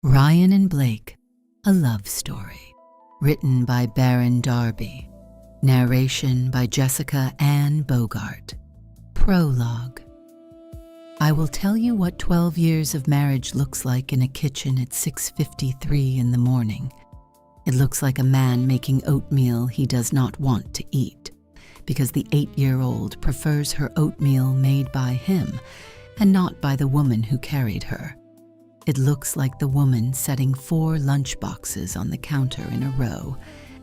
Ryan and Blake, a love story. Written by Barron Darby. Narration by Jessica Ann Bogart. Prologue. I will tell you what 12 years of marriage looks like in a kitchen at 6:53 in the morning. It looks like a man making oatmeal he does not want to eat, because the 8-year-old prefers her oatmeal made by him and not by the woman who carried her. It looks like the woman setting 4 lunch boxes on the counter in a row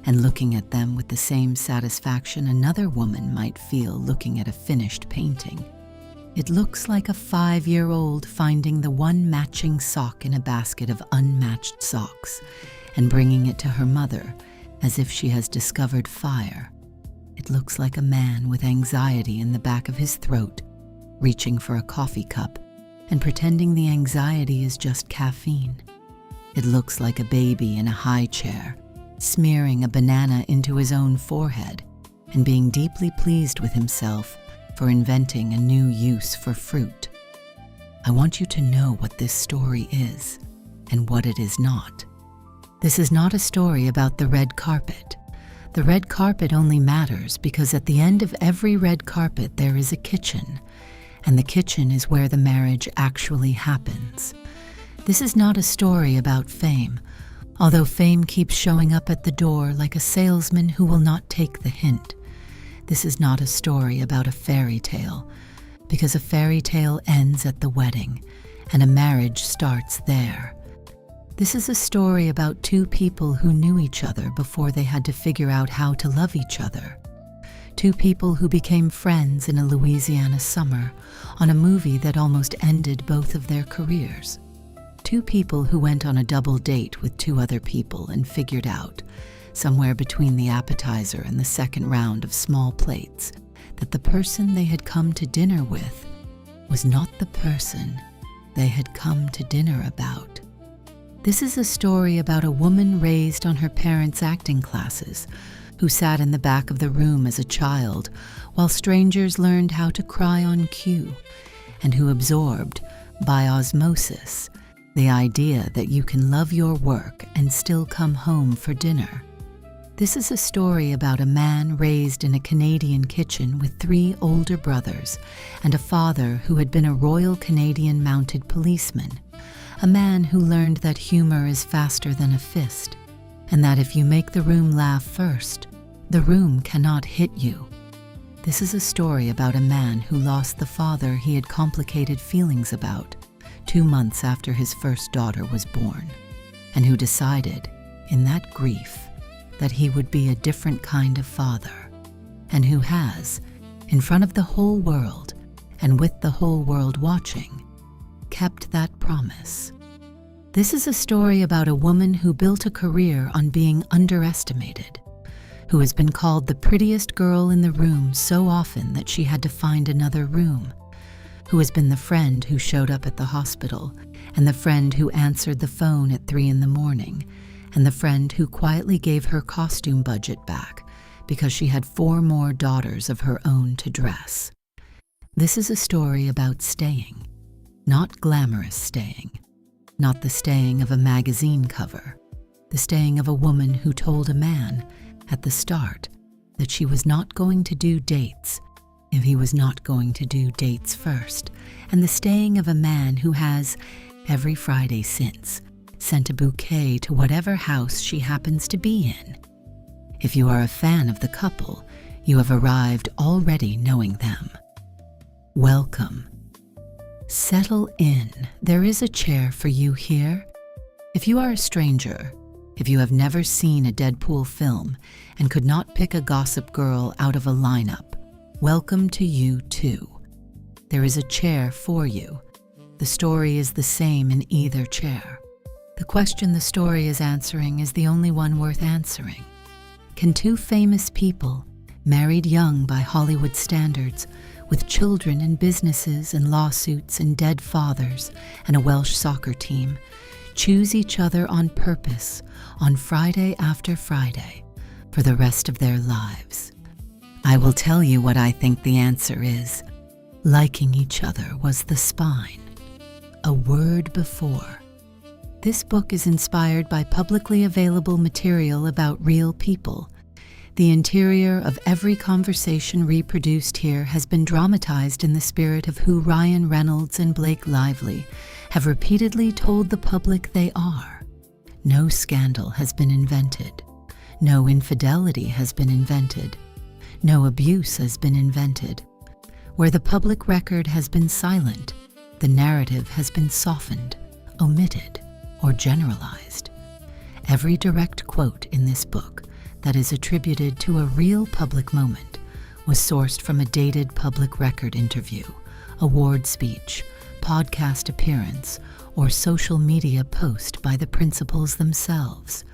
and looking at them with the same satisfaction another woman might feel looking at a finished painting. It looks like a 5-year-old finding the one matching sock in a basket of unmatched socks and bringing it to her mother as if she has discovered fire. It looks like a man with anxiety in the back of his throat, reaching for a coffee cup and pretending the anxiety is just caffeine. It looks like a baby in a high chair, smearing a banana into his own forehead and being deeply pleased with himself for inventing a new use for fruit. I want you to know what this story is and what it is not. This is not a story about the red carpet. The red carpet only matters because at the end of every red carpet there is a kitchen, and the kitchen is where the marriage actually happens. This is not a story about fame, although fame keeps showing up at the door like a salesman who will not take the hint. This is not a story about a fairy tale, because a fairy tale ends at the wedding, and a marriage starts there. This is a story about 2 people who knew each other before they had to figure out how to love each other. 2 people who became friends in a Louisiana summer on a movie that almost ended both of their careers. 2 people who went on a double date with 2 other people and figured out, somewhere between the appetizer and the second round of small plates, that the person they had come to dinner with was not the person they had come to dinner about. This is a story about a woman raised on her parents' acting classes, who sat in the back of the room as a child while strangers learned how to cry on cue, and who absorbed, by osmosis, the idea that you can love your work and still come home for dinner. This is a story about a man raised in a Canadian kitchen with 3 older brothers and a father who had been a Royal Canadian Mounted Policeman, a man who learned that humor is faster than a fist, and that if you make the room laugh first, the room cannot hit you. This is a story about a man who lost the father he had complicated feelings about 2 months after his first daughter was born, and who decided, in that grief, that he would be a different kind of father, and who has, in front of the whole world and with the whole world watching, kept that promise. This is a story about a woman who built a career on being underestimated, who has been called the prettiest girl in the room so often that she had to find another room, who has been the friend who showed up at the hospital, and the friend who answered the phone at 3 in the morning, and the friend who quietly gave her costume budget back because she had 4 more daughters of her own to dress. This is a story about staying, not glamorous staying, not the staying of a magazine cover, the staying of a woman who told a man at the start that she was not going to do dates if he was not going to do dates first, and the staying of a man who has, every Friday since, sent a bouquet to whatever house she happens to be in. If you are a fan of the couple, you have arrived already knowing them. Welcome. Settle in. There is a chair for you here. If you are a stranger, if you have never seen a Deadpool film and could not pick a Gossip Girl out of a lineup, welcome to you too. There is a chair for you. The story is the same in either chair. The question the story is answering is the only one worth answering. Can 2 famous people, married young by Hollywood standards, with children and businesses and lawsuits and dead fathers and a Welsh soccer team, choose each other on purpose on Friday after Friday for the rest of their lives? I will tell you what I think the answer is. Liking each other was the spine. A word before. This book is inspired by publicly available material about real people. The interior of every conversation reproduced here has been dramatized in the spirit of who Reynolds and Blake Lively have repeatedly told the public they are. No scandal has been invented. No infidelity has been invented. No abuse has been invented. Where the public record has been silent, the narrative has been softened, omitted, or generalized. Every direct quote in this book that is attributed to a real public moment was sourced from a dated public record interview, award speech, podcast appearance, or social media post by the principals themselves.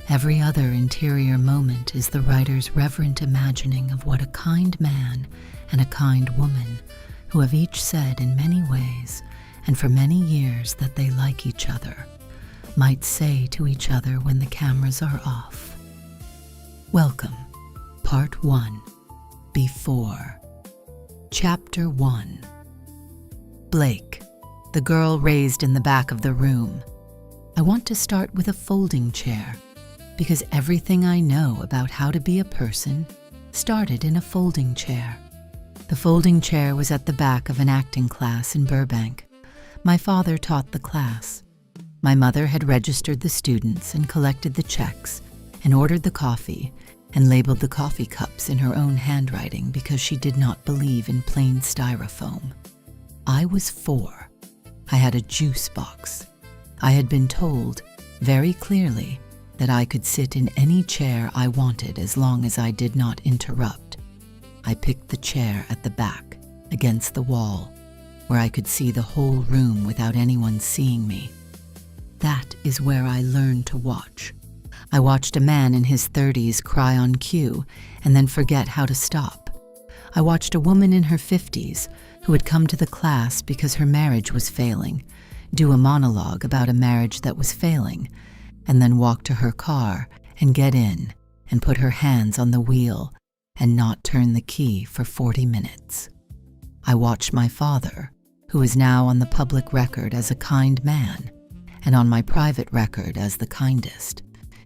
Every other interior moment is the writer's reverent imagining of what a kind man and a kind woman, who have each said in many ways and for many years that they like each other, might say to each other when the cameras are off. Welcome, Part 1, Before. Chapter 1. Blake, the girl raised in the back of the room. I want to start with a folding chair, because everything I know about how to be a person started in a folding chair. The folding chair was at the back of an acting class in Burbank. My father taught the class. My mother had registered the students and collected the checks and ordered the coffee and labeled the coffee cups in her own handwriting because she did not believe in plain styrofoam. I was 4. I had a juice box. I had been told, very clearly, that I could sit in any chair I wanted as long as I did not interrupt. I picked the chair at the back, against the wall, where I could see the whole room without anyone seeing me. That is where I learned to watch. I watched a man in his 30s cry on cue and then forget how to stop. I watched a woman in her 50s who had come to the class because her marriage was failing, do a monologue about a marriage that was failing, and then walk to her car and get in and put her hands on the wheel and not turn the key for 40 minutes. I watched my father, who is now on the public record as a kind man, and on my private record as the kindest,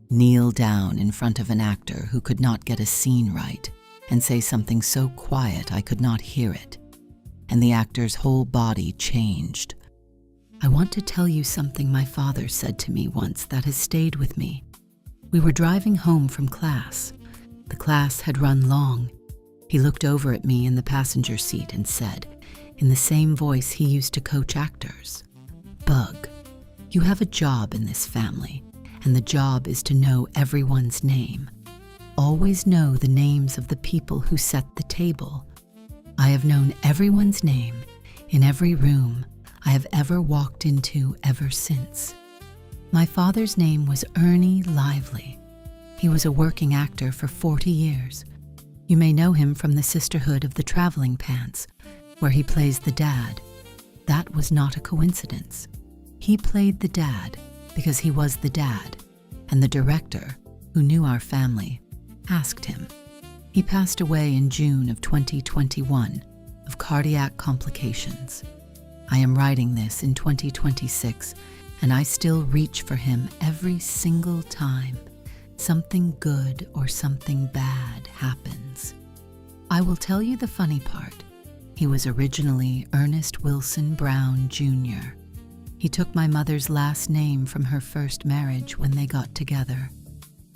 kneel down in front of an actor who could not get a scene right and say something so quiet I could not hear it, and the actor's whole body changed. I want to tell you something my father said to me once that has stayed with me. We were driving home from class. The class had run long. He looked over at me in the passenger seat and said, in the same voice he used to coach actors, "Bug, you have a job in this family, and the job is to know everyone's name. Always know the names of the people who set the table. I have known everyone's name in every room I have ever walked into ever since." My father's name was Ernie Lively. He was a working actor for 40 years. You may know him from the Sisterhood of the Traveling Pants, where he plays the dad. That was not a coincidence. He played the dad because he was the dad, and the director, who knew our family, asked him. He passed away in June of 2021 of cardiac complications. I am writing this in 2026, and I still reach for him every single time something good or something bad happens. I will tell you the funny part. He was originally Ernest Wilson Brown, Jr. He took my mother's last name from her first marriage when they got together,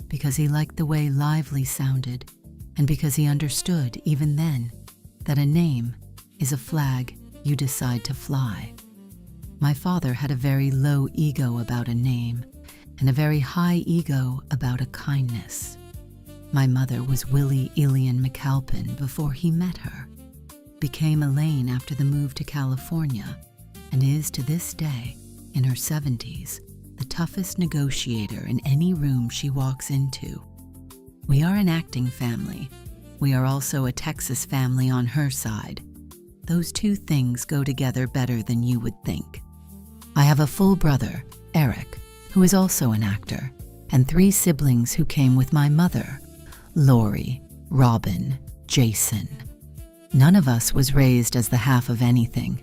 because he liked the way Lively sounded, and because he understood, even then, that a name is a flag you decide to fly. My father had a very low ego about a name, and a very high ego about a kindness. My mother was Willie Elian McAlpin before he met her, became Elaine after the move to California, and is to this day, in her 70s, the toughest negotiator in any room she walks into. We are an acting family. We are also a Texas family on her side. Those two things go together better than you would think. I have a full brother, Eric, who is also an actor, and 3 siblings who came with my mother, Lori, Robin, Jason. None of us was raised as the half of anything.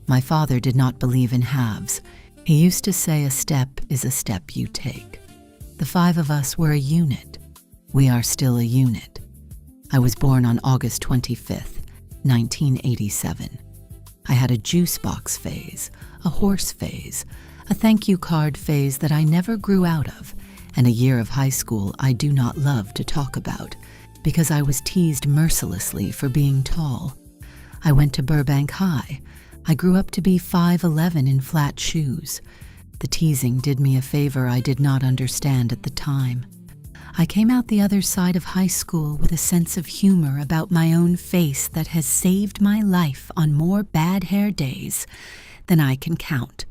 My father did not believe in halves. He used to say a step is a step you take. The five of us were a unit. We are still a unit. I was born on August 25th, 1987. I had a juice box phase, a horse phase, a thank you card phase that I never grew out of, and a year of high school I do not love to talk about because I was teased mercilessly for being tall. I went to Burbank High. I grew up to be 5'11" in flat shoes. The teasing did me a favor I did not understand at the time. I came out the other side of high school with a sense of humor about my own face that has saved my life on more bad hair days than I can count.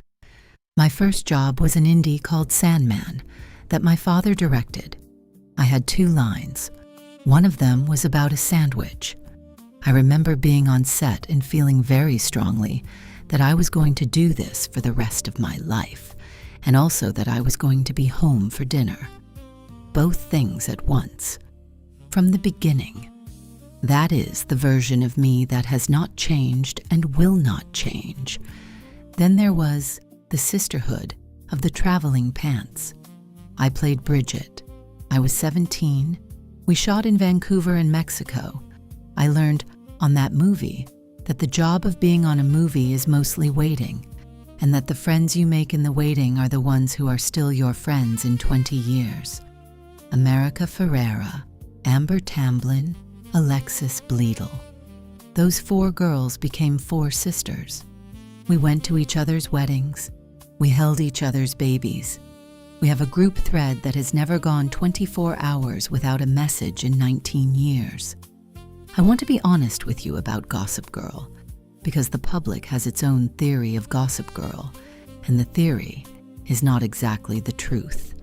My first job was an indie called Sandman that my father directed. I had 2 lines. One of them was about a sandwich. I remember being on set and feeling very strongly that I was going to do this for the rest of my life, and also that I was going to be home for dinner. Both things at once. From the beginning. That is the version of me that has not changed and will not change. Then there was the sisterhood of the traveling pants. I played Bridget. I was 17. We shot in Vancouver and Mexico. I learned on that movie that the job of being on a movie is mostly waiting, and that the friends you make in the waiting are the ones who are still your friends in 20 years. America Ferrera, Amber Tamblyn, Alexis Bleedle. Those 4 girls became 4 sisters. We went to each other's weddings. We held each other's babies. We have a group thread that has never gone 24 hours without a message in 19 years. I want to be honest with you about Gossip Girl, because the public has its own theory of Gossip Girl, and the theory is not exactly the truth.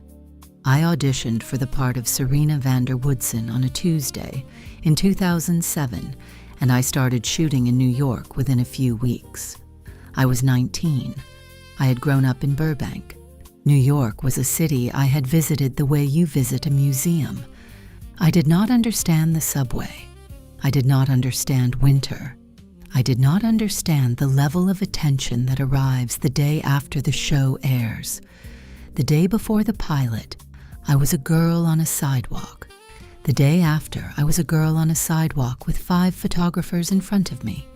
I auditioned for the part of Serena Vander Woodson on a Tuesday in 2007, and I started shooting in New York within a few weeks. I was 19. I had grown up in Burbank. New York was a city I had visited the way you visit a museum. I did not understand the subway. I did not understand winter. I did not understand the level of attention that arrives the day after the show airs. The day before the pilot, I was a girl on a sidewalk. The day after, I was a girl on a sidewalk with 5 photographers in front of me.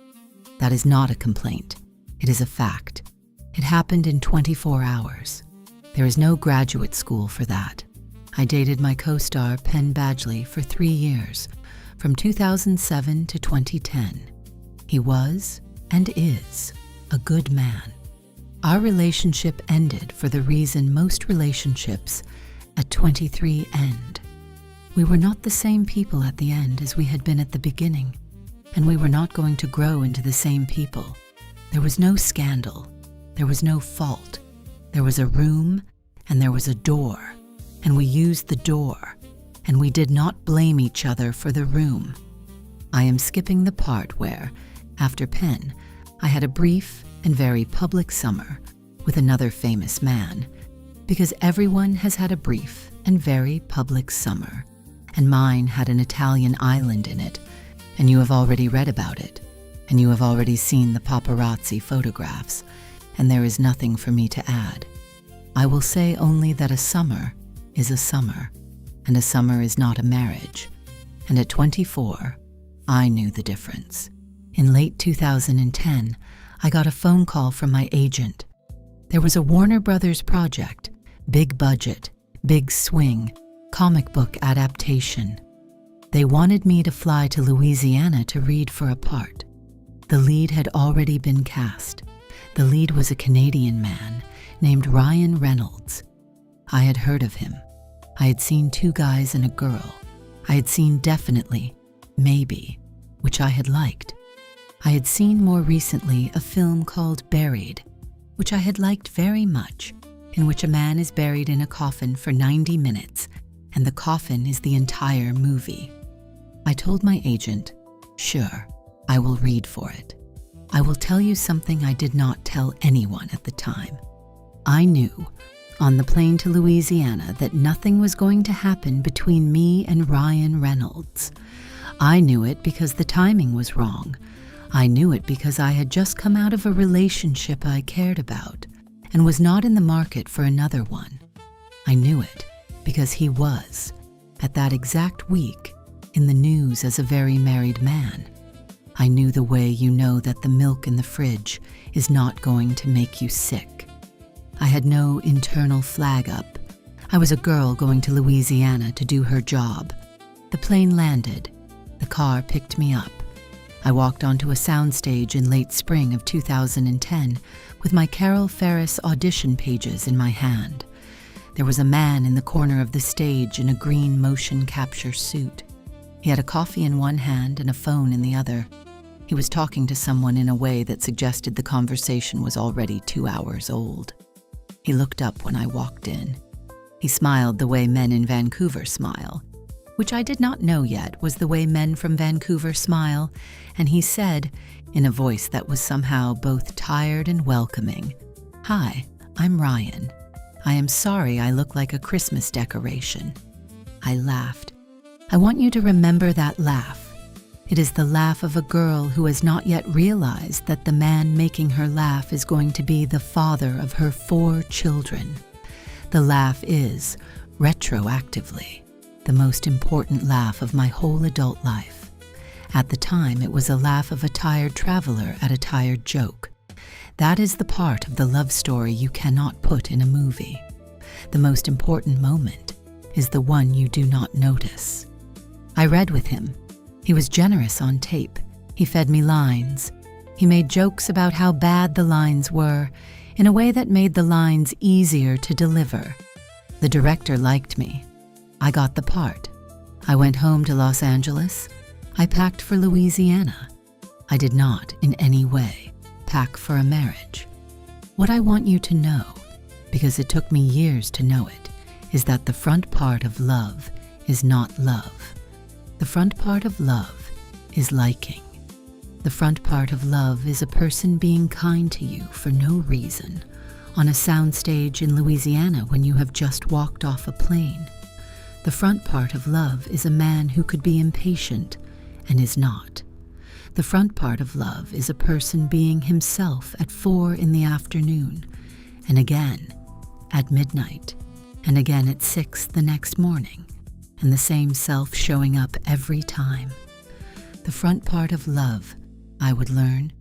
That is not a complaint. It is a fact. It happened in 24 hours. There is no graduate school for that. I dated my co-star Penn Badgley for 3 years, from 2007 to 2010. He was, and is, a good man. Our relationship ended for the reason most relationships at 23 end. We were not the same people at the end as we had been at the beginning, and we were not going to grow into the same people. There was no scandal. There was no fault. There was a room, and there was a door, and we used the door, and we did not blame each other for the room. I am skipping the part where, after Penn, I had a brief and very public summer with another famous man, because everyone has had a brief and very public summer, and mine had an Italian island in it, and you have already read about it, and you have already seen the paparazzi photographs, and there is nothing for me to add. I will say only that a summer is a summer, and a summer is not a marriage, and at 24, I knew the difference. In late 2010, I got a phone call from my agent. There was a Warner Brothers project, big budget, big swing, comic book adaptation. They wanted me to fly to Louisiana to read for a part. The lead had already been cast. The lead was a Canadian man named Ryan Reynolds. I had heard of him. I had seen 2 guys and a girl. I had seen Definitely, Maybe, which I had liked. I had seen more recently a film called Buried, which I had liked very much, in which a man is buried in a coffin for 90 minutes, and the coffin is the entire movie. I told my agent, sure, I will read for it. I will tell you something I did not tell anyone at the time. I knew, on the plane to Louisiana, that nothing was going to happen between me and Ryan Reynolds. I knew it because the timing was wrong. I knew it because I had just come out of a relationship I cared about, and was not in the market for another one. I knew it because he was, at that exact week, in the news as a very married man. I knew the way you know that the milk in the fridge is not going to make you sick. I had no internal flag up. I was a girl going to Louisiana to do her job. The plane landed. The car picked me up. I walked onto a soundstage in late spring of 2010 with my Carol Ferris audition pages in my hand. There was a man in the corner of the stage in a green motion capture suit. He had a coffee in one hand and a phone in the other. He was talking to someone in a way that suggested the conversation was already 2 hours old. He looked up when I walked in. He smiled the way men in Vancouver smile, which I did not know yet was the way men from Vancouver smile, and he said, in a voice that was somehow both tired and welcoming, "Hi, I'm Ryan. I am sorry I look like a Christmas decoration." I laughed. I want you to remember that laugh. It is the laugh of a girl who has not yet realized that the man making her laugh is going to be the father of her 4 children. The laugh is, retroactively, the most important laugh of my whole adult life. At the time, it was a laugh of a tired traveler at a tired joke. That is the part of the love story you cannot put in a movie. The most important moment is the one you do not notice. I read with him. He was generous on tape. He fed me lines. He made jokes about how bad the lines were, in a way that made the lines easier to deliver. The director liked me. I got the part. I went home to Los Angeles. I packed for Louisiana. I did not, in any way, pack for a marriage. What I want you to know, because it took me years to know it, is that the front part of love is not love. The front part of love is liking. The front part of love is a person being kind to you for no reason, on a soundstage in Louisiana when you have just walked off a plane. The front part of love is a man who could be impatient and is not. The front part of love is a person being himself at 4 in the afternoon, and again at midnight, and again at 6 the next morning, and the same self showing up every time. The front part of love, I would learn,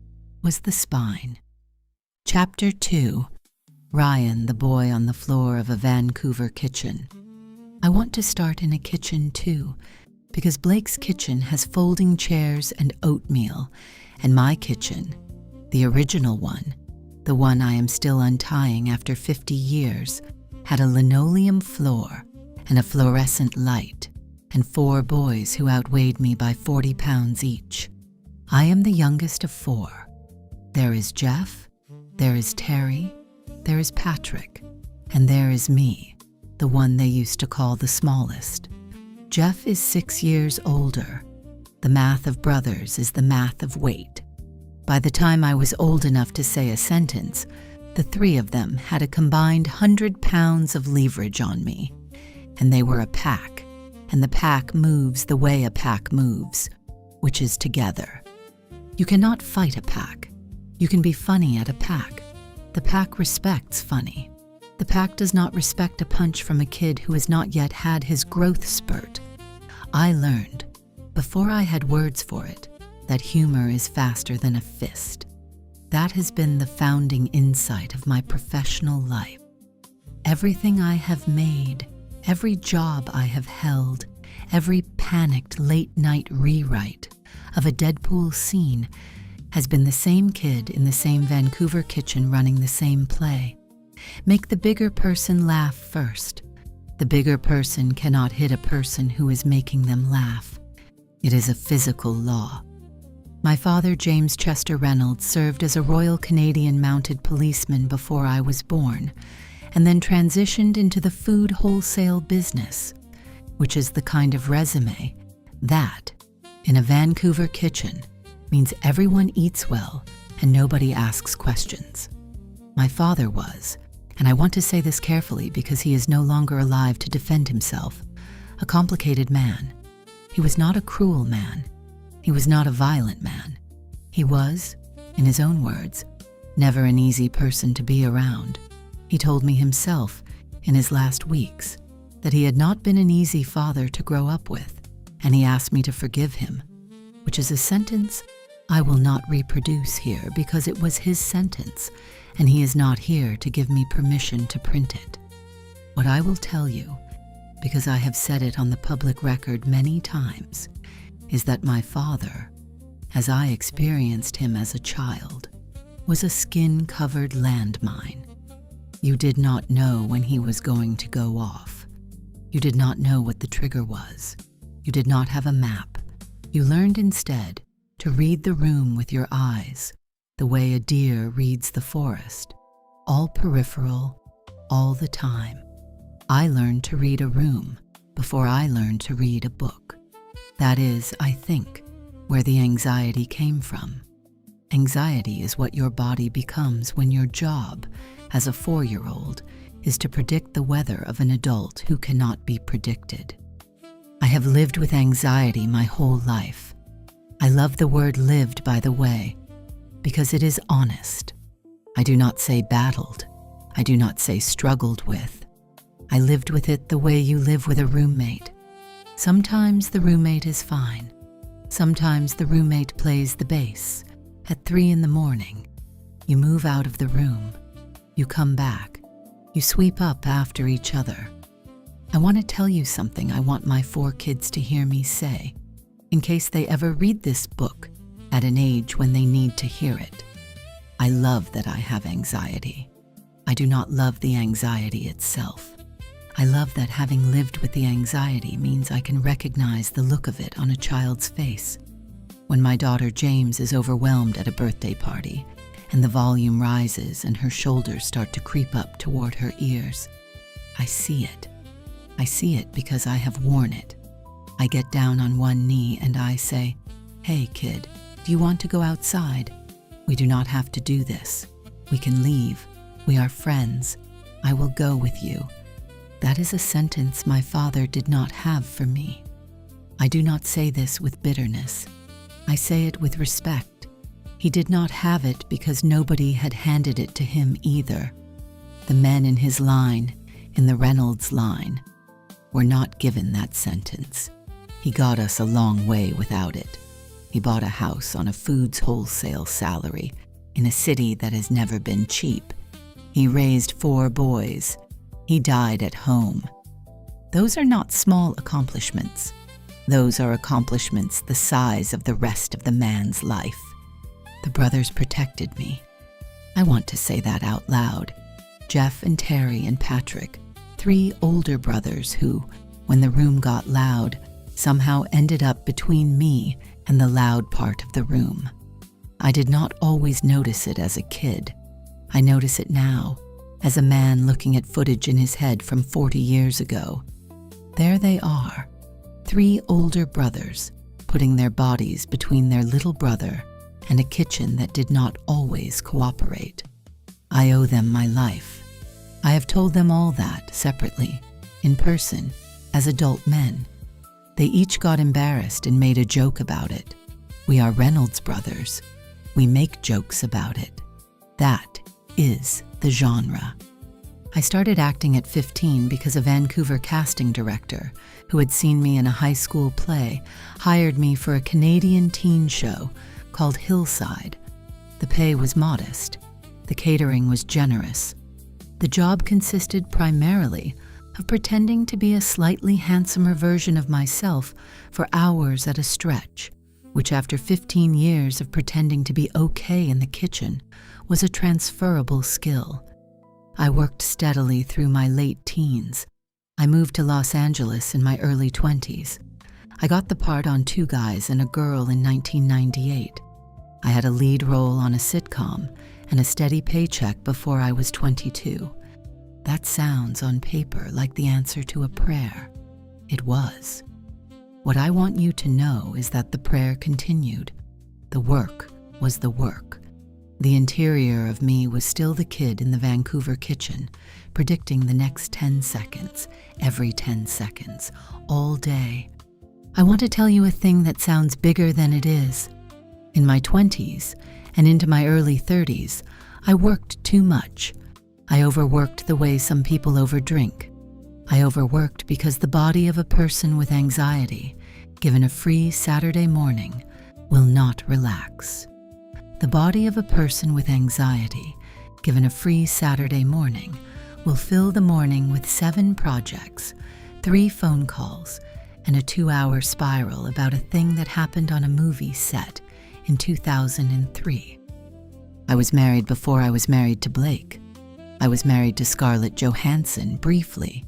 was the spine. Chapter 2. Ryan, the boy on the floor of a Vancouver kitchen. I want to start in a kitchen too, because Blake's kitchen has folding chairs and oatmeal, and my kitchen, the original one, the one I am still untying after 50 years, had a linoleum floor and a fluorescent light, and 4 boys who outweighed me by 40 pounds each. I am the youngest of 4. There is Jeff, there is Terry, there is Patrick, and there is me, the one they used to call the smallest. Jeff is 6 years older. The math of brothers is the math of weight. By the time I was old enough to say a sentence, the 3 of them had a combined 100 pounds of leverage on me. And they were a pack, and the pack moves the way a pack moves, which is together. You cannot fight a pack. You can be funny at a pack. The pack respects funny. The pack does not respect a punch from a kid who has not yet had his growth spurt. I learned, before I had words for it, that humor is faster than a fist. That has been the founding insight of my professional life. Everything I have made, every job I have held, every panicked late-night rewrite of a Deadpool scene has been the same kid in the same Vancouver kitchen running the same play. Make the bigger person laugh first. The bigger person cannot hit a person who is making them laugh. It is a physical law. My father, James Chester Reynolds, served as a Royal Canadian Mounted Policeman before I was born, and then transitioned into the food wholesale business, which is the kind of resume that, in a Vancouver kitchen, means everyone eats well and nobody asks questions. My father was, and I want to say this carefully because he is no longer alive to defend himself, a complicated man. He was not a cruel man. He was not a violent man. He was, in his own words, never an easy person to be around. He told me himself, in his last weeks, that he had not been an easy father to grow up with, and he asked me to forgive him, which is a sentence I will not reproduce here because it was his sentence, and he is not here to give me permission to print it. What I will tell you, because I have said it on the public record many times, is that my father, as I experienced him as a child, was a skin-covered landmine. You did not know when he was going to go off. You did not know what the trigger was. You did not have a map. You learned instead to read the room with your eyes, the way a deer reads the forest, all peripheral, all the time. I learned to read a room before I learned to read a book. That is, I think, where the anxiety came from. Anxiety is what your body becomes when your job, as a 4-year-old, is to predict the weather of an adult who cannot be predicted. I have lived with anxiety my whole life. I love the word lived, by the way, because it is honest. I do not say battled. I do not say struggled with. I lived with it the way you live with a roommate. Sometimes the roommate is fine. Sometimes the roommate plays the bass. At 3 in the morning, you move out of the room. You come back. You sweep up after each other. I want to tell you something I want my 4 kids to hear me say, in case they ever read this book at an age when they need to hear it. I love that I have anxiety. I do not love the anxiety itself. I love that having lived with the anxiety means I can recognize the look of it on a child's face. When my daughter James is overwhelmed at a birthday party, and the volume rises and her shoulders start to creep up toward her ears, I see it. I see it because I have worn it. I get down on one knee and I say, "Hey kid, do you want to go outside? We do not have to do this. We can leave. We are friends. I will go with you." That is a sentence my father did not have for me. I do not say this with bitterness. I say it with respect. He did not have it because nobody had handed it to him either. The men in his line, in the Reynolds line, were not given that sentence. He got us a long way without it. He bought a house on a foods wholesale salary in a city that has never been cheap. He raised 4 boys. He died at home. Those are not small accomplishments. Those are accomplishments the size of the rest of the man's life. The brothers protected me. I want to say that out loud. Jeff and Terry and Patrick, 3 older brothers who, when the room got loud, somehow ended up between me and the loud part of the room. I did not always notice it as a kid. I notice it now, as a man looking at footage in his head from 40 years ago. There they are, 3 older brothers, putting their bodies between their little brother and a kitchen that did not always cooperate. I owe them my life. I have told them all that separately, in person, as adult men. They each got embarrassed and made a joke about it. We are Reynolds brothers. We make jokes about it. That is the genre. I started acting at 15 because a Vancouver casting director, who had seen me in a high school play, hired me for a Canadian teen show called Hillside. The pay was modest. The catering was generous. The job consisted primarily of pretending to be a slightly handsomer version of myself for hours at a stretch, which after 15 years of pretending to be okay in the kitchen was a transferable skill. I worked steadily through my late teens. I moved to Los Angeles in my early 20s. I got the part on 2 Guys and a Girl in 1998. I had a lead role on a sitcom and a steady paycheck before I was 22. That sounds on paper like the answer to a prayer. It was. What I want you to know is that the prayer continued. The work was the work. The interior of me was still the kid in the Vancouver kitchen, predicting the next 10 seconds, every 10 seconds, all day. I want to tell you a thing that sounds bigger than it is. In my 20s and into my early 30s, I worked too much. I overworked the way some people overdrink. I overworked because the body of a person with anxiety, given a free Saturday morning, will not relax. The body of a person with anxiety, given a free Saturday morning, will fill the morning with 7 projects, 3 phone calls, and a 2-hour spiral about a thing that happened on a movie set in 2003. I was married before I was married to Blake. I was married to Scarlett Johansson briefly.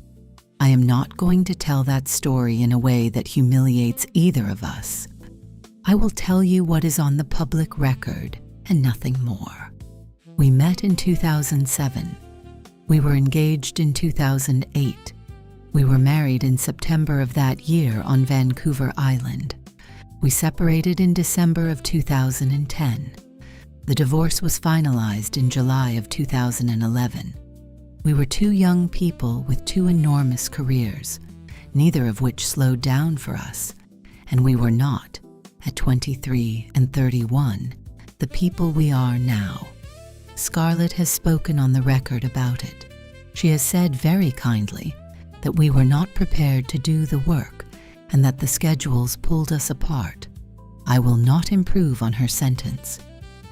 I am not going to tell that story in a way that humiliates either of us. I will tell you what is on the public record and nothing more. We met in 2007. We were engaged in 2008. We were married in September of that year on Vancouver Island. We separated in December of 2010. The divorce was finalized in July of 2011. We were 2 young people with 2 enormous careers, neither of which slowed down for us, and we were not, at 23 and 31, the people we are now. Scarlett has spoken on the record about it. She has said very kindly that we were not prepared to do the work and that the schedules pulled us apart. I will not improve on her sentence.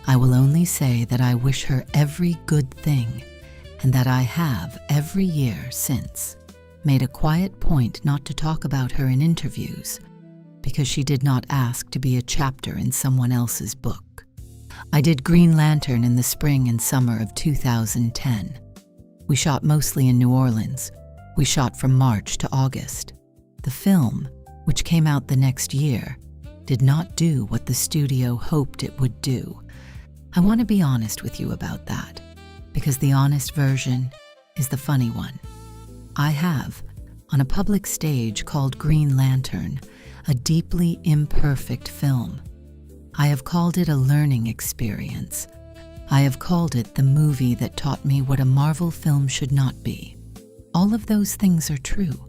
I will only say that I wish her every good thing, and that I have, every year since, made a quiet point not to talk about her in interviews, because she did not ask to be a chapter in someone else's book. I did Green Lantern in the spring and summer of 2010. We shot mostly in New Orleans. We shot from March to August. The film, which came out the next year, did not do what the studio hoped it would do. I want to be honest with you about that, because the honest version is the funny one. I have, on a public stage called Green Lantern, a deeply imperfect film. I have called it a learning experience. I have called it the movie that taught me what a Marvel film should not be. All of those things are true.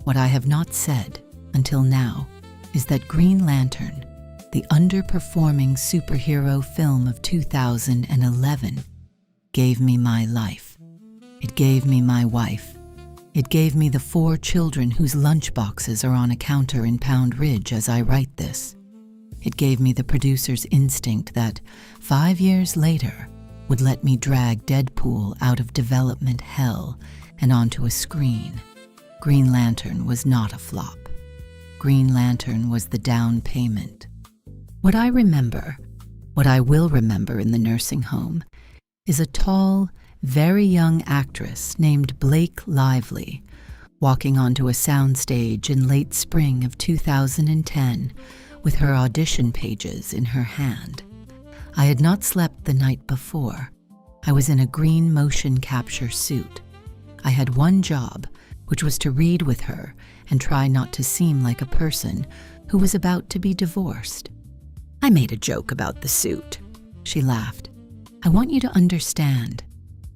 What I have not said, until now, is that Green Lantern, the underperforming superhero film of 2011, gave me my life. It gave me my wife. It gave me the 4 children whose lunchboxes are on a counter in Pound Ridge as I write this. It gave me the producer's instinct that, 5 years later, would let me drag Deadpool out of development hell and onto a screen. Green Lantern was not a flop. Green Lantern was the down payment. What I remember, what I will remember in the nursing home, is a tall, very young actress named Blake Lively walking onto a soundstage in late spring of 2010 with her audition pages in her hand. I had not slept the night before. I was in a green motion capture suit. I had one job, which was to read with her and try not to seem like a person who was about to be divorced. I made a joke about the suit. She laughed. I want you to understand.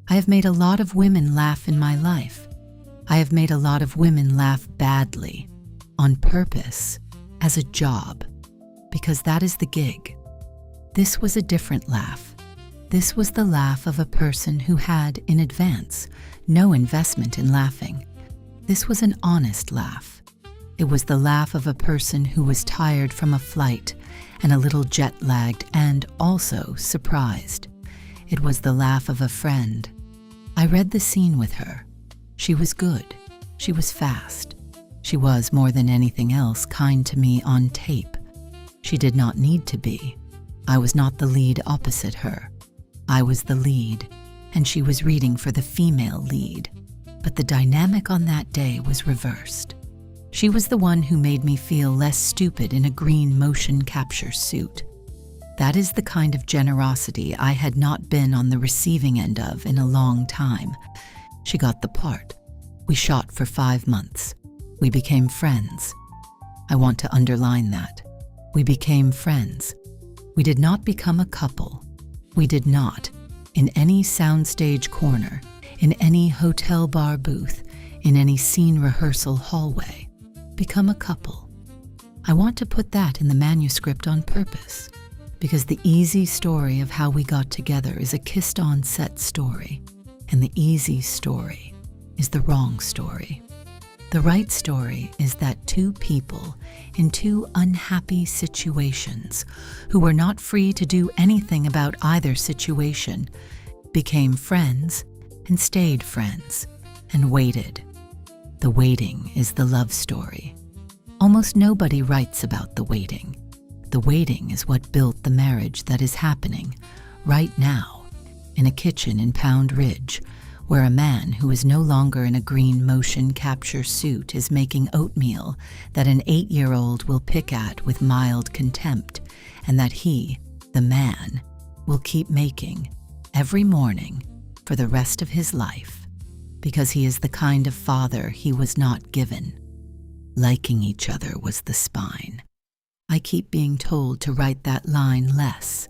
I have made a lot of women laugh in my life. I have made a lot of women laugh badly, on purpose, as a job, because that is the gig. This was a different laugh. This was the laugh of a person who had, in advance, no investment in laughing. This was an honest laugh. It was the laugh of a person who was tired from a flight and a little jet-lagged and also surprised. It was the laugh of a friend. I read the scene with her. She was good. She was fast. She was, more than anything else, kind to me on tape. She did not need to be. I was not the lead opposite her. I was the lead, and she was reading for the female lead. But the dynamic on that day was reversed. She was the one who made me feel less stupid in a green motion capture suit. That is the kind of generosity I had not been on the receiving end of in a long time. She got the part. We shot for 5 months. We became friends. I want to underline that. We became friends. We did not become a couple. We did not, in any soundstage corner, in any hotel bar booth, in any scene rehearsal hallway, become a couple. I want to put that in the manuscript on purpose, because the easy story of how we got together is a kissed-on set story. and the easy story is the wrong story. The right story is that two people in two unhappy situations who were not free to do anything about either situation became friends and stayed friends and waited. The waiting is the love story. Almost nobody writes about the waiting. The waiting is what built the marriage that is happening right now in a kitchen in Pound Ridge, where a man who is no longer in a green motion capture suit is making oatmeal that an 8-year-old will pick at with mild contempt, and that he, the man, will keep making every morning for the rest of his life, because he is the kind of father he was not given. Liking each other was the spine. I keep being told to write that line less.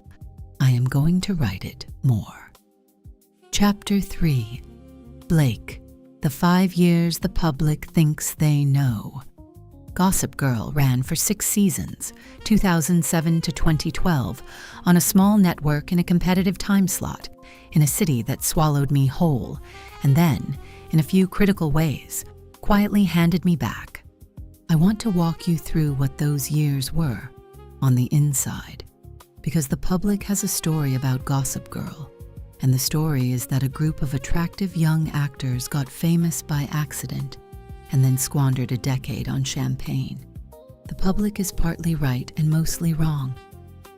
I am going to write it more. Chapter 3. Blake, the 5 years the public thinks they know. Gossip Girl ran for 6 seasons, 2007 to 2012, on a small network in a competitive time slot, in a city that swallowed me whole, and then, in a few critical ways, quietly handed me back. I want to walk you through what those years were, on the inside, because the public has a story about Gossip Girl, and the story is that a group of attractive young actors got famous by accident and then squandered a decade on champagne. The public is partly right and mostly wrong.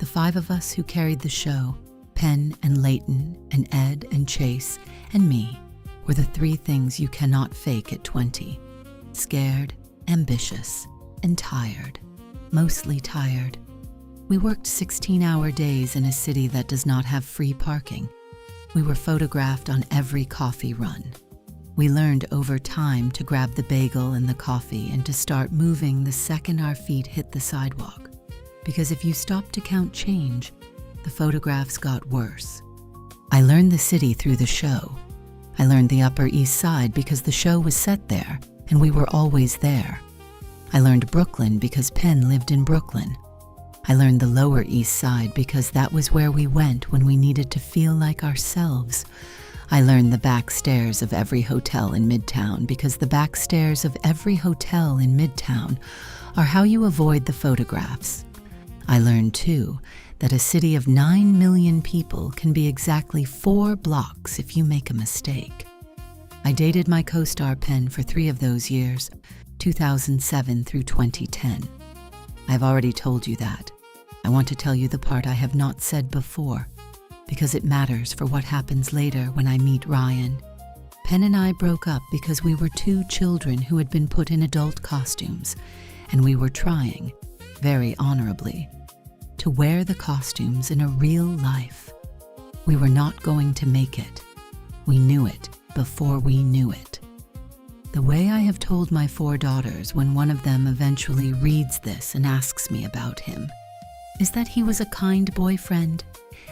The 5 of us who carried the show, Penn and Leighton and Ed and Chase and me, were the 3 things you cannot fake at 20. Scared, ambitious, and tired. Mostly tired. We worked 16-hour days in a city that does not have free parking. We were photographed on every coffee run. We learned over time to grab the bagel and the coffee and to start moving the second our feet hit the sidewalk. Because if you stopped to count change, the photographs got worse. I learned the city through the show. I learned the Upper East Side because the show was set there and we were always there. I learned Brooklyn because Penn lived in Brooklyn. I learned the Lower East Side because that was where we went when we needed to feel like ourselves. I learned the back stairs of every hotel in Midtown because the back stairs of every hotel in Midtown are how you avoid the photographs. I learned, too, that a city of 9 million people can be exactly 4 blocks if you make a mistake. I dated my co-star Penn for 3 of those years, 2007 through 2010. I've already told you that. I want to tell you the part I have not said before, because it matters for what happens later when I meet Ryan. Penn and I broke up because we were 2 children who had been put in adult costumes, and we were trying, very honorably, to wear the costumes in a real life. We were not going to make it. We knew it before we knew it. The way I have told my 4 daughters when one of them eventually reads this and asks me about him is that he was a kind boyfriend,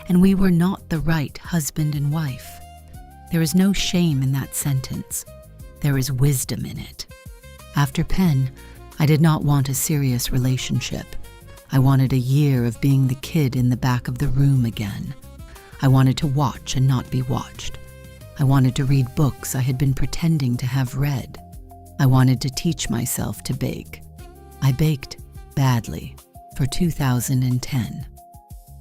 and we were not the right husband and wife. There is no shame in that sentence. There is wisdom in it. After Penn, I did not want a serious relationship. I wanted a year of being the kid in the back of the room again. I wanted to watch and not be watched. I wanted to read books I had been pretending to have read. I wanted to teach myself to bake. I baked badly for 2010.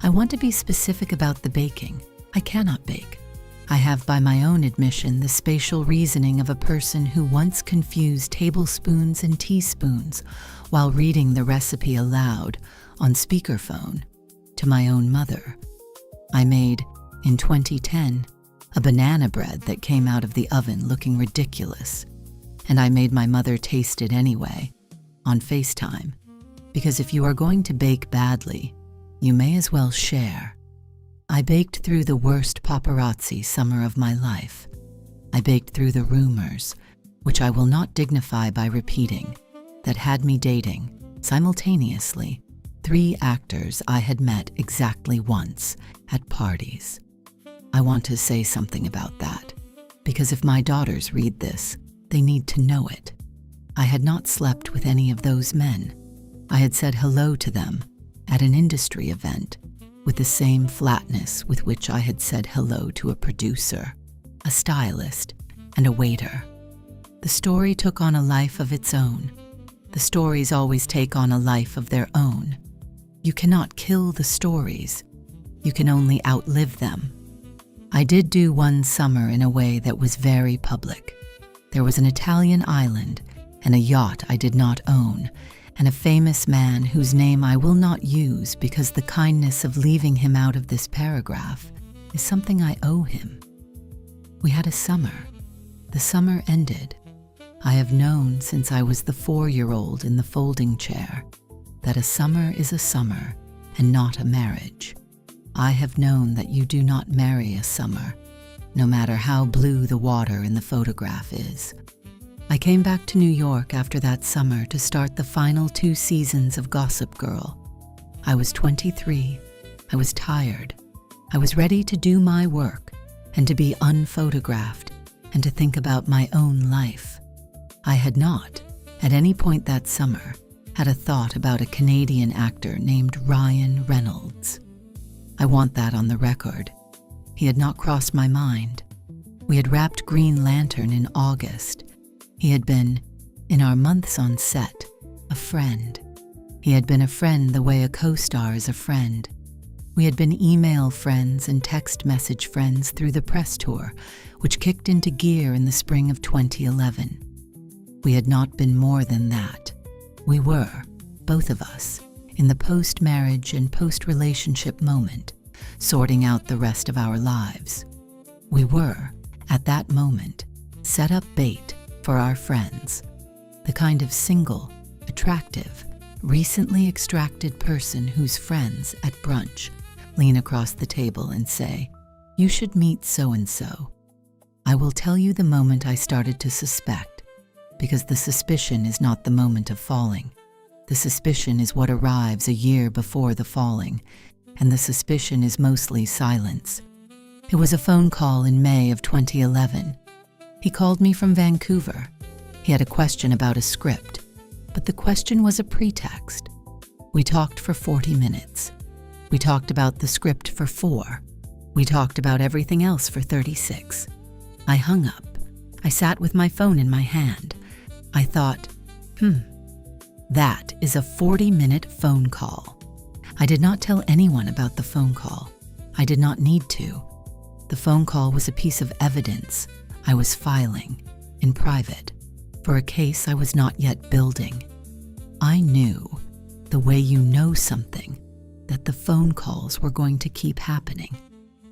I want to be specific about the baking. I cannot bake. I have, by my own admission, the spatial reasoning of a person who once confused tablespoons and teaspoons while reading the recipe aloud on speakerphone to my own mother. I made, in 2010, a banana bread that came out of the oven looking ridiculous, and I made my mother taste it anyway, on FaceTime, because if you are going to bake badly, you may as well share. I baked through the worst paparazzi summer of my life. I baked through the rumors, which I will not dignify by repeating, that had me dating, simultaneously, 3 actors I had met exactly once at parties. I want to say something about that, because if my daughters read this, they need to know it. I had not slept with any of those men. I had said hello to them at an industry event with the same flatness with which I had said hello to a producer. a stylist, and a waiter. The story took on a life of its own. The stories always take on a life of their own. You cannot kill the stories. You can only outlive them. I did do one summer in a way that was very public. There was an Italian island and a yacht I did not own, and a famous man whose name I will not use because the kindness of leaving him out of this paragraph is something I owe him. We had a summer. The summer ended. I have known since I was the 4-year-old in the folding chair that a summer is a summer and not a marriage. I have known that you do not marry a summer, no matter how blue the water in the photograph is. I came back to New York after that summer to start the final 2 seasons of Gossip Girl. I was 23. I was tired. I was ready to do my work and to be unphotographed and to think about my own life. I had not, at any point that summer, had a thought about a Canadian actor named Ryan Reynolds. I want that on the record. He had not crossed my mind. We had wrapped Green Lantern in August. He had been, in our months on set, a friend. He had been a friend the way a co-star is a friend. We had been email friends and text message friends through the press tour, which kicked into gear in the spring of 2011. We had not been more than that. We were, both of us, in the post-marriage and post-relationship moment, sorting out the rest of our lives. We were, at that moment, set up bait for our friends, the kind of single, attractive, recently extracted person whose friends at brunch lean across the table and say, "You should meet so-and-so." I will tell you the moment I started to suspect, because the suspicion is not the moment of falling. The suspicion is what arrives a year before the falling, and the suspicion is mostly silence. It was a phone call in May of 2011. He called me from Vancouver. He had a question about a script, but the question was a pretext. We talked for 40 minutes. We talked about the script for 4. We talked about everything else for 36. I hung up. I sat with my phone in my hand. I thought, that is a 40-minute phone call. I did not tell anyone about the phone call. I did not need to. The phone call was a piece of evidence I was filing, in private, for a case I was not yet building. I knew, the way you know something, that the phone calls were going to keep happening.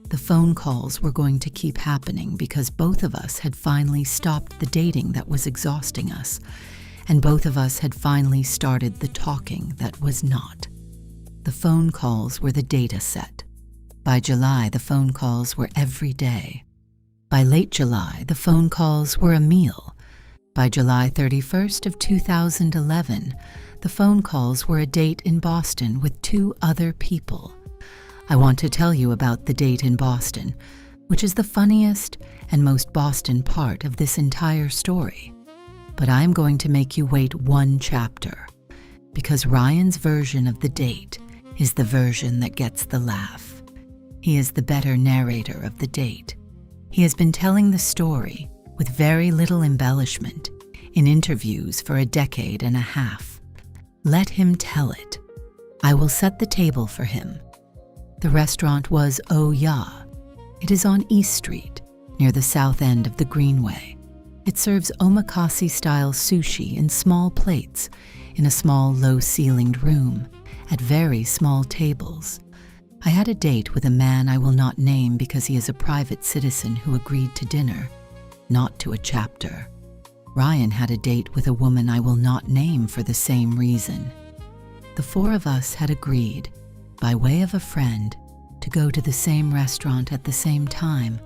The phone calls were going to keep happening because both of us had finally stopped the dating that was exhausting us, and both of us had finally started the talking that was not. The phone calls were the data set. By July, the phone calls were every day. By late July, the phone calls were a meal. By July 31st of 2011, the phone calls were a date in Boston with 2 other people. I want to tell you about the date in Boston, which is the funniest and most Boston part of this entire story. But I am going to make you wait 1 chapter, because Ryan's version of the date is the version that gets the laugh. He is the better narrator of the date. He has been telling the story with very little embellishment in interviews for a decade and a half. Let him tell it. I will set the table for him. The restaurant was Oh Ya. It is on East Street, near the south end of the Greenway. It serves omakase-style sushi in small plates, in a small, low-ceilinged room, at very small tables. I had a date with a man I will not name because he is a private citizen who agreed to dinner, not to a chapter. Ryan had a date with a woman I will not name for the same reason. The 4 of us had agreed, by way of a friend, to go to the same restaurant at the same time,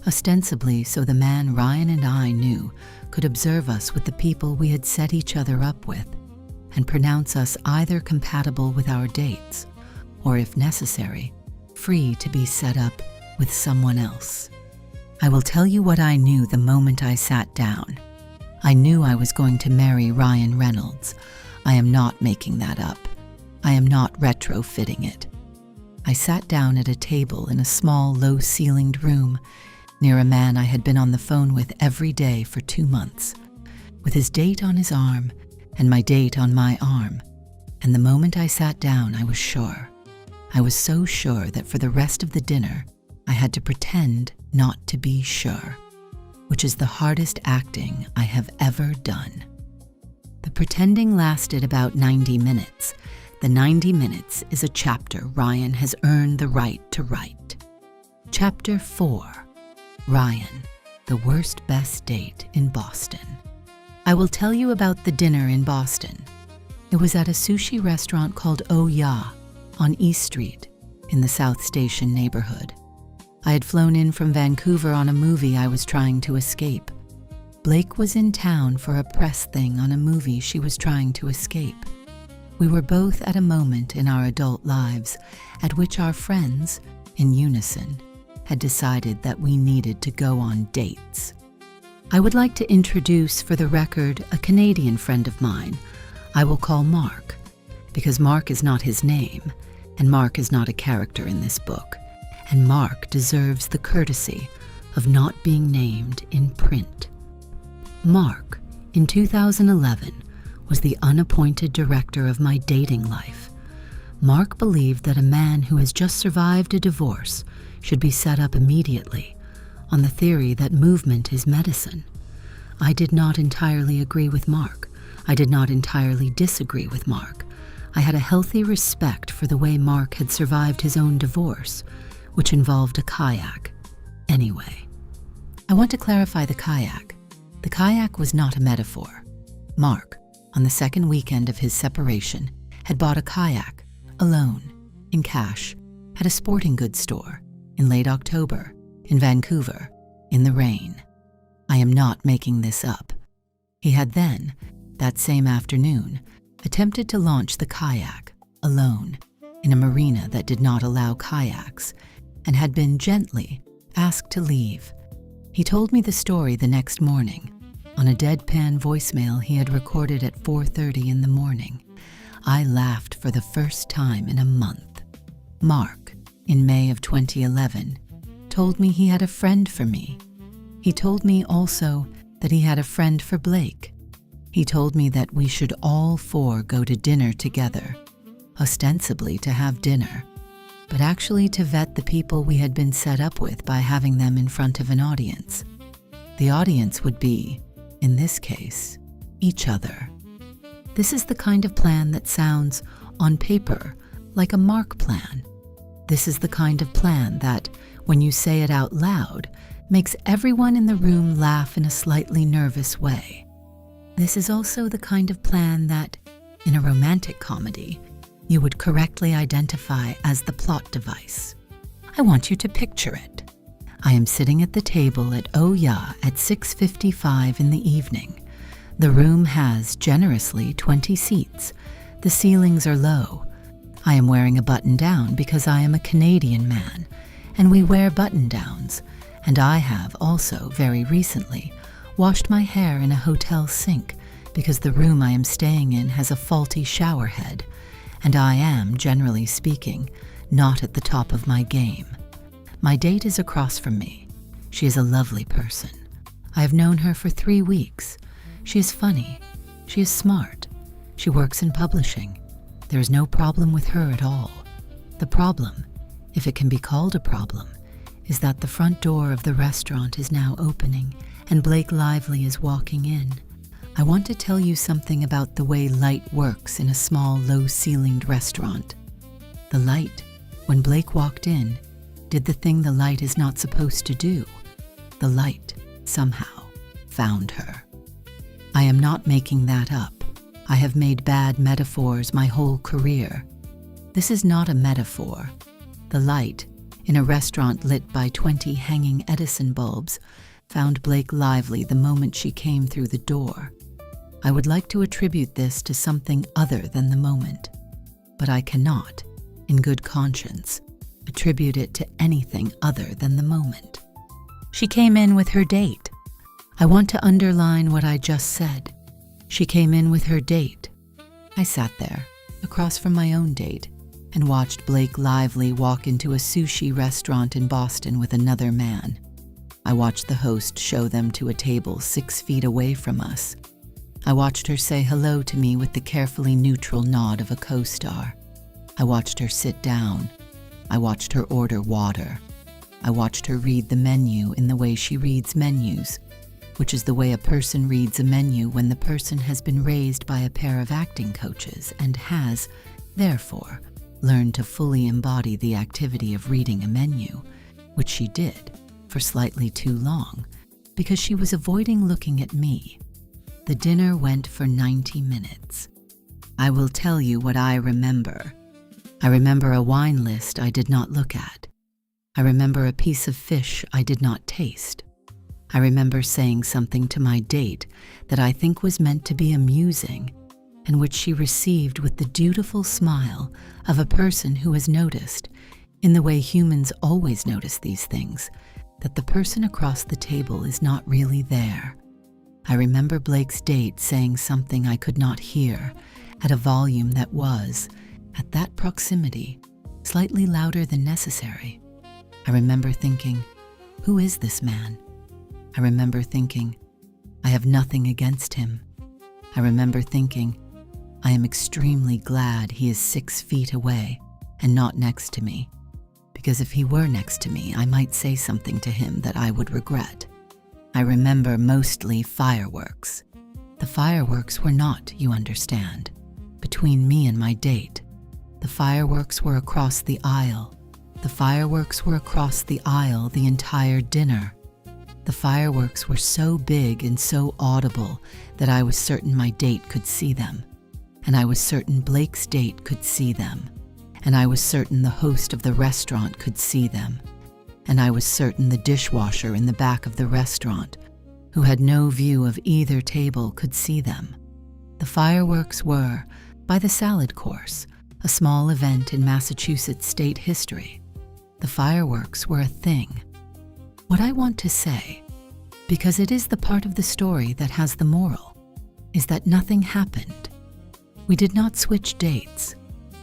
ostensibly so the man Ryan and I knew could observe us with the people we had set each other up with, and pronounce us either compatible with our dates, or if necessary, free to be set up with someone else. I will tell you what I knew the moment I sat down. I knew I was going to marry Ryan Reynolds. I am not making that up. I am not retrofitting it. I sat down at a table in a small, low-ceilinged room, near a man I had been on the phone with every day for 2 months, with his date on his arm and my date on my arm. And the moment I sat down, I was sure. I was so sure that for the rest of the dinner, I had to pretend not to be sure, which is the hardest acting I have ever done. The pretending lasted about 90 minutes. The 90 minutes is a chapter Ryan has earned the right to write. Chapter 4, Ryan, the worst best date in Boston. I will tell you about the dinner in Boston. It was at a sushi restaurant called Oh Ya on East Street in the South Station neighborhood. I had flown in from Vancouver on a movie I was trying to escape. Blake was in town for a press thing on a movie she was trying to escape. We were both at a moment in our adult lives at which our friends, in unison, had decided that we needed to go on dates. I would like to introduce, for the record, a Canadian friend of mine I will call Mark, because Mark is not his name, and Mark is not a character in this book, and Mark deserves the courtesy of not being named in print. Mark, in 2011, was the unappointed director of my dating life. Mark believed that a man who has just survived a divorce should be set up immediately, on the theory that movement is medicine. I did not entirely agree with Mark. I did not entirely disagree with Mark. I had a healthy respect for the way Mark had survived his own divorce, which involved a kayak. Anyway, I want to clarify the kayak. The kayak was not a metaphor. Mark, on the second weekend of his separation, had bought a kayak, alone, in cash, at a sporting goods store, in late October, in Vancouver, in the rain. I am not making this up. He had then, that same afternoon, attempted to launch the kayak, alone, in a marina that did not allow kayaks, and had been gently asked to leave. He told me the story the next morning, on a deadpan voicemail he had recorded at 4:30 in the morning. I laughed for the first time in a month. Mark, in May of 2011, told me he had a friend for me. He told me also that he had a friend for Blake. He told me that we should all four go to dinner together, ostensibly to have dinner, but actually to vet the people we had been set up with by having them in front of an audience. The audience would be, in this case, each other. This is the kind of plan that sounds, on paper, like a Mark plan. This is the kind of plan that, when you say it out loud, makes everyone in the room laugh in a slightly nervous way. This is also the kind of plan that, in a romantic comedy, you would correctly identify as the plot device. I want you to picture it. I am sitting at the table at Oh Ya at 6:55 in the evening. The room has, generously, 20 seats. The ceilings are low. I am wearing a button-down because I am a Canadian man, and we wear button-downs, and I have also, very recently, washed my hair in a hotel sink because the room I am staying in has a faulty shower head, and I am, generally speaking, not at the top of my game. My date is across from me. She is a lovely person. I have known her for 3 weeks. She is funny. She is smart. She works in publishing. There is no problem with her at all. The problem, if it can be called a problem, is that the front door of the restaurant is now opening and Blake Lively is walking in. I want to tell you something about the way light works in a small, low-ceilinged restaurant. The light, when Blake walked in, did the thing the light is not supposed to do. The light, somehow, found her. I am not making that up. I have made bad metaphors my whole career. This is not a metaphor. The light, in a restaurant lit by 20 hanging Edison bulbs, found Blake Lively the moment she came through the door. I would like to attribute this to something other than the moment, but I cannot, in good conscience, attribute it to anything other than the moment. She came in with her date. I want to underline what I just said. She came in with her date. I sat there, across from my own date, and watched Blake Lively walk into a sushi restaurant in Boston with another man. I watched the host show them to a table 6 feet away from us. I watched her say hello to me with the carefully neutral nod of a co-star. I watched her sit down. I watched her order water. I watched her read the menu in the way she reads menus, which is the way a person reads a menu when the person has been raised by a pair of acting coaches and has, therefore, learned to fully embody the activity of reading a menu, which she did for slightly too long because she was avoiding looking at me. The dinner went for 90 minutes. I will tell you what I remember. I remember a wine list I did not look at. I remember a piece of fish I did not taste. I remember saying something to my date that I think was meant to be amusing, and which she received with the dutiful smile of a person who has noticed, in the way humans always notice these things, that the person across the table is not really there. I remember Blake's date saying something I could not hear at a volume that was, at that proximity, slightly louder than necessary. I remember thinking, who is this man? I remember thinking, I have nothing against him. I remember thinking, I am extremely glad he is 6 feet away and not next to me, because if he were next to me, I might say something to him that I would regret. I remember mostly fireworks. The fireworks were not, you understand, between me and my date. The fireworks were across the aisle. The fireworks were across the aisle the entire dinner. The fireworks were so big and so audible that I was certain my date could see them, and I was certain Blake's date could see them, and I was certain the host of the restaurant could see them, and I was certain the dishwasher in the back of the restaurant, who had no view of either table, could see them. The fireworks were, by the salad course, a small event in Massachusetts state history. The fireworks were a thing. What I want to say, because it is the part of the story that has the moral, is that nothing happened. We did not switch dates.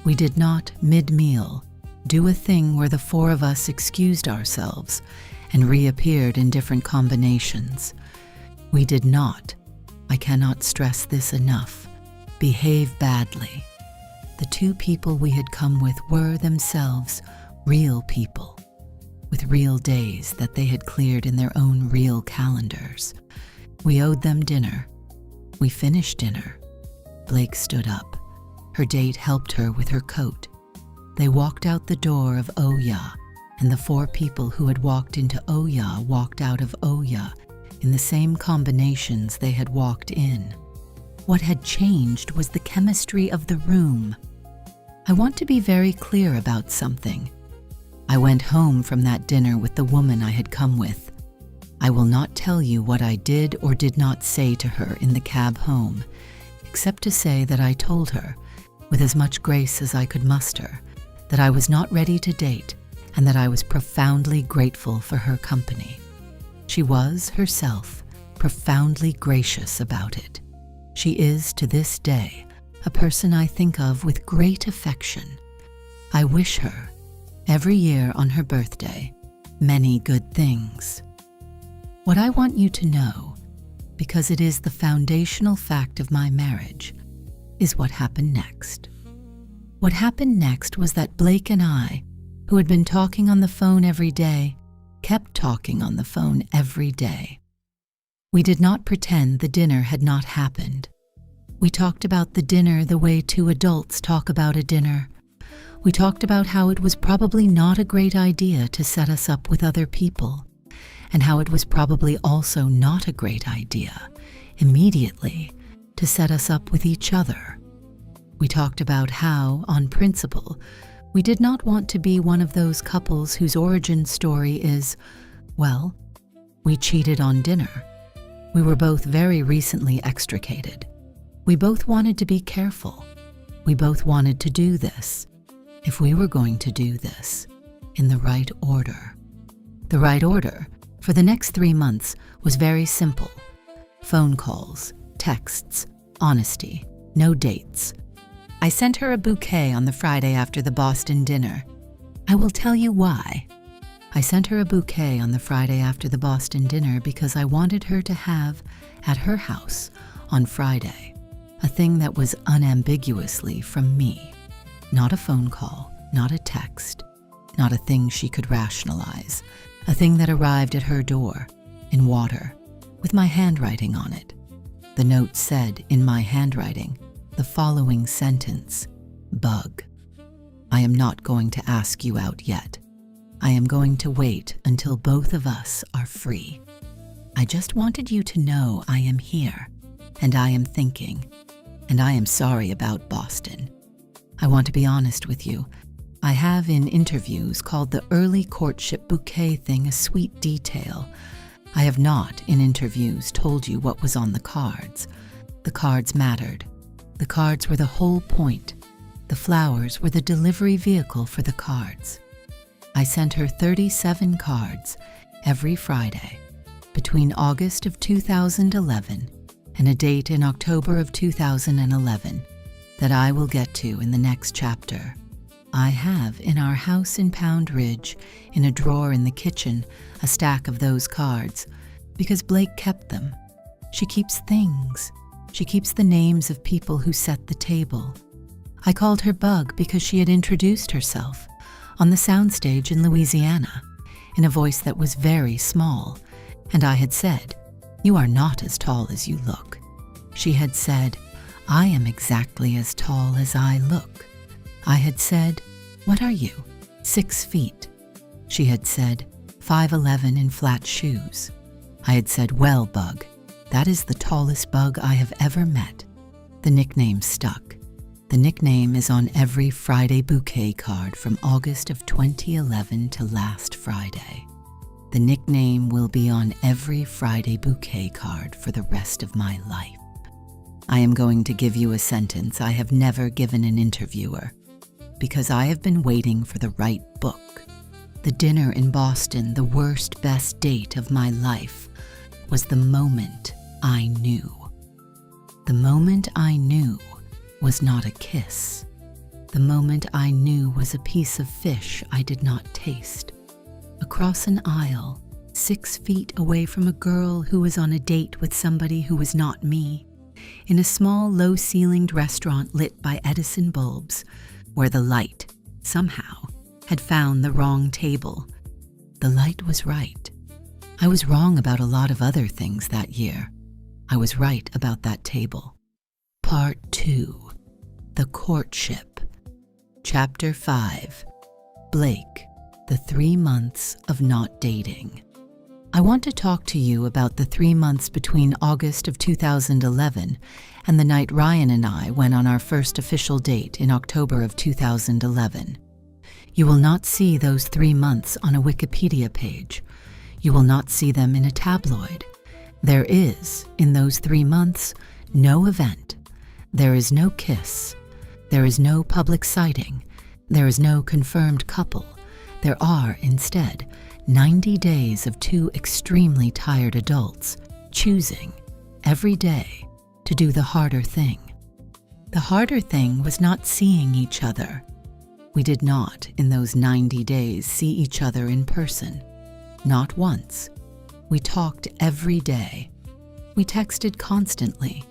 We did not, mid-meal, do a thing where the 4 of us excused ourselves and reappeared in different combinations. We did not, I cannot stress this enough, behave badly. The 2 people we had come with were themselves real people, with real days that they had cleared in their own real calendars. We owed them dinner. We finished dinner. Blake stood up. Her date helped her with her coat. They walked out the door of Oya, and the 4 people who had walked into Oya walked out of Oya in the same combinations they had walked in. What had changed was the chemistry of the room. I want to be very clear about something. I went home from that dinner with the woman I had come with. I will not tell you what I did or did not say to her in the cab home, except to say that I told her, with as much grace as I could muster, that I was not ready to date and that I was profoundly grateful for her company. She was, herself, profoundly gracious about it. She is, to this day, a person I think of with great affection. I wish her, every year on her birthday, many good things. What I want you to know, because it is the foundational fact of my marriage, is what happened next. What happened next was that Blake and I, who had been talking on the phone every day, kept talking on the phone every day. We did not pretend the dinner had not happened. We talked about the dinner the way 2 adults talk about a dinner. We talked about how it was probably not a great idea to set us up with other people, and how it was probably also not a great idea, immediately, to set us up with each other. We talked about how, on principle, we did not want to be one of those couples whose origin story is, well, we cheated on dinner. We were both very recently extricated. We both wanted to be careful. We both wanted to do this, if we were going to do this, in the right order. The right order, for the next 3 months, was very simple. Phone calls, texts, honesty, no dates. I sent her a bouquet on the Friday after the Boston dinner. I will tell you why. I sent her a bouquet on the Friday after the Boston dinner because I wanted her to have, at her house, on Friday, a thing that was unambiguously from me. Not a phone call, not a text, not a thing she could rationalize, a thing that arrived at her door, in water, with my handwriting on it. The note said, in my handwriting, the following sentence: Bug. I am not going to ask you out yet. I am going to wait until both of us are free. I just wanted you to know I am here, and I am thinking, and I am sorry about Boston. I want to be honest with you. I have in interviews called the early courtship bouquet thing a sweet detail. I have not in interviews told you what was on the cards. The cards mattered. The cards were the whole point. The flowers were the delivery vehicle for the cards. I sent her 37 cards every Friday between August of 2011 and a date in October of 2011 that I will get to in the next chapter. I have in our house in Pound Ridge, in a drawer in the kitchen, a stack of those cards, because Blake kept them. She keeps things. She keeps the names of people who set the table. I called her Bug because she had introduced herself on the soundstage in Louisiana in a voice that was very small, and I had said, "You are not as tall as you look." She had said, "I am exactly as tall as I look." I had said, "What are you, 6 feet?" She had said, 5'11" in flat shoes. I had said, "Well, Bug, that is the tallest bug I have ever met." The nickname stuck. The nickname is on every Friday bouquet card from August of 2011 to last Friday. The nickname will be on every Friday bouquet card for the rest of my life. I am going to give you a sentence I have never given an interviewer, because I have been waiting for the right book. The dinner in Boston, the worst, best date of my life, was the moment I knew. The moment I knew was not a kiss. The moment I knew was a piece of fish I did not taste. Across an aisle, 6 feet away from a girl who was on a date with somebody who was not me, in a small, low-ceilinged restaurant lit by Edison bulbs, where the light, somehow, had found the wrong table. The light was right. I was wrong about a lot of other things that year. I was right about that table. Part 2. The Courtship. Chapter 5. Blake, the 3 months of not dating. I want to talk to you about the 3 months between August of 2011 and the night Ryan and I went on our first official date in October of 2011. You will not see those 3 months on a Wikipedia page. You will not see them in a tabloid. There is, in those 3 months, no event. There is no kiss. There is no public sighting. There is no confirmed couple. There are, instead, 90 days of 2 extremely tired adults choosing, every day, to do the harder thing. The harder thing was not seeing each other. We did not, in those 90 days, see each other in person. Not once. We talked every day. We texted constantly.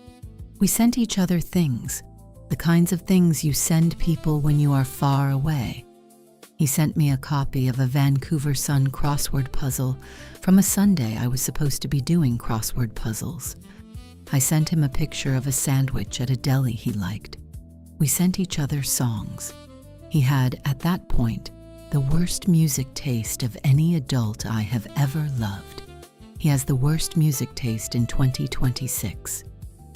We sent each other things, the kinds of things you send people when you are far away. He sent me a copy of a Vancouver Sun crossword puzzle from a Sunday I was supposed to be doing crossword puzzles. I sent him a picture of a sandwich at a deli he liked. We sent each other songs. He had, at that point, the worst music taste of any adult I have ever loved. He has the worst music taste in 2026.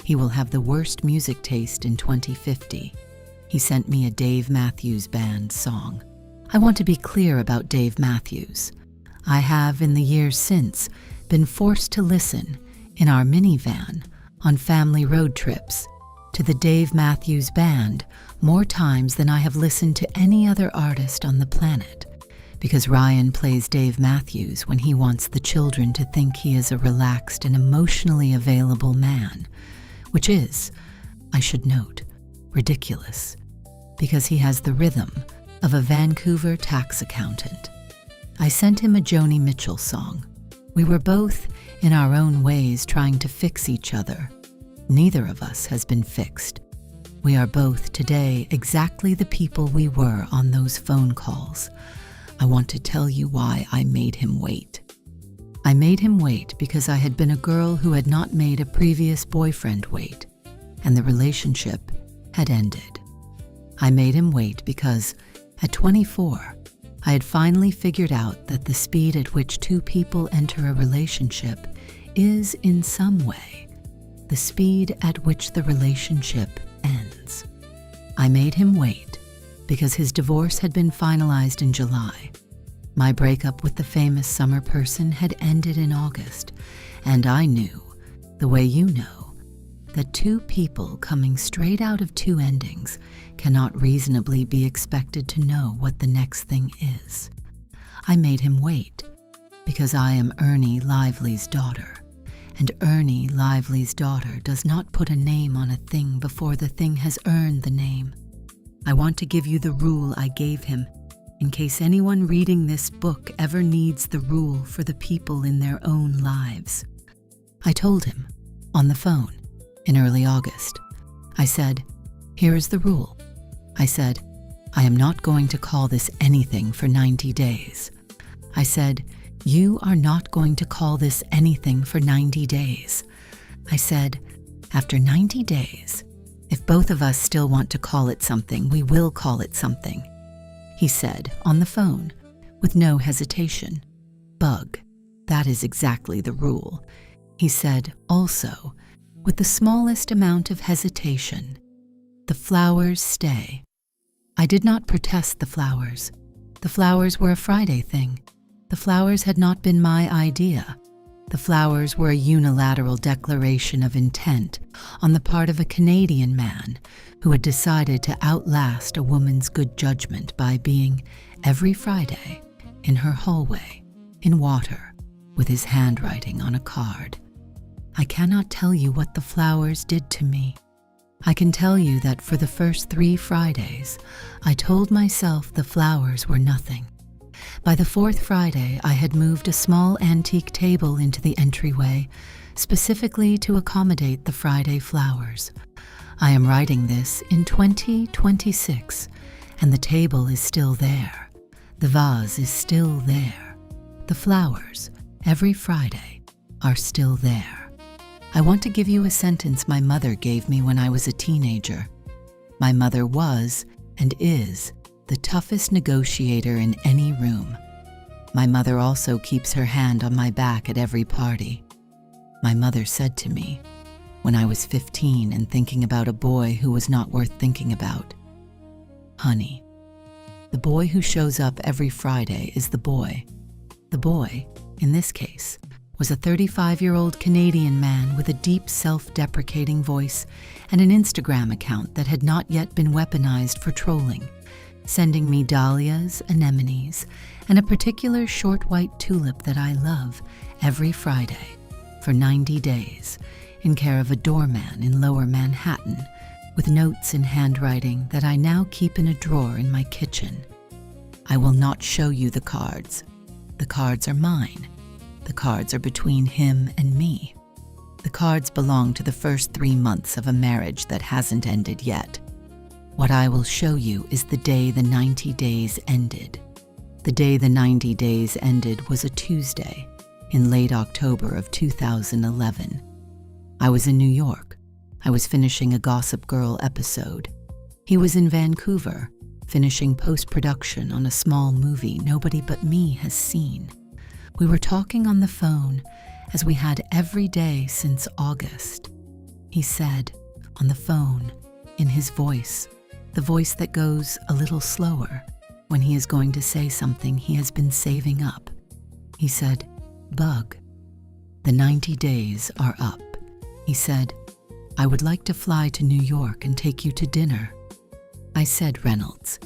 He will have the worst music taste in 2050. He sent me a Dave Matthews Band song. I want to be clear about Dave Matthews. I have, in the years since, been forced to listen, in our minivan, on family road trips, to the Dave Matthews Band more times than I have listened to any other artist on the planet, because Ryan plays Dave Matthews when he wants the children to think he is a relaxed and emotionally available man, which is, I should note, ridiculous, because he has the rhythm of a Vancouver tax accountant. I sent him a Joni Mitchell song. We were both, in our own ways, trying to fix each other. Neither of us has been fixed. We are both today exactly the people we were on those phone calls. I want to tell you why I made him wait. I made him wait because I had been a girl who had not made a previous boyfriend wait, and the relationship had ended. I made him wait because, at 24, I had finally figured out that the speed at which two people enter a relationship is, in some way, the speed at which the relationship ends. I made him wait because his divorce had been finalized in July. My breakup with the famous summer person had ended in August, and I knew, the way you know, that two people coming straight out of two endings cannot reasonably be expected to know what the next thing is. I made him wait because I am Ernie Lively's daughter, and Ernie Lively's daughter does not put a name on a thing before the thing has earned the name. I want to give you the rule I gave him, in case anyone reading this book ever needs the rule for the people in their own lives. I told him, on the phone, in early August. I said, "Here is the rule." I said, "I am not going to call this anything for 90 days. I said, "You are not going to call this anything for 90 days. I said, "After 90 days, if both of us still want to call it something, we will call it something." He said, on the phone, with no hesitation, "Bug, that is exactly the rule." He said, also, with the smallest amount of hesitation, "The flowers stay." I did not protest the flowers. The flowers were a Friday thing. The flowers had not been my idea. The flowers were a unilateral declaration of intent on the part of a Canadian man who had decided to outlast a woman's good judgment by being, every Friday, in her hallway, in water, with his handwriting on a card. I cannot tell you what the flowers did to me. I can tell you that for the first 3 Fridays, I told myself the flowers were nothing. By the 4th Friday, I had moved a small antique table into the entryway, specifically to accommodate the Friday flowers. I am writing this in 2026, and the table is still there. The vase is still there. The flowers, every Friday, are still there. I want to give you a sentence my mother gave me when I was a teenager. My mother was, and is, the toughest negotiator in any room. My mother also keeps her hand on my back at every party. My mother said to me, when I was 15 and thinking about a boy who was not worth thinking about, "Honey, the boy who shows up every Friday is the boy." The boy, in this case, was a 35-year-old Canadian man with a deep self-deprecating voice and an Instagram account that had not yet been weaponized for trolling, sending me dahlias, anemones, and a particular short white tulip that I love every Friday for 90 days in care of a doorman in Lower Manhattan with notes in handwriting that I now keep in a drawer in my kitchen. I will not show you the cards. The cards are mine. The cards are between him and me. The cards belong to the first 3 months of a marriage that hasn't ended yet. What I will show you is the day the 90 days ended. The day the 90 days ended was a Tuesday in late October of 2011. I was in New York. I was finishing a Gossip Girl episode. He was in Vancouver, finishing post-production on a small movie nobody but me has seen. We were talking on the phone, as we had every day since August. He said, on the phone, in his voice, the voice that goes a little slower when he is going to say something he has been saving up. He said, "Bug, the 90 days are up." He said, "I would like to fly to New York and take you to dinner." I said, "Reynolds,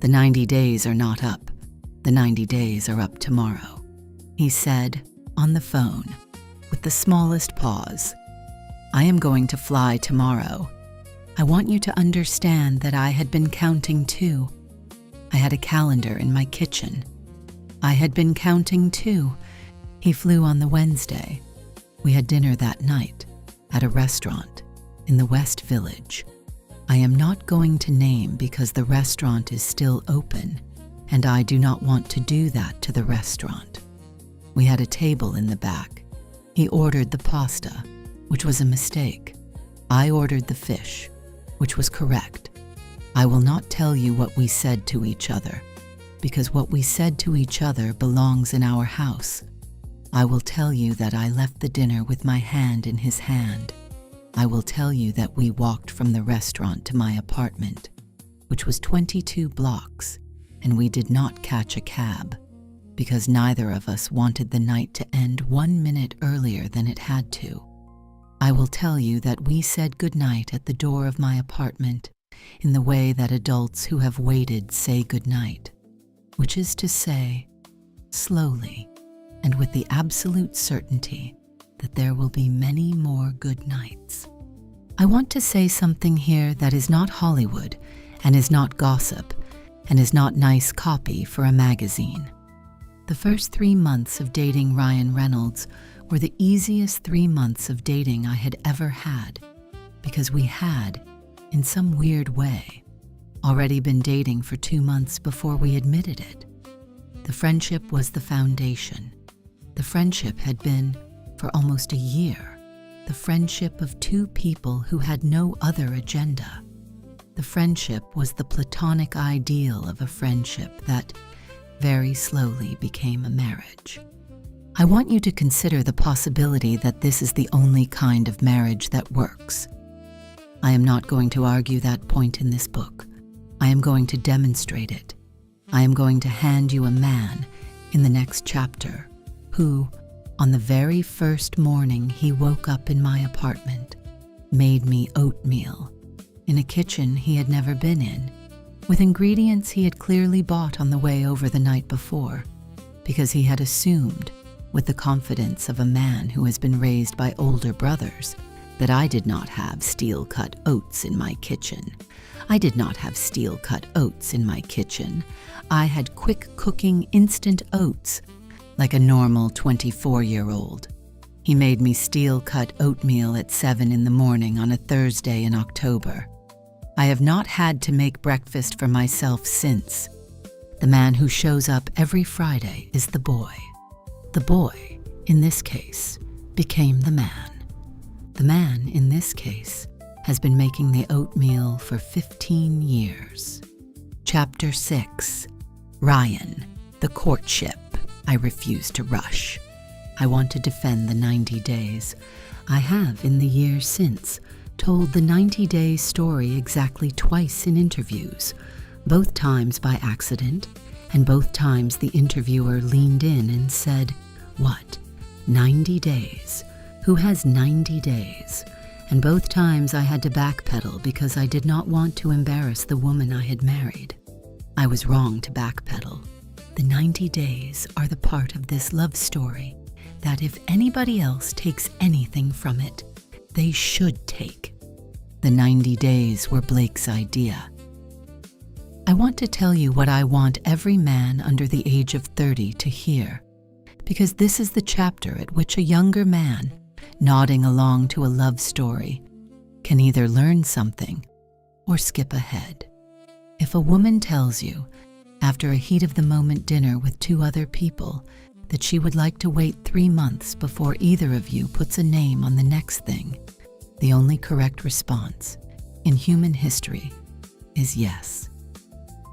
the 90 days are not up. The 90 days are up tomorrow." He said, on the phone, with the smallest pause, "I am going to fly tomorrow. I want you to understand that I had been counting too. I had a calendar in my kitchen. I had been counting too. He flew on the Wednesday. We had dinner that night at a restaurant in the West Village. I am not going to name because the restaurant is still open, and I do not want to do that to the restaurant. We had a table in the back. He ordered the pasta, which was a mistake. I ordered the fish, which was correct. I will not tell you what we said to each other, because what we said to each other belongs in our house. I will tell you that I left the dinner with my hand in his hand. I will tell you that we walked from the restaurant to my apartment, which was 22 blocks, and we did not catch a cab, because neither of us wanted the night to end 1 minute earlier than it had to. I will tell you that we said goodnight at the door of my apartment in the way that adults who have waited say goodnight, which is to say, slowly and with the absolute certainty that there will be many more good nights. I want to say something here that is not Hollywood and is not gossip and is not nice copy for a magazine. The first 3 months of dating Ryan Reynolds were the easiest 3 months of dating I had ever had, because we had, in some weird way, already been dating for 2 months before we admitted it. The friendship was the foundation. The friendship had been, for almost a year, the friendship of two people who had no other agenda. The friendship was the platonic ideal of a friendship that very slowly became a marriage. I want you to consider the possibility that this is the only kind of marriage that works. I am not going to argue that point in this book. I am going to demonstrate it. I am going to hand you a man in the next chapter who, on the very first morning he woke up in my apartment, made me oatmeal in a kitchen he had never been in, with ingredients he had clearly bought on the way over the night before, because he had assumed, with the confidence of a man who has been raised by older brothers, that I did not have steel-cut oats in my kitchen. I did not have steel-cut oats in my kitchen. I had quick-cooking instant oats, like a normal 24-year-old. He made me steel-cut oatmeal at 7 in the morning on a Thursday in October. I have not had to make breakfast for myself since. The man who shows up every Friday is the boy. The boy, in this case, became the man. The man, in this case, has been making the oatmeal for 15 years. Chapter 6. Ryan, the courtship. I refuse to rush. I want to defend the 90 days. I have, in the years since, told the 90-day story exactly twice in interviews, both times by accident, and both times the interviewer leaned in and said, "What? 90 days? Who has 90 days?" And both times I had to backpedal because I did not want to embarrass the woman I had married. I was wrong to backpedal. The 90 days are the part of this love story that if anybody else takes anything from it, they should take. The 90 days were Blake's idea. I want to tell you what I want every man under the age of 30 to hear, because this is the chapter at which a younger man, nodding along to a love story, can either learn something or skip ahead. If a woman tells you, after a heat-of-the-moment dinner with 2 other people, that she would like to wait 3 months before either of you puts a name on the next thing, the only correct response in human history is yes.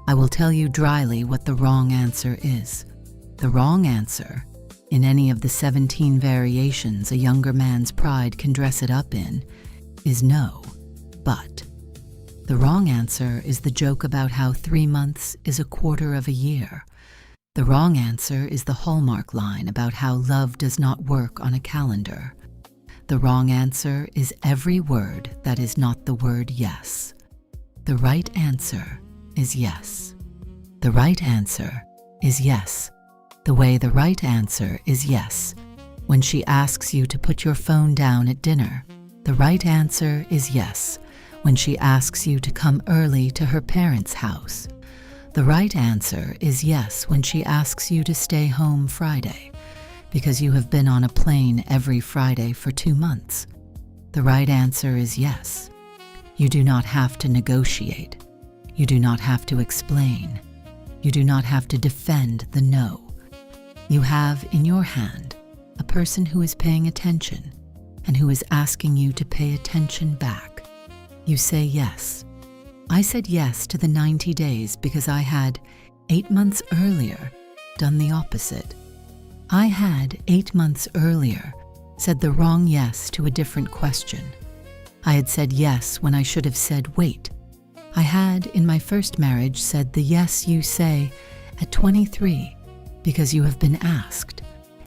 I will tell you dryly what the wrong answer is. The wrong answer, in any of the 17 variations a younger man's pride can dress it up in, is no, but. The wrong answer is the joke about how 3 months is a quarter of a year. The wrong answer is the Hallmark line about how love does not work on a calendar. The wrong answer is every word that is not the word yes. The right answer is yes. The right answer is yes. The way the right answer is yes. When she asks you to put your phone down at dinner, the right answer is yes. When she asks you to come early to her parents' house, The right answer is yes when she asks you to stay home Friday, because you have been on a plane every Friday for 2 months. The right answer is yes. You do not have to negotiate. You do not have to explain. You do not have to defend the no. You have in your hand a person who is paying attention and who is asking you to pay attention back. You say yes. I said yes to the 90 days because I had, 8 months earlier, done the opposite. I had, 8 months earlier, said the wrong yes to a different question. I had said yes when I should have said wait. I had, in my first marriage, said the yes you say at 23 because you have been asked,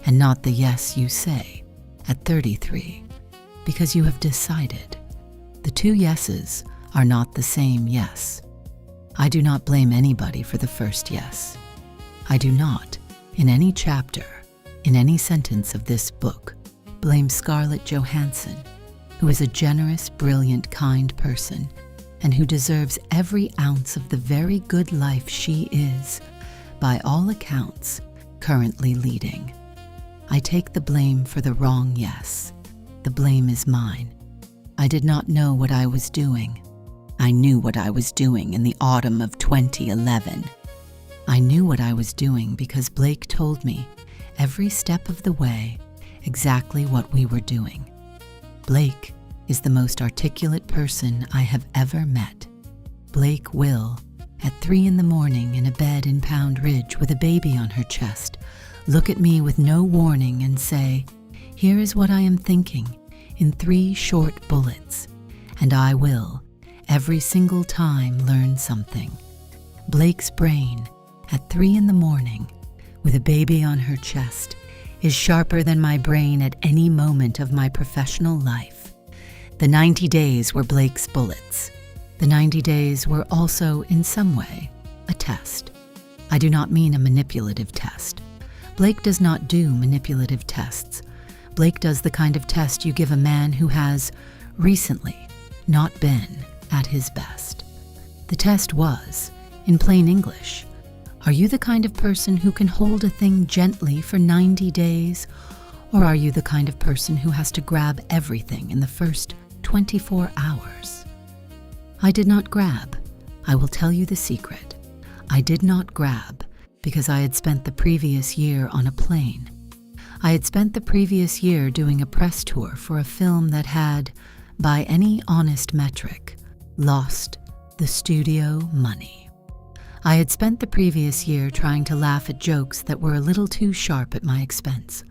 and not the yes you say at 33 because you have decided. The two yeses are not the same yes. I do not blame anybody for the first yes. I do not, in any chapter, in any sentence of this book, blame Scarlett Johansson, who is a generous, brilliant, kind person, and who deserves every ounce of the very good life she is, by all accounts, currently leading. I take the blame for the wrong yes. The blame is mine. I did not know what I was doing. I knew what I was doing in the autumn of 2011. I knew what I was doing because Blake told me, every step of the way, exactly what we were doing. Blake is the most articulate person I have ever met. Blake will, at 3 in the morning in a bed in Pound Ridge with a baby on her chest, look at me with no warning and say, here is what I am thinking, in 3 short bullets, and I will, every single time, learn something. Blake's brain, at 3 in the morning, with a baby on her chest, is sharper than my brain at any moment of my professional life. The 90 days were Blake's bullets. The 90 days were also, in some way, a test. I do not mean a manipulative test. Blake does not do manipulative tests. Blake does the kind of test you give a man who has, recently, not been at his best. The test was, in plain English, are you the kind of person who can hold a thing gently for 90 days, or are you the kind of person who has to grab everything in the first 24 hours? I did not grab. I will tell you the secret. I did not grab because I had spent the previous year on a plane. I had spent the previous year doing a press tour for a film that had, by any honest metric, lost the studio money. I had spent the previous year trying to laugh at jokes that were a little too sharp at my expense.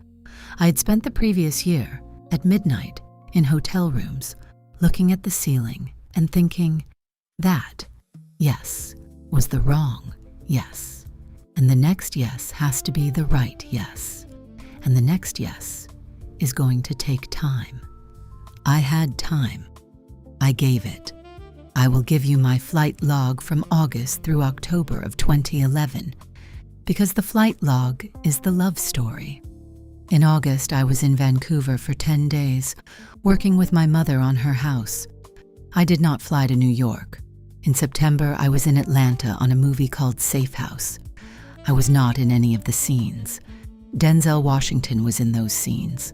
I had spent the previous year, at midnight, in hotel rooms, looking at the ceiling and thinking, that, yes, was the wrong yes. And the next yes has to be the right yes. And the next yes is going to take time. I had time. I gave it. I will give you my flight log from August through October of 2011, because the flight log is the love story. In August, I was in Vancouver for 10 days, working with my mother on her house. I did not fly to New York. In September, I was in Atlanta on a movie called Safe House. I was not in any of the scenes. Denzel Washington was in those scenes.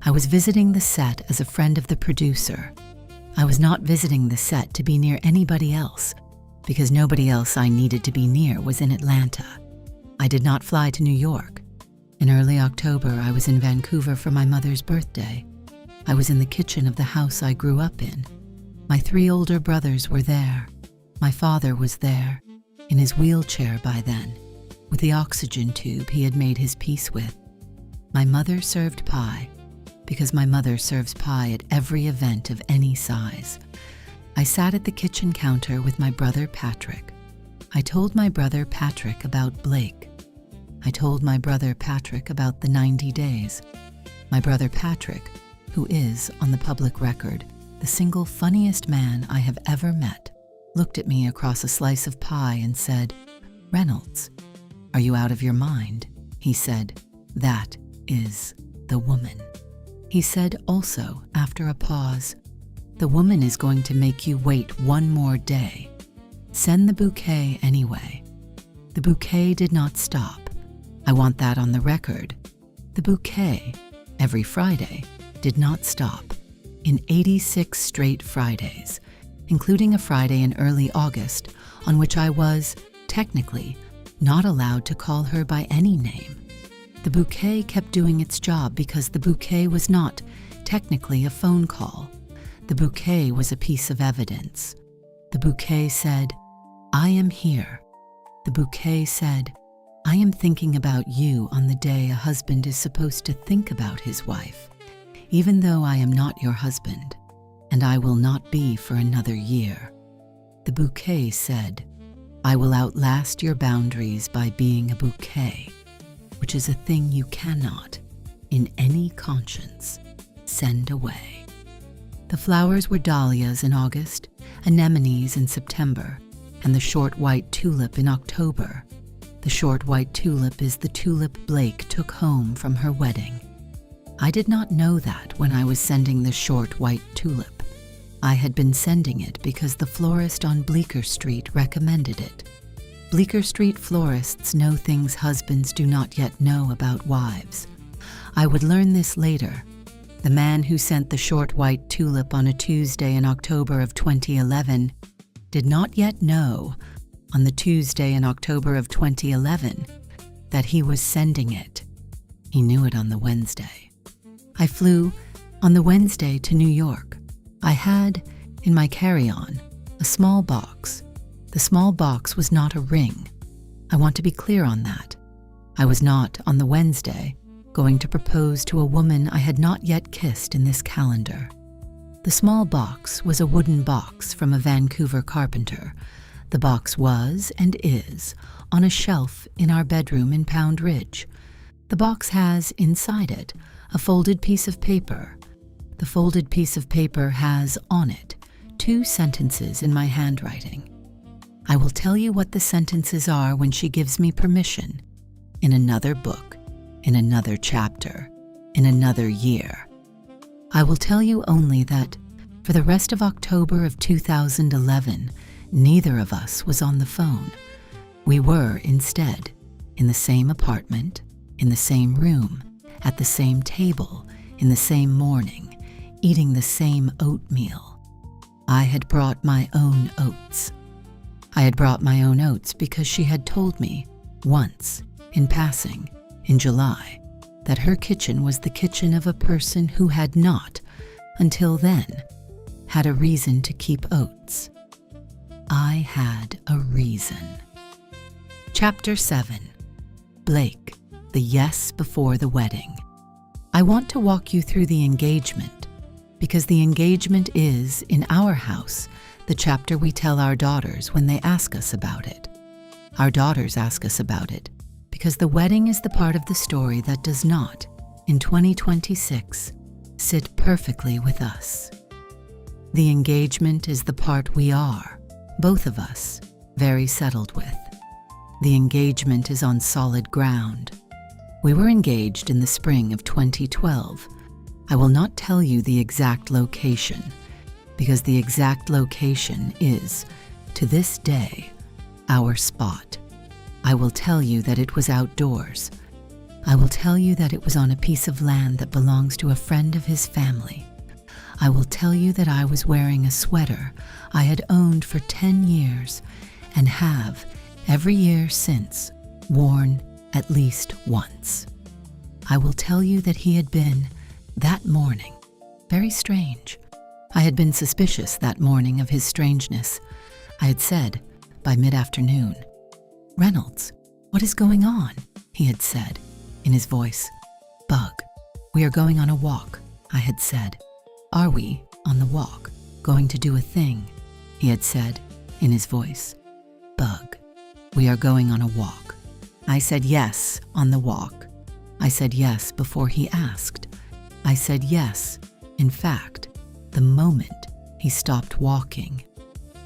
I was visiting the set as a friend of the producer. I was not visiting the set to be near anybody else, because nobody else I needed to be near was in Atlanta. I did not fly to New York. In early October, I was in Vancouver for my mother's birthday. I was in the kitchen of the house I grew up in. My 3 older brothers were there. My father was there, in his wheelchair by then, with the oxygen tube he had made his peace with. My mother served pie, because my mother serves pie at every event of any size. I sat at the kitchen counter with my brother Patrick. I told my brother Patrick about Blake. I told my brother Patrick about the 90 days. My brother Patrick, who is, on the public record, the single funniest man I have ever met, looked at me across a slice of pie and said, "Reynolds, are you out of your mind?" He said, "That is the woman." He said also, after a pause, "The woman is going to make you wait 1 more day. Send the bouquet anyway. The bouquet did not stop. I want that on the record. The bouquet, every Friday, did not stop. In 86 straight Fridays, including a Friday in early August on which I was, technically, not allowed to call her by any name. The bouquet kept doing its job because the bouquet was not, technically, a phone call. The bouquet was a piece of evidence. The bouquet said, "I am here." The bouquet said, "I am thinking about you on the day a husband is supposed to think about his wife, even though I am not your husband, and I will not be for another year." The bouquet said, "I will outlast your boundaries by being a bouquet," which is a thing you cannot, in any conscience, send away. The flowers were dahlias in August, anemones in September, and the short white tulip in October. The short white tulip is the tulip Blake took home from her wedding. I did not know that when I was sending the short white tulip. I had been sending it because the florist on Bleecker Street recommended it. Bleecker Street florists know things husbands do not yet know about wives. I would learn this later. The man who sent the short white tulip on a Tuesday in October of 2011 did not yet know, on the Tuesday in October of 2011, that he was sending it. He knew it on the Wednesday. I flew on the Wednesday to New York. I had, in my carry-on, a small box. The small box was not a ring. I want to be clear on that. I was not, on the Wednesday, going to propose to a woman I had not yet kissed in this calendar. The small box was a wooden box from a Vancouver carpenter. The box was, and is, on a shelf in our bedroom in Pound Ridge. The box has, inside it, a folded piece of paper. The folded piece of paper has, on it, 2 sentences in my handwriting. I will tell you what the sentences are when she gives me permission, in another book, in another chapter, in another year. I will tell you only that, for the rest of October of 2011, neither of us was on the phone. We were, instead, in the same apartment, in the same room, at the same table, in the same morning, eating the same oatmeal. I had brought my own oats. I had brought my own oats because she had told me, once, in passing, in July, that her kitchen was the kitchen of a person who had not, until then, had a reason to keep oats. I had a reason. Chapter 7. Blake, the yes before the wedding. I want to walk you through the engagement, because the engagement is, in our house, the chapter we tell our daughters when they ask us about it. Our daughters ask us about it because the wedding is the part of the story that does not, in 2026, sit perfectly with us. The engagement is the part we are, both of us, very settled with. The engagement is on solid ground. We were engaged in the spring of 2012. I will not tell you the exact location, because the exact location is, to this day, our spot. I will tell you that it was outdoors. I will tell you that it was on a piece of land that belongs to a friend of his family. I will tell you that I was wearing a sweater I had owned for 10 years and have, every year since, worn at least once. I will tell you that he had been, that morning, very strange. I had been suspicious that morning of his strangeness. I had said, by mid-afternoon, "Reynolds, what is going on?" he had said, in his voice. "Bug, we are going on a walk," I had said. "Are we, on the walk, going to do a thing?" he had said, in his voice. "Bug, we are going on a walk." I said yes, on the walk. I said yes before he asked. I said yes, in fact, the moment he stopped walking.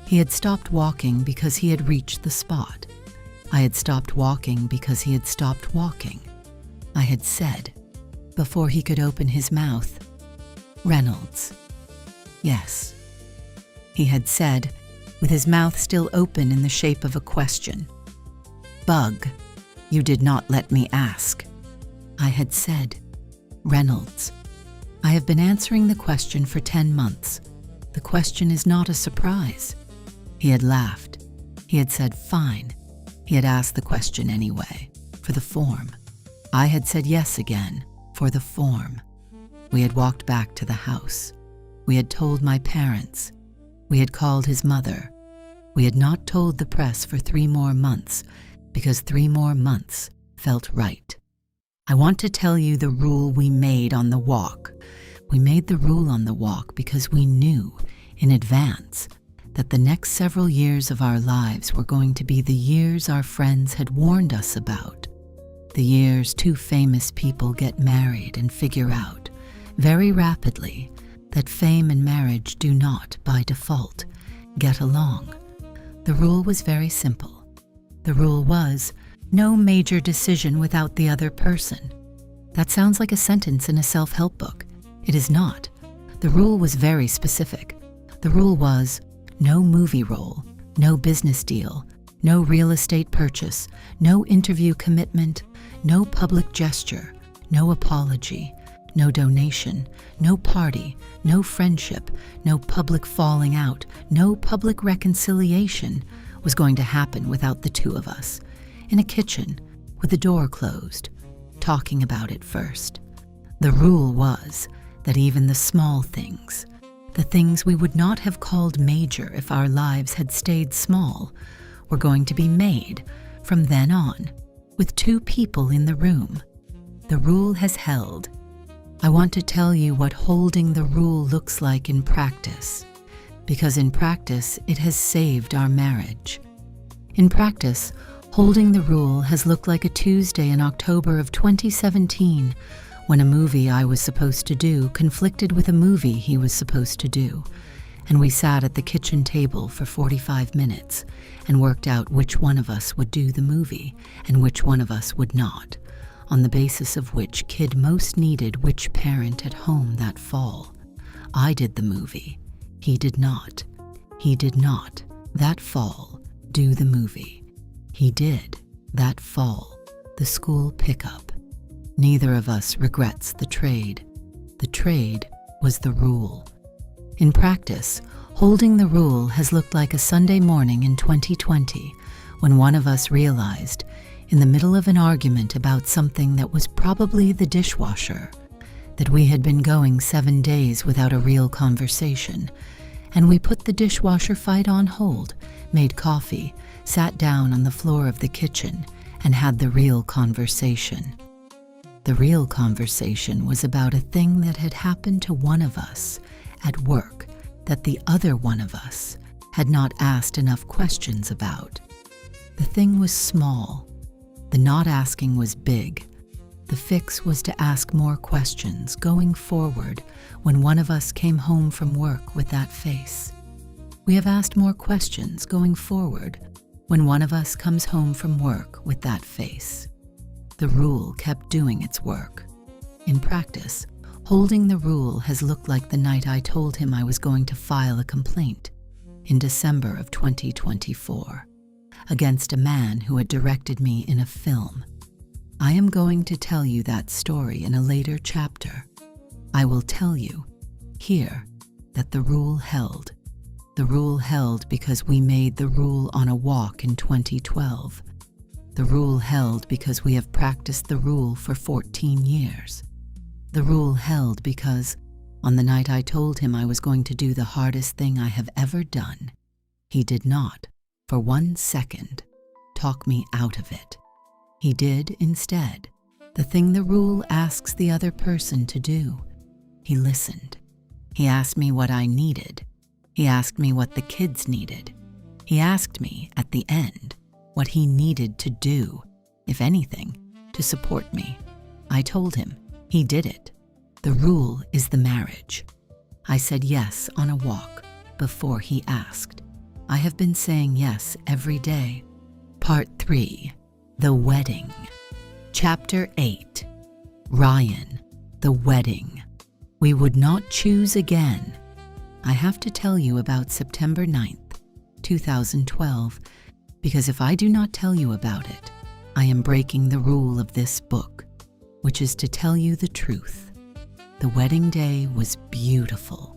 He had stopped walking because he had reached the spot. I had stopped walking because he had stopped walking. I had said, before he could open his mouth, "Reynolds." Yes. He had said, with his mouth still open in the shape of a question. bug. You did not let me ask." I had said, "Reynolds, I have been answering the question for 10 months. The question is not a surprise." He had laughed. He had said, "Fine." He had asked the question anyway, for the form. I had said yes again, for the form. We had walked back to the house. We had told my parents. We had called his mother. We had not told the press for 3 more months, because 3 more months felt right. I want to tell you the rule we made on the walk. We made the rule on the walk because we knew in advance that the next several years of our lives were going to be the years our friends had warned us about. The years 2 famous people get married and figure out, very rapidly, that fame and marriage do not, by default, get along. The rule was very simple. The rule was, no major decision without the other person. That sounds like a sentence in a self-help book. It is not. The rule was very specific. The rule was, no movie role, no business deal, no real estate purchase, no interview commitment, no public gesture, no apology, no donation, no party, no friendship, no public falling out, no public reconciliation was going to happen without the 2 of us, in a kitchen, with the door closed, talking about it first. The rule was that even the small things, the things we would not have called major if our lives had stayed small, were going to be made from then on, with 2 people in the room. The rule has held. I want to tell you what holding the rule looks like in practice, because in practice it has saved our marriage. In practice, holding the rule has looked like a Tuesday in October of 2017 when a movie I was supposed to do conflicted with a movie he was supposed to do, and we sat at the kitchen table for 45 minutes and worked out which one of us would do the movie and which one of us would not, on the basis of which kid most needed which parent at home that fall. I did the movie. He did not. He did not, that fall, do the movie. He did, that fall, the school pickup. Neither of us regrets the trade. The trade was the rule. In practice, holding the rule has looked like a Sunday morning in 2020 when one of us realized, in the middle of an argument about something that was probably the dishwasher, that we had been going 7 days without a real conversation, and we put the dishwasher fight on hold, made coffee, sat down on the floor of the kitchen, and had the real conversation. The real conversation was about a thing that had happened to one of us at work that the other one of us had not asked enough questions about. The thing was small. The not asking was big. The fix was to ask more questions going forward when one of us came home from work with that face. We have asked more questions going forward when one of us comes home from work with that face. The rule kept doing its work. In practice, holding the rule has looked like the night I told him I was going to file a complaint in December of 2024 against a man who had directed me in a film. I am going to tell you that story in a later chapter. I will tell you here that the rule held. The rule held because we made the rule on a walk in 2012. The rule held because we have practiced the rule for 14 years. The rule held because, on the night I told him I was going to do the hardest thing I have ever done, he did not, for 1 second, talk me out of it. He did, instead, the thing the rule asks the other person to do. He listened. He asked me what I needed. He asked me what the kids needed. He asked me, at the end, what he needed to do, if anything, to support me. I told him. He did it. The rule is the marriage. I said yes on a walk before he asked. I have been saying yes every day. Part 3. The Wedding. Chapter 8. Ryan. The Wedding. We would not choose again. I have to tell you about September 9th, 2012, Because if I do not tell you about it, I am breaking the rule of this book, which is to tell you the truth. The wedding day was beautiful.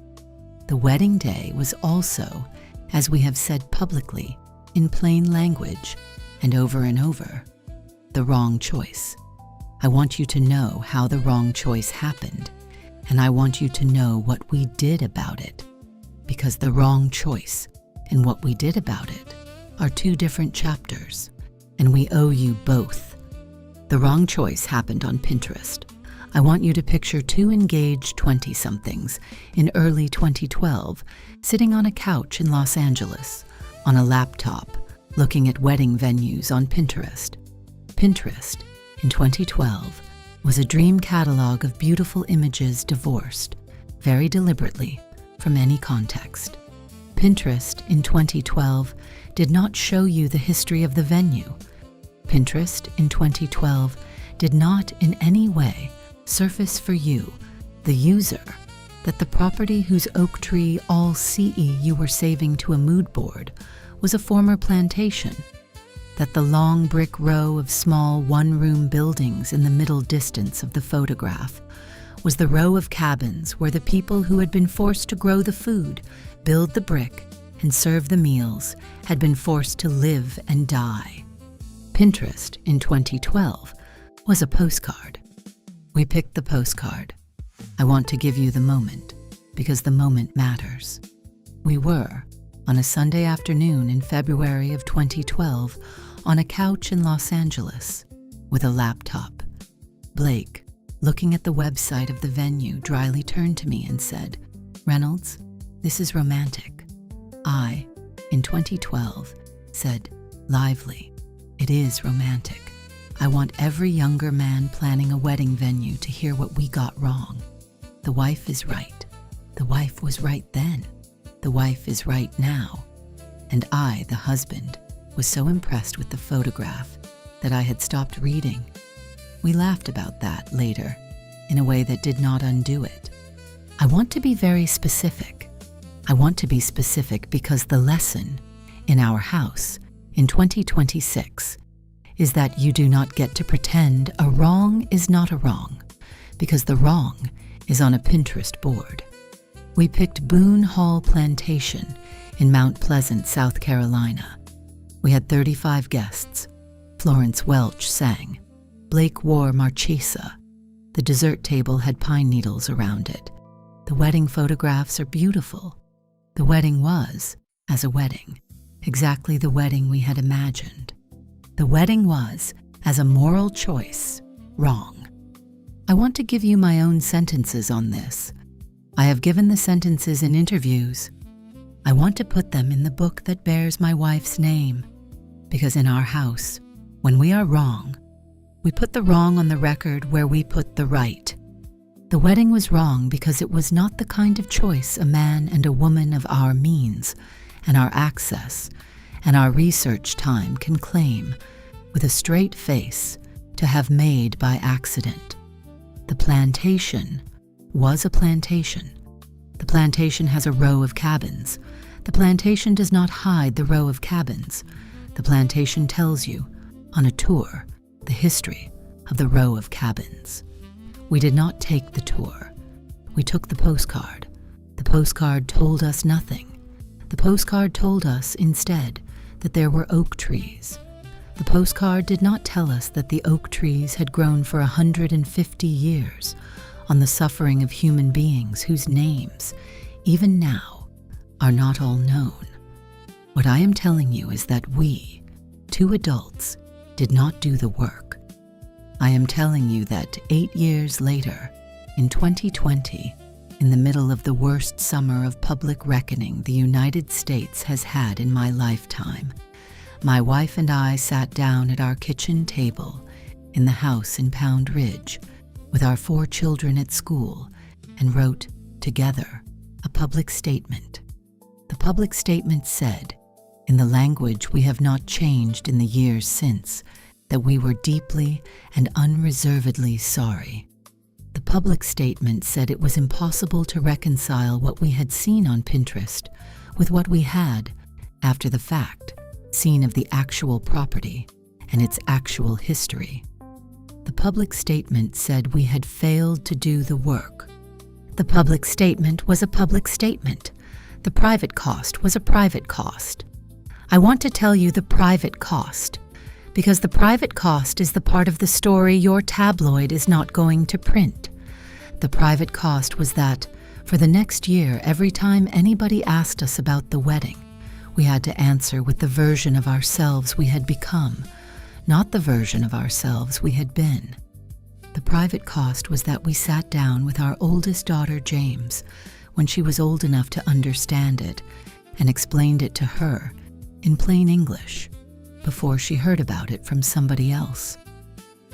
The wedding day was also, as we have said publicly, in plain language, and over, the wrong choice. I want you to know how the wrong choice happened, and I want you to know what we did about it, because the wrong choice and what we did about it are two different chapters, and we owe you both. The wrong choice happened on Pinterest. I want you to picture two engaged 20-somethings in early 2012 sitting on a couch in Los Angeles, on a laptop, looking at wedding venues on Pinterest. Pinterest, in 2012, was a dream catalog of beautiful images divorced, very deliberately, from any context. Pinterest, in 2012, did not show you the history of the venue. Pinterest, in 2012, did not in any way surface for you, the user, that the property whose oak tree all CE you were saving to a mood board was a former plantation, that the long brick row of small one-room buildings in the middle distance of the photograph was the row of cabins where the people who had been forced to grow the food, build the brick, and serve the meals had been forced to live and die. Pinterest, in 2012, was a postcard. We picked the postcard. I want to give you the moment, because the moment matters. We were, on a Sunday afternoon in February of 2012, on a couch in Los Angeles, with a laptop. Blake, looking at the website of the venue, dryly turned to me and said, "Reynolds, this is romantic." I, in 2012, said, "Lively, it is romantic. I want every younger man planning a wedding venue to hear what we got wrong. The wife is right. The wife was right then. The wife is right now." And I, the husband, was so impressed with the photograph that I had stopped reading. We laughed about that later, in a way that did not undo it. I want to be very specific. I want to be specific because the lesson in our house in 2026 is that you do not get to pretend a wrong is not a wrong, because the wrong is on a Pinterest board. We picked Boone Hall Plantation in Mount Pleasant, South Carolina. We had 35 guests. Florence Welch sang. Blake wore Marchesa. The dessert table had pine needles around it. The wedding photographs are beautiful. The wedding was, as a wedding, exactly the wedding we had imagined. The wedding was, as a moral choice, wrong. I want to give you my own sentences on this. I have given the sentences in interviews. I want to put them in the book that bears my wife's name, because in our house, when we are wrong, we put the wrong on the record where we put the right. The wedding was wrong because it was not the kind of choice a man and a woman of our means and our access and our research time can claim with a straight face to have made by accident. The plantation was a plantation. The plantation has a row of cabins. The plantation does not hide the row of cabins. The plantation tells you, on a tour, the history of the row of cabins. We did not take the tour. We took the postcard. The postcard told us nothing. The postcard told us, instead, that there were oak trees. The postcard did not tell us that the oak trees had grown for 150 years on the suffering of human beings whose names, even now, are not all known. What I am telling you is that we, two adults, did not do the work. I am telling you that 8 years later, in 2020, in the middle of the worst summer of public reckoning the United States has had in my lifetime, my wife and I sat down at our kitchen table in the house in Pound Ridge with our 4 children at school and wrote, together, a public statement. The public statement said, in the language we have not changed in the years since, that we were deeply and unreservedly sorry. The public statement said it was impossible to reconcile what we had seen on Pinterest with what we had, after the fact, scene of the actual property and its actual history. The public statement said we had failed to do the work. The public statement was a public statement. The private cost was a private cost. I want to tell you the private cost, because the private cost is the part of the story your tabloid is not going to print. The private cost was that, for the next year, every time anybody asked us about the wedding, we had to answer with the version of ourselves we had become, not the version of ourselves we had been. The private cost was that we sat down with our oldest daughter, James, when she was old enough to understand it, and explained it to her, in plain English, before she heard about it from somebody else.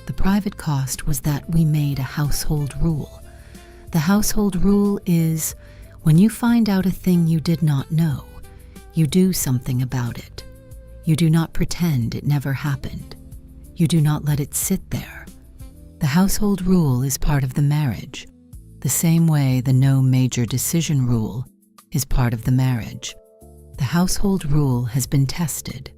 The private cost was that we made a household rule. The household rule is, when you find out a thing you did not know, you do something about it. You do not pretend it never happened. You do not let it sit there. The household rule is part of the marriage, the same way the no major decision rule is part of the marriage. The household rule has been tested.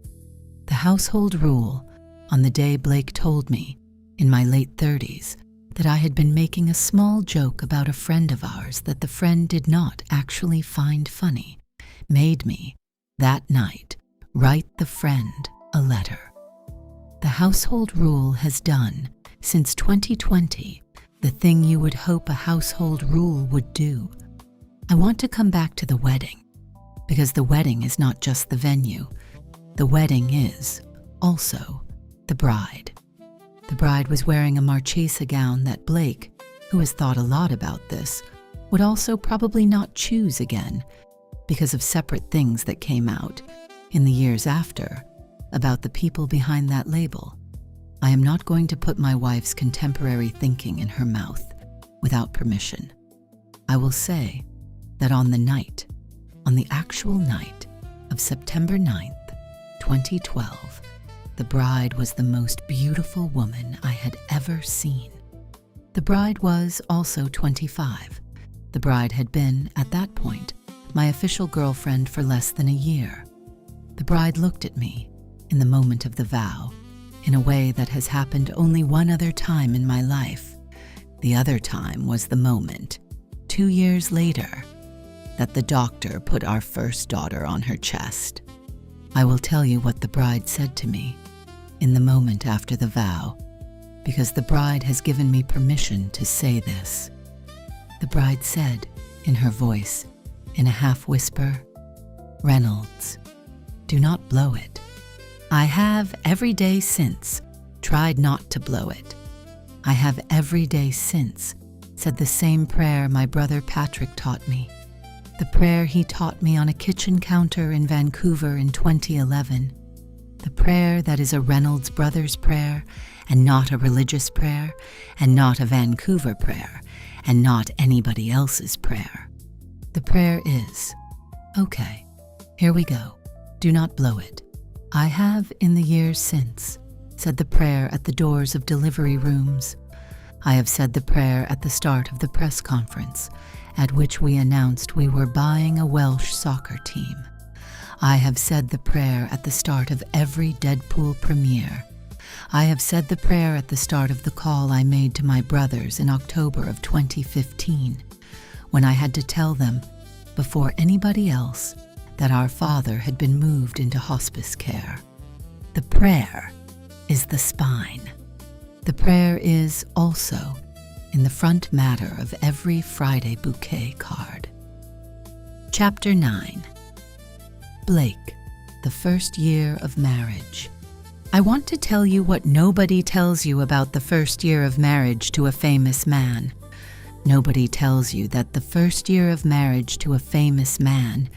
The household rule, on the day Blake told me, in my late 30s, that I had been making a small joke about a friend of ours that the friend did not actually find funny, made me, that night, write the friend a letter. The household rule has done, since 2020, the thing you would hope a household rule would do. I want to come back to the wedding, because the wedding is not just the venue. The wedding is, also, the bride. The bride was wearing a Marchesa gown that Blake, who has thought a lot about this, would also probably not choose again, because of separate things that came out, in the years after, about the people behind that label. I am not going to put my wife's contemporary thinking in her mouth, without permission. I will say that on the actual night of September 9th, 2012, the bride was the most beautiful woman I had ever seen. The bride was also 25. The bride had been, at that point, my official girlfriend for less than a year. The bride looked at me, in the moment of the vow, in a way that has happened only one other time in my life. The other time was the moment, 2 years later, that the doctor put our first daughter on her chest. I will tell you what the bride said to me in the moment after the vow, because the bride has given me permission to say this. The bride said, in her voice, in a half-whisper, "Reynolds, do not blow it. I have every day since tried not to blow it. I have every day since said the same prayer my brother Patrick taught me, the prayer he taught me on a kitchen counter in Vancouver in 2011, the prayer that is a Reynolds Brothers prayer and not a religious prayer and not a Vancouver prayer and not anybody else's prayer. The prayer is, okay, here we go, do not blow it. I have, in the years since, said the prayer at the doors of delivery rooms. I have said the prayer at the start of the press conference, at which we announced we were buying a Welsh soccer team. I have said the prayer at the start of every Deadpool premiere. I have said the prayer at the start of the call I made to my brothers in October of 2015, when I had to tell them, before anybody else, that our father had been moved into hospice care. The prayer is the spine. The prayer is also in the front matter of every Friday bouquet card. Chapter 9. Blake, the first year of marriage. I want to tell you what nobody tells you about the first year of marriage to a famous man. Nobody tells you that the first year of marriage to a famous man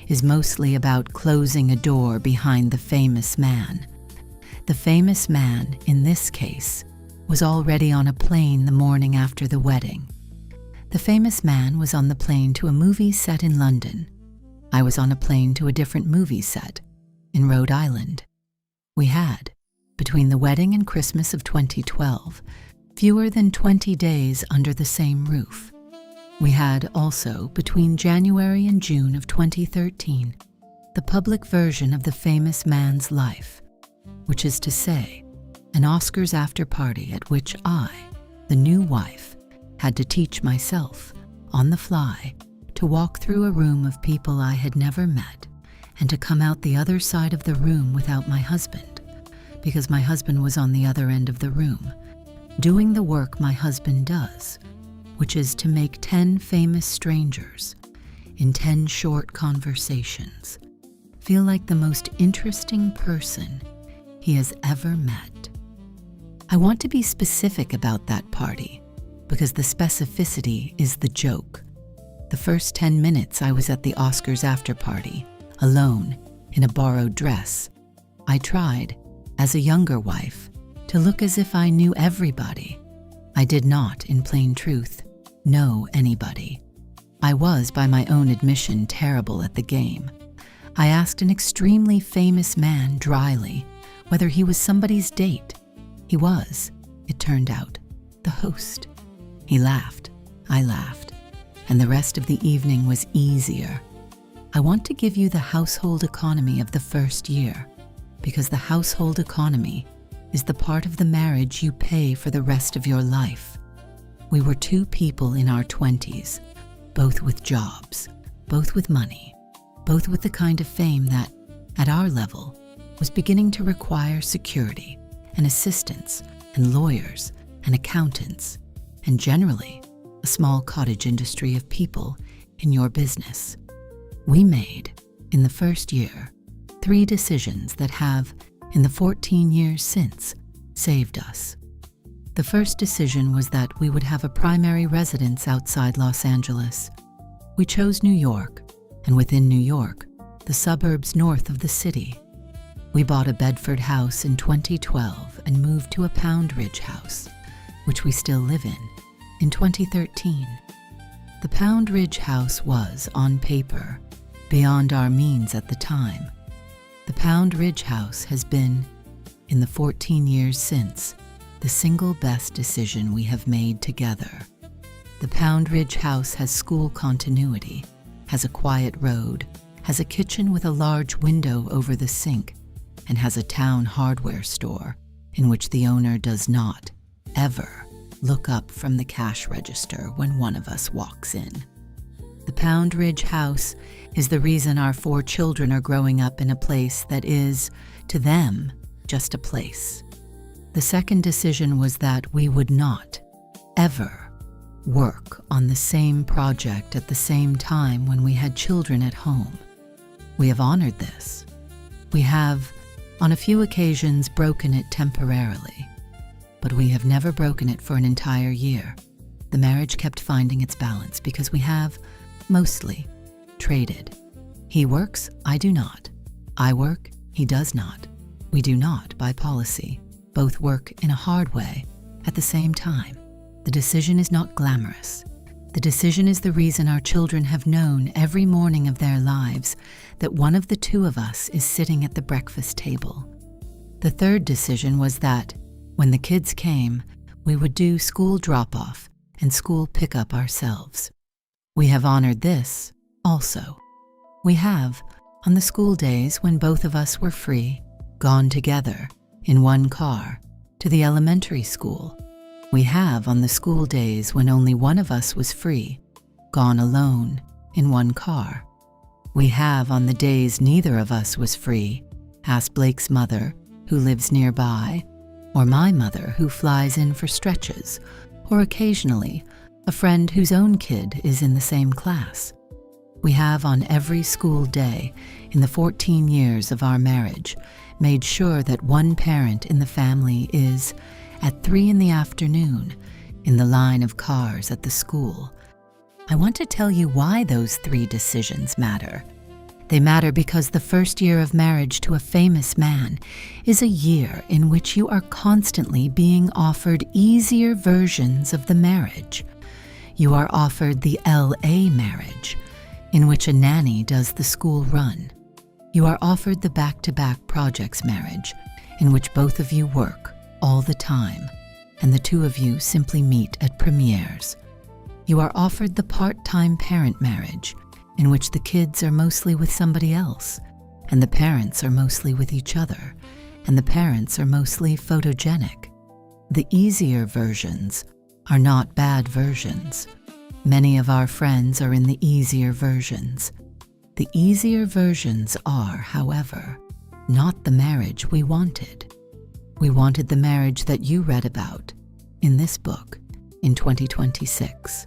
is mostly about closing a door behind the famous man. The famous man, in this case, was already on a plane the morning after the wedding. The famous man was on the plane to a movie set in London. I was on a plane to a different movie set in Rhode Island. We had, between the wedding and Christmas of 2012, fewer than 20 days under the same roof. We had also, between January and June of 2013, the public version of the famous man's life, which is to say, an Oscars after party at which I, the new wife, had to teach myself, on the fly, to walk through a room of people I had never met and to come out the other side of the room without my husband, because my husband was on the other end of the room, doing the work my husband does, which is to make 10 famous strangers, in 10 short conversations, feel like the most interesting person he has ever met. I want to be specific about that party, because the specificity is the joke. The first 10 minutes I was at the Oscars after party, alone, in a borrowed dress. I tried, as a younger wife, to look as if I knew everybody. I did not, in plain truth, know anybody. I was, by my own admission, terrible at the game. I asked an extremely famous man dryly whether he was somebody's date. He was, it turned out, the host. He laughed, I laughed, and the rest of the evening was easier. I want to give you the household economy of the first year, because the household economy is the part of the marriage you pay for the rest of your life. We were 2 people in our 20s, both with jobs, both with money, both with the kind of fame that, at our level, was beginning to require security and assistants and lawyers and accountants and generally a small cottage industry of people in your business. We made, in the first year, 3 decisions that have, in the 14 years since, saved us. The first decision was that we would have a primary residence outside Los Angeles. We chose New York, and within New York, the suburbs north of the city. We bought a Bedford house in 2012 and moved to a Pound Ridge house, which we still live in 2013. The Pound Ridge house was, on paper, beyond our means at the time. The Pound Ridge house has been, in the 14 years since, the single best decision we have made together. The Pound Ridge house has school continuity, has a quiet road, has a kitchen with a large window over the sink, and has a town hardware store in which the owner does not, ever, look up from the cash register when one of us walks in. The Pound Ridge house is the reason our 4 children are growing up in a place that is, to them, just a place. The second decision was that we would not, ever, work on the same project at the same time when we had children at home. We have honored this. We have, on a few occasions, broken it temporarily, but we have never broken it for an entire year. The marriage kept finding its balance because we have, mostly, traded. He works, I do not. I work, he does not. We do not, by policy, both work in a hard way at the same time. The decision is not glamorous. The decision is the reason our children have known every morning of their lives that one of the 2 of us is sitting at the breakfast table. The third decision was that, when the kids came, we would do school drop-off and school pick-up ourselves. We have honored this, also. We have, on the school days when both of us were free, gone together, in one car, to the elementary school. We have, on the school days when only one of us was free, gone alone, in one car. We have, on the days neither of us was free, asked Blake's mother, who lives nearby, or my mother, who flies in for stretches, or occasionally, a friend whose own kid is in the same class. We have, on every school day, in the 14 years of our marriage, made sure that one parent in the family is, at 3 p.m, in the line of cars at the school. I want to tell you why those 3 decisions matter. They matter because the first year of marriage to a famous man is a year in which you are constantly being offered easier versions of the marriage. You are offered the LA marriage, in which a nanny does the school run. You are offered the back-to-back projects marriage, in which both of you work all the time, and the 2 of you simply meet at premieres. You are offered the part-time parent marriage, in which the kids are mostly with somebody else, and the parents are mostly with each other, and the parents are mostly photogenic. The easier versions are not bad versions. Many of our friends are in the easier versions. The easier versions are, however, not the marriage we wanted. We wanted the marriage that you read about in this book in 2026.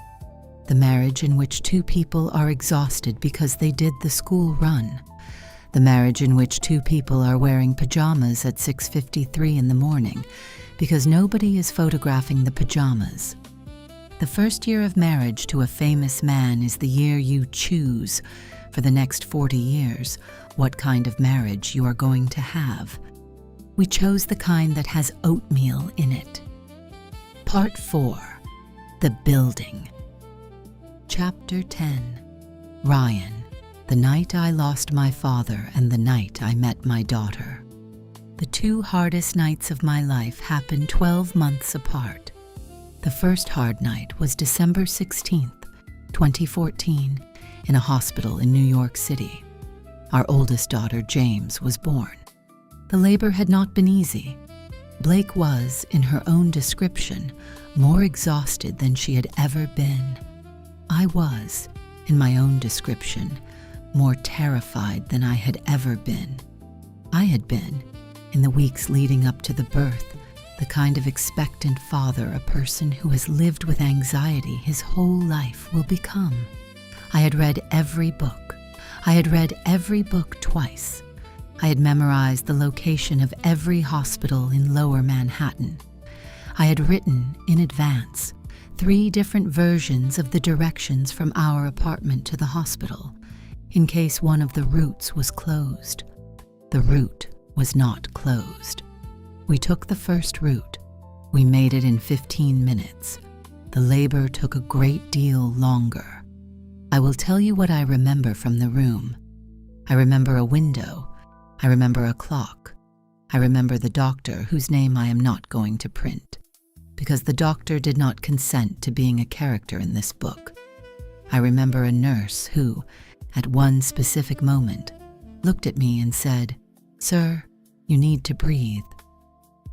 The marriage in which two people are exhausted because they did the school run. The marriage in which two people are wearing pajamas at 6:53 in the morning because nobody is photographing the pajamas. The first year of marriage to a famous man is the year you choose for the next 40 years what kind of marriage you are going to have. We chose the kind that has oatmeal in it. Part 4. The Building. Chapter 10. Ryan, the night I lost my father and the night I met my daughter. The two hardest nights of my life happened 12 months apart. The first hard night was December 16th, 2014, in a hospital in New York City. Our oldest daughter, James, was born. The labor had not been easy. Blake was, in her own description, more exhausted than she had ever been. I was, in my own description, more terrified than I had ever been. I had been, in the weeks leading up to the birth, the kind of expectant father a person who has lived with anxiety his whole life will become. I had read every book. I had read every book twice. I had memorized the location of every hospital in Lower Manhattan. I had written, in advance, 3 different versions of the directions from our apartment to the hospital, in case one of the routes was closed. The route was not closed. We took the first route. We made it in 15 minutes. The labor took a great deal longer. I will tell you what I remember from the room. I remember a window. I remember a clock. I remember the doctor, whose name I am not going to print, because the doctor did not consent to being a character in this book. I remember a nurse who, at one specific moment, looked at me and said, "Sir, you need to breathe."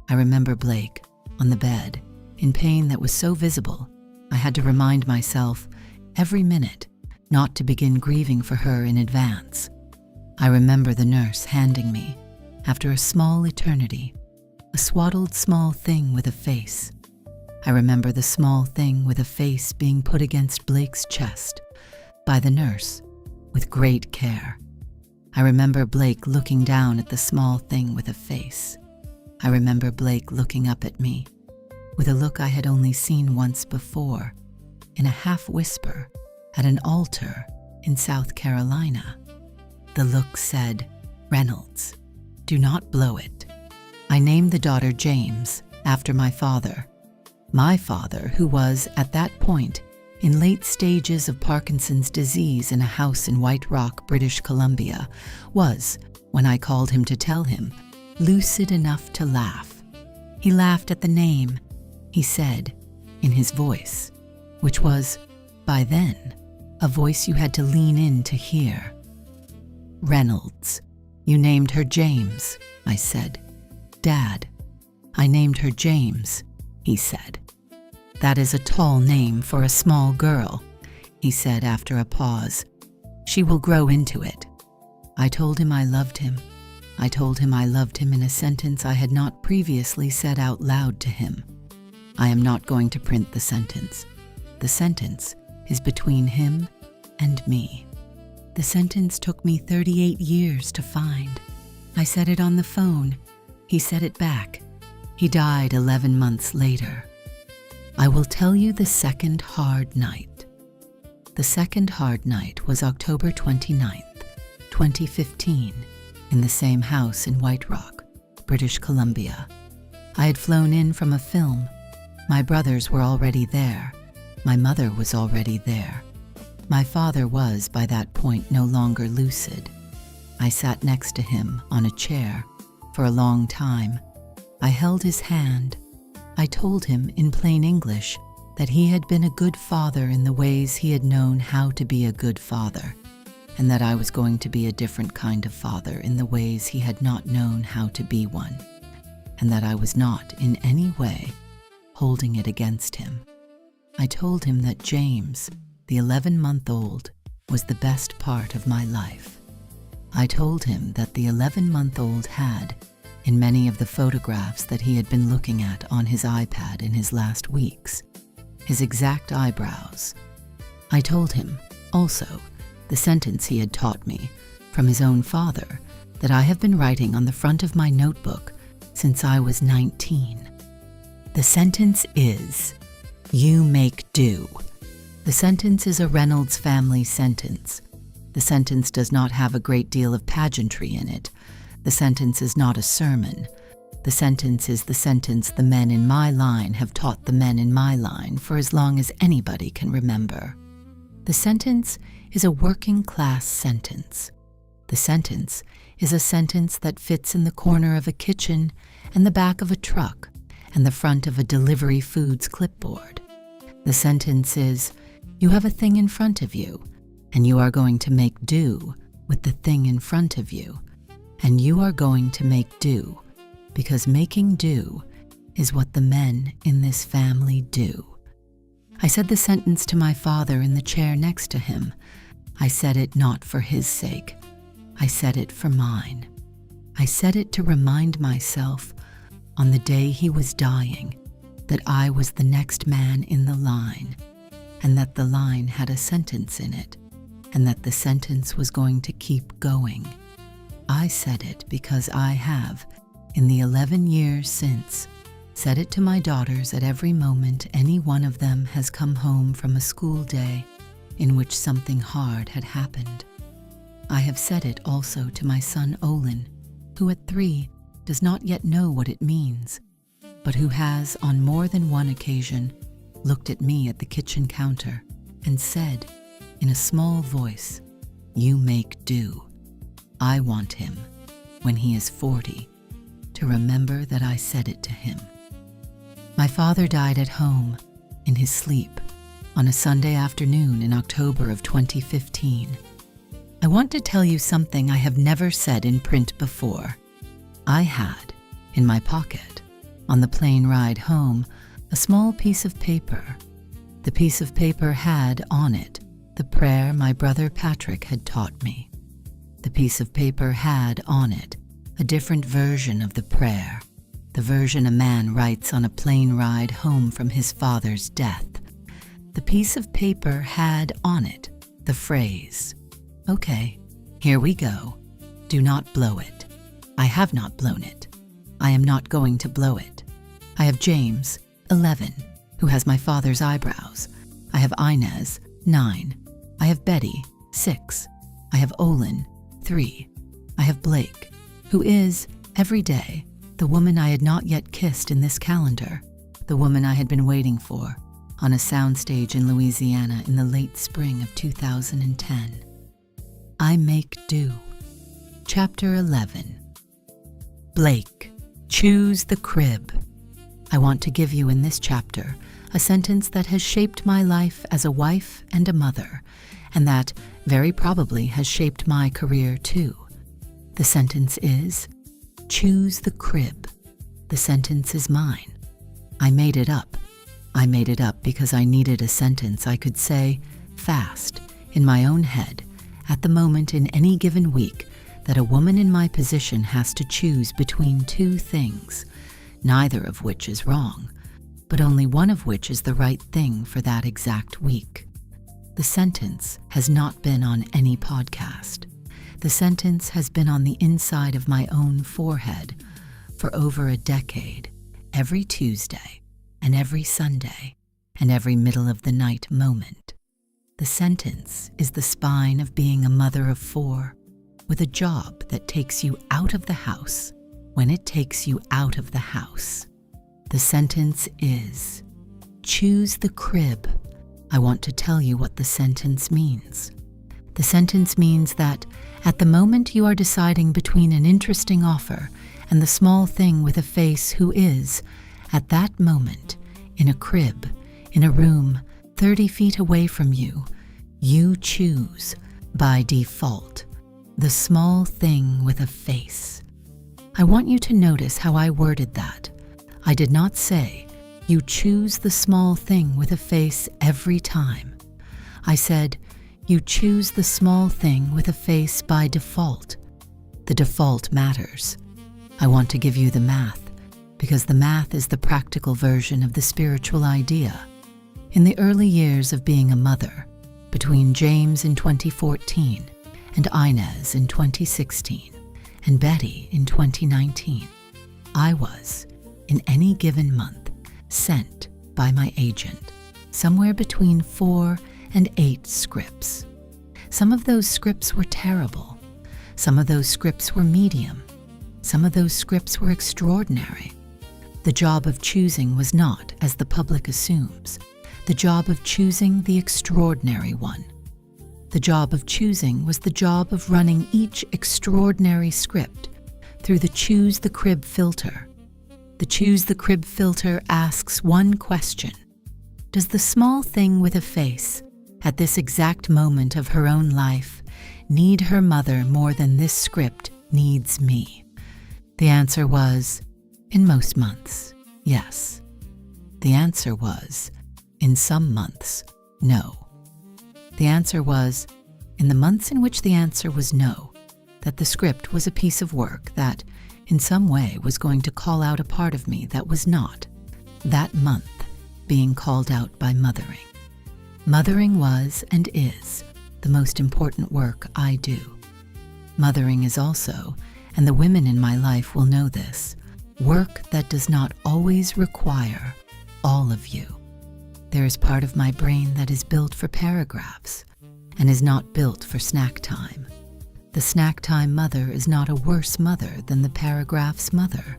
I remember Blake, on the bed, in pain that was so visible, I had to remind myself, every minute, not to begin grieving for her in advance. I remember the nurse handing me, after a small eternity, a swaddled small thing with a face. I remember the small thing with a face being put against Blake's chest, by the nurse, with great care. I remember Blake looking down at the small thing with a face. I remember Blake looking up at me, with a look I had only seen once before, in a half-whisper, at an altar in South Carolina. The look said, "Reynolds, do not blow it." I named the daughter James, after my father. My father, who was, at that point, in late stages of Parkinson's disease in a house in White Rock, British Columbia, was, when I called him to tell him, lucid enough to laugh. He laughed at the name. He said, in his voice, which was, by then, a voice you had to lean in to hear. "Reynolds, you named her James," I said. "Dad, I named her James," he said. "That is a tall name for a small girl," he said after a pause. "She will grow into it." I told him I loved him. I told him I loved him in a sentence I had not previously said out loud to him. I am not going to print the sentence. The sentence is between him and me. The sentence took me 38 years to find. I said it on the phone. He said it back. He died 11 months later. I will tell you the second hard night. The second hard night was October 29th, 2015, in the same house in White Rock, British Columbia. I had flown in from a film. My brothers were already there. My mother was already there. My father was, by that point, no longer lucid. I sat next to him on a chair for a long time. I held his hand. I told him in plain English that he had been a good father in the ways he had known how to be a good father. and that I was going to be a different kind of father in the ways he had not known how to be one, and that I was not in any way holding it against him. I told him that James, the 11-month-old, was the best part of my life. I told him that the 11-month-old had, in many of the photographs that he had been looking at on his iPad in his last weeks, his exact eyebrows. I told him, also, the sentence he had taught me from his own father that I have been writing on the front of my notebook since I was 19. The sentence is, "You make do." The sentence is a Reynolds family sentence. The sentence does not have a great deal of pageantry in it. The sentence is not a sermon. The sentence is the sentence the men in my line have taught the men in my line for as long as anybody can remember. The sentence is a working-class sentence. The sentence is a sentence that fits in the corner of a kitchen and the back of a truck and the front of a delivery foods clipboard. The sentence is, you have a thing in front of you, and you are going to make do with the thing in front of you, and you are going to make do, because making do is what the men in this family do. I said the sentence to my father in the chair next to him. I said it not for his sake. I said it for mine. I said it to remind myself, on the day he was dying, that I was the next man in the line, and that the line had a sentence in it, and that the sentence was going to keep going. I said it because I have, in the 11 years since, said it to my daughters at every moment any one of them has come home from a school day in which something hard had happened. I have said it also to my son Olin, who at 3 does not yet know what it means, but who has on more than one occasion looked at me at the kitchen counter and said, in a small voice, "You make do." I want him, when he is 40, to remember that I said it to him. My father died at home, in his sleep, on a Sunday afternoon in October of 2015. I want to tell you something I have never said in print before. I had, in my pocket, on the plane ride home, a small piece of paper. The piece of paper had on it the prayer my brother Patrick had taught me. The piece of paper had on it a different version of the prayer, the version a man writes on a plane ride home from his father's death. The piece of paper had on it the phrase, "Okay, here we go. Do not blow it." I have not blown it. I am not going to blow it. I have James, 11, who has my father's eyebrows. I have Inez, 9. I have Betty, 6. I have Olin, 3. I have Blake, who is, every day, the woman I had not yet kissed in this calendar, the woman I had been waiting for, on a soundstage in Louisiana in the late spring of 2010. I make do. Chapter 11. Blake, choose the crib. I want to give you in this chapter a sentence that has shaped my life as a wife and a mother, and that very probably has shaped my career too. The sentence is, choose the crib. The sentence is mine. I made it up. I made it up because I needed a sentence I could say, fast, in my own head, at the moment in any given week, that a woman in my position has to choose between two things, neither of which is wrong, but only one of which is the right thing for that exact week. The sentence has not been on any podcast. The sentence has been on the inside of my own forehead for over a decade, every Tuesday and every Sunday and every middle-of-the-night moment. The sentence is the spine of being a mother of 4, with a job that takes you out of the house when it takes you out of the house. The sentence is, choose the crib. I want to tell you what the sentence means. The sentence means that at the moment you are deciding between an interesting offer and the small thing with a face who is, at that moment, in a crib, in a room 30 feet away from you, you choose By default, the small thing with a face. I want you to notice how I worded that. I did not say, you choose the small thing with a face every time. I said, you choose the small thing with a face by default. The default matters. I want to give you the math, because the math is the practical version of the spiritual idea. In the early years of being a mother, between James in 2014 and Inez in 2016 and Betty in 2019, I was, in any given month, sent by my agent somewhere between 4 and 8 scripts. Some of those scripts were terrible. Some of those scripts were medium. Some of those scripts were extraordinary. The job of choosing was not, as the public assumes, the job of choosing the extraordinary one. The job of choosing was the job of running each extraordinary script through the Choose the Crib filter. The Choose the Crib filter asks one question: does the small thing with a face, at this exact moment of her own life, need her mother more than this script needs me? The answer was, in most months, yes. The answer was, in some months, no. The answer was, in the months in which the answer was no, that the script was a piece of work that, in some way, was going to call out a part of me that was not, that month, being called out by mothering. Mothering was and is the most important work I do. Mothering is also, and the women in my life will know this, work that does not always require all of you. There is part of my brain that is built for paragraphs and is not built for snack time. The snack time mother is not a worse mother than the paragraph's mother.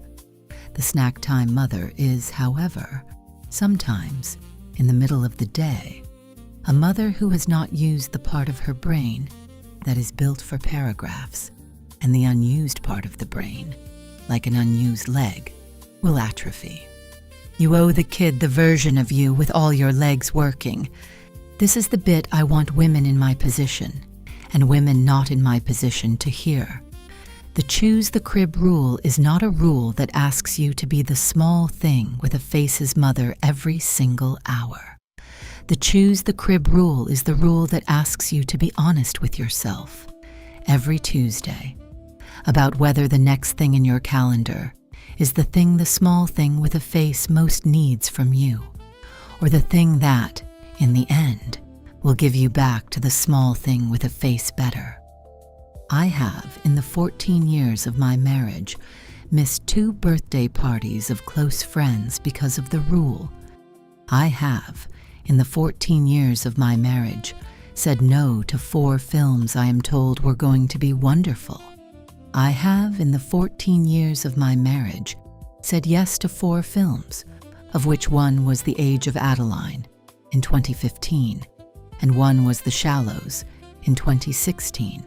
The snack time mother is, however, sometimes, in the middle of the day, a mother who has not used the part of her brain that is built for paragraphs, and the unused part of the brain, like an unused leg, will atrophy. You owe the kid the version of you with all your legs working. This is the bit I want women in my position, and women not in my position, to hear. The Choose the Crib rule is not a rule that asks you to be the small thing with a face's mother every single hour. The Choose the Crib rule is the rule that asks you to be honest with yourself every Tuesday about whether the next thing in your calendar is the thing the small thing with a face most needs from you, or the thing that, in the end, will give you back to the small thing with a face better. I have, in the 14 years of my marriage, missed 2 birthday parties of close friends because of the rule. I have, in the 14 years of my marriage, said no to 4 films I am told were going to be wonderful. I have, in the 14 years of my marriage, said yes to 4 films, of which one was The Age of Adeline in 2015, and one was The Shallows in 2016,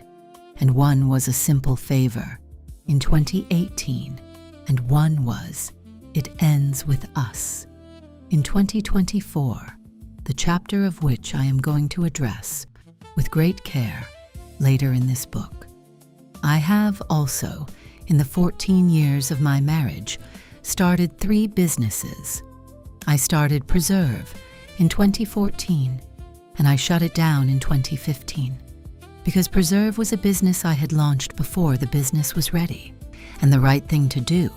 and one was A Simple Favor in 2018, and one was It Ends With Us in 2024, the chapter of which I am going to address with great care later in this book. I have also, in the 14 years of my marriage, started 3 businesses. I started Preserve in 2014, and I shut it down in 2015, because Preserve was a business I had launched before the business was ready, and the right thing to do,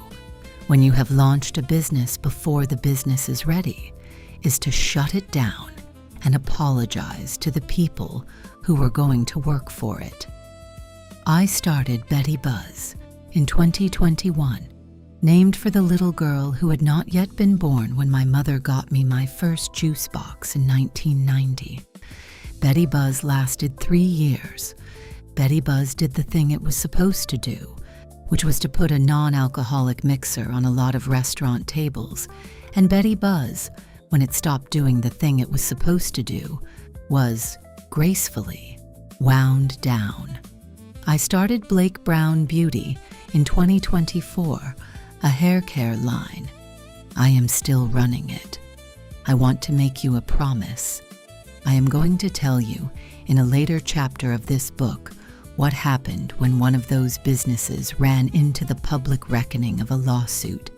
when you have launched a business before the business is ready, is to shut it down and apologize to the people who were going to work for it. I started Betty Buzz in 2021, named for the little girl who had not yet been born when my mother got me my first juice box in 1990. Betty Buzz lasted 3 years. Betty Buzz did the thing it was supposed to do, which was to put a non-alcoholic mixer on a lot of restaurant tables, and Betty Buzz, when it stopped doing the thing it was supposed to do, was, gracefully, wound down. I started Blake Brown Beauty in 2024, a hair care line. I am still running it. I want to make you a promise. I am going to tell you in a later chapter of this book what happened when one of those businesses ran into the public reckoning of a lawsuit.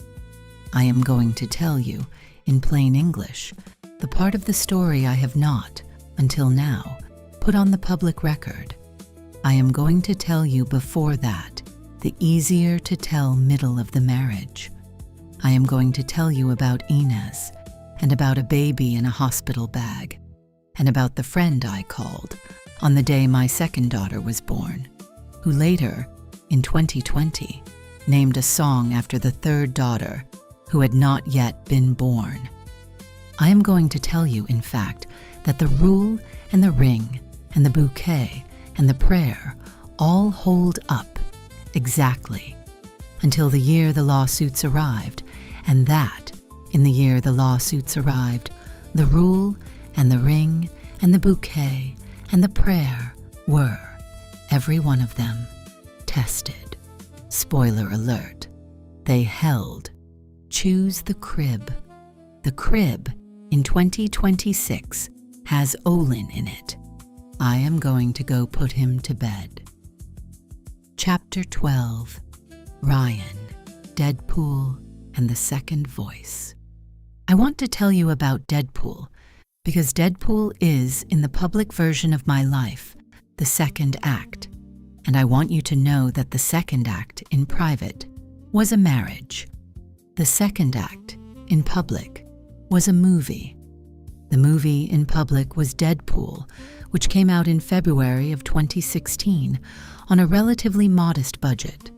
I am going to tell you, in plain English, the part of the story I have not, until now, put on the public record. I am going to tell you before that, the easier to tell middle of the marriage. I am going to tell you about Inez, and about a baby in a hospital bag, and about the friend I called on the day my second daughter was born, who later, in 2020, named a song after the third daughter who had not yet been born. I am going to tell you, in fact, that the rule and the ring and the bouquet and the prayer all hold up exactly until the year the lawsuits arrived, and that, in the year the lawsuits arrived, the rule and the ring and the bouquet and the prayer were, every one of them, tested. Spoiler alert, they held. Choose the crib. The crib in 2026 has Olin in it. I am going to go put him to bed. Chapter 12, Ryan, Deadpool, and the Second Voice. I want to tell you about Deadpool because Deadpool is, in the public version of my life, the second act, and I want you to know that the second act, in private, was a marriage. The second act, in public, was a movie. The movie in public was Deadpool, which came out in February of 2016 on a relatively modest budget,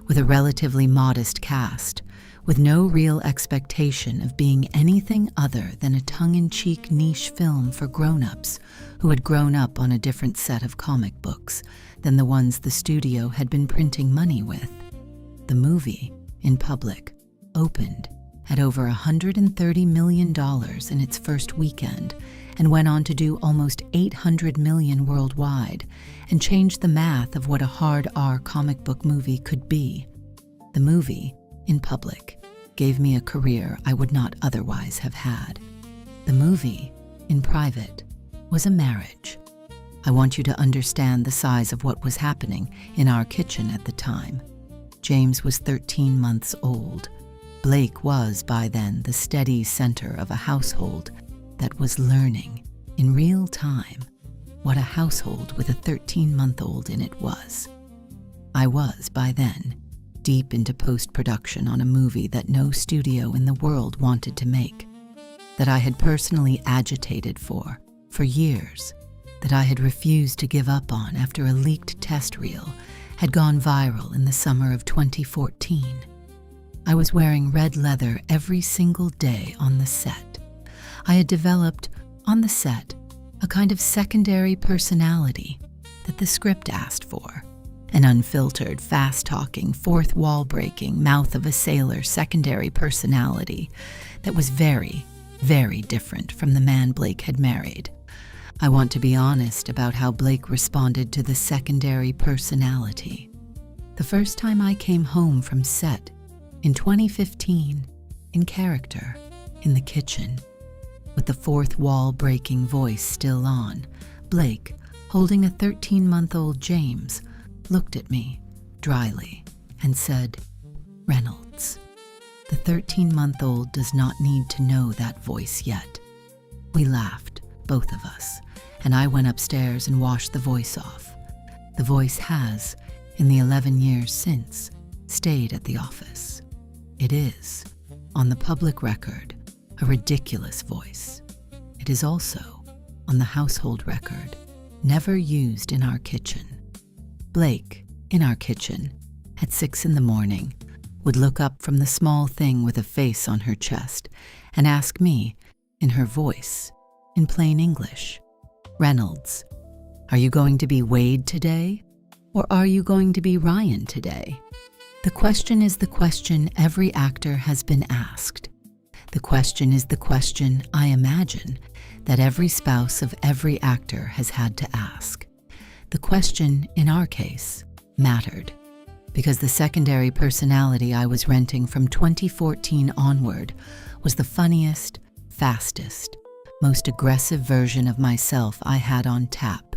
with a relatively modest cast, with no real expectation of being anything other than a tongue-in-cheek niche film for grown-ups who had grown up on a different set of comic books than the ones the studio had been printing money with. The movie, in public, opened at over $130 million in its first weekend and went on to do almost $800 million worldwide and changed the math of what a hard R comic book movie could be. The movie, in public, gave me a career I would not otherwise have had. The movie, in private, was a marriage. I want you to understand the size of what was happening in our kitchen at the time. James was 13 months old. Blake was, by then, the steady center of a household that was learning, in real time, what a household with a 13-month-old in it was. I was, by then, deep into post-production on a movie that no studio in the world wanted to make, that I had personally agitated for years, that I had refused to give up on after a leaked test reel had gone viral in the summer of 2014. I was wearing red leather every single day on the set. I had developed, on the set, a kind of secondary personality that the script asked for. An unfiltered, fast-talking, fourth-wall-breaking, mouth-of-a-sailor secondary personality that was very, very different from the man Blake had married. I want to be honest about how Blake responded to the secondary personality. The first time I came home from set, in 2015, in character, in the kitchen, with the fourth-wall-breaking voice still on, Blake, holding a 13-month-old James, looked at me dryly and said, "Reynolds, the 13-month-old does not need to know that voice yet." We laughed, both of us, and I went upstairs and washed the voice off. The voice has, in the 11 years since, stayed at the office. It is, on the public record, a ridiculous voice. It is also, on the household record, never used in our kitchen. Blake, in our kitchen, at 6 in the morning, would look up from the small thing with a face on her chest and ask me, in her voice, in plain English, "Reynolds, are you going to be Wade today? Or are you going to be Ryan today?" The question is the question every actor has been asked. The question is the question, I imagine, that every spouse of every actor has had to ask. The question, in our case, mattered, because the secondary personality I was renting from 2014 onward was the funniest, fastest, most aggressive version of myself I had on tap,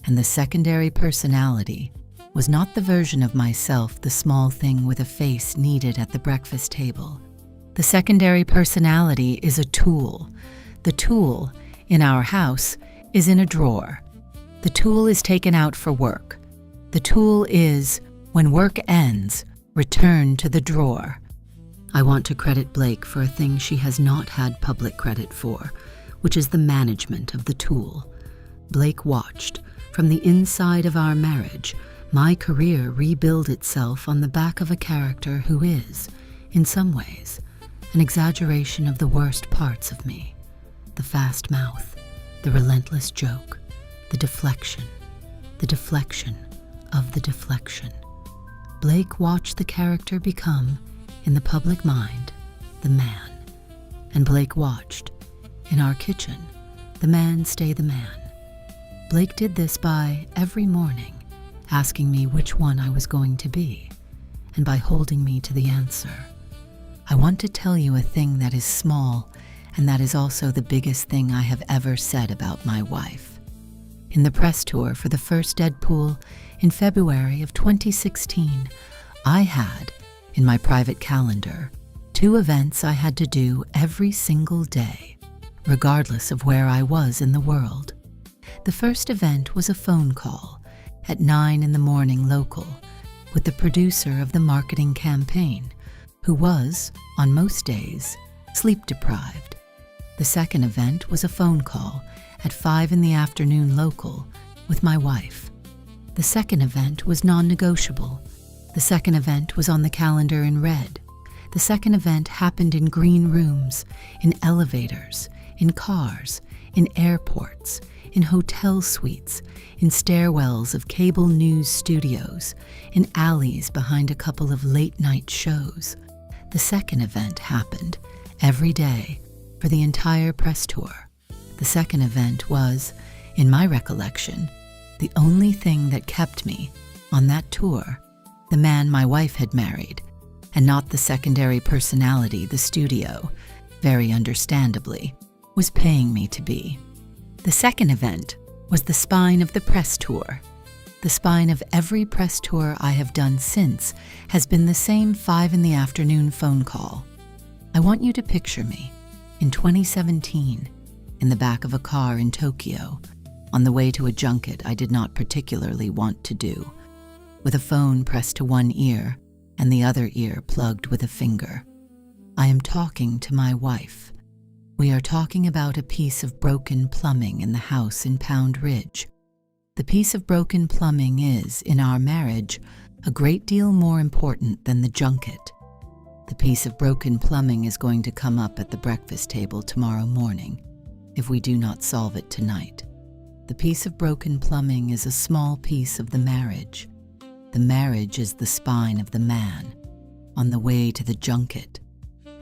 and the secondary personality was not the version of myself the small thing with a face needed at the breakfast table. The secondary personality is a tool. The tool, in our house, is in a drawer. The tool is taken out for work. The tool is, when work ends, returned to the drawer. I want to credit Blake for a thing she has not had public credit for, which is the management of the tool. Blake watched, from the inside of our marriage, my career rebuild itself on the back of a character who is, in some ways, an exaggeration of the worst parts of me. The fast mouth, the relentless joke, the deflection of the deflection. Blake watched the character become, in the public mind, the man. And Blake watched, in our kitchen, the man stay the man. Blake did this by, every morning, asking me which one I was going to be, and by holding me to the answer. I want to tell you a thing that is small, and that is also the biggest thing I have ever said about my wife. In the press tour for the first Deadpool in February of 2016, I had, in my private calendar, 2 events I had to do every single day, regardless of where I was in the world. The first event was a phone call at 9 a.m. local with the producer of the marketing campaign, who was, on most days, sleep-deprived. The second event was a phone call at 5 p.m. local with my wife. The second event was non-negotiable. The second event was on the calendar in red. The second event happened in green rooms, in elevators, in cars, in airports, in hotel suites, in stairwells of cable news studios, in alleys behind a couple of late-night shows. The second event happened every day for the entire press tour. The second event was, in my recollection, the only thing that kept me, on that tour, the man my wife had married, and not the secondary personality the studio, very understandably, was paying me to be. The second event was the spine of the press tour. The spine of every press tour I have done since has been the same 5 p.m. phone call. I want you to picture me, in 2017, in the back of a car in Tokyo, on the way to a junket I did not particularly want to do, with a phone pressed to one ear and the other ear plugged with a finger. I am talking to my wife. We are talking about a piece of broken plumbing in the house in Pound Ridge. The piece of broken plumbing is, in our marriage, a great deal more important than the junket. The piece of broken plumbing is going to come up at the breakfast table tomorrow morning, if we do not solve it tonight. The piece of broken plumbing is a small piece of the marriage. The marriage is the spine of the man, on the way to the junket.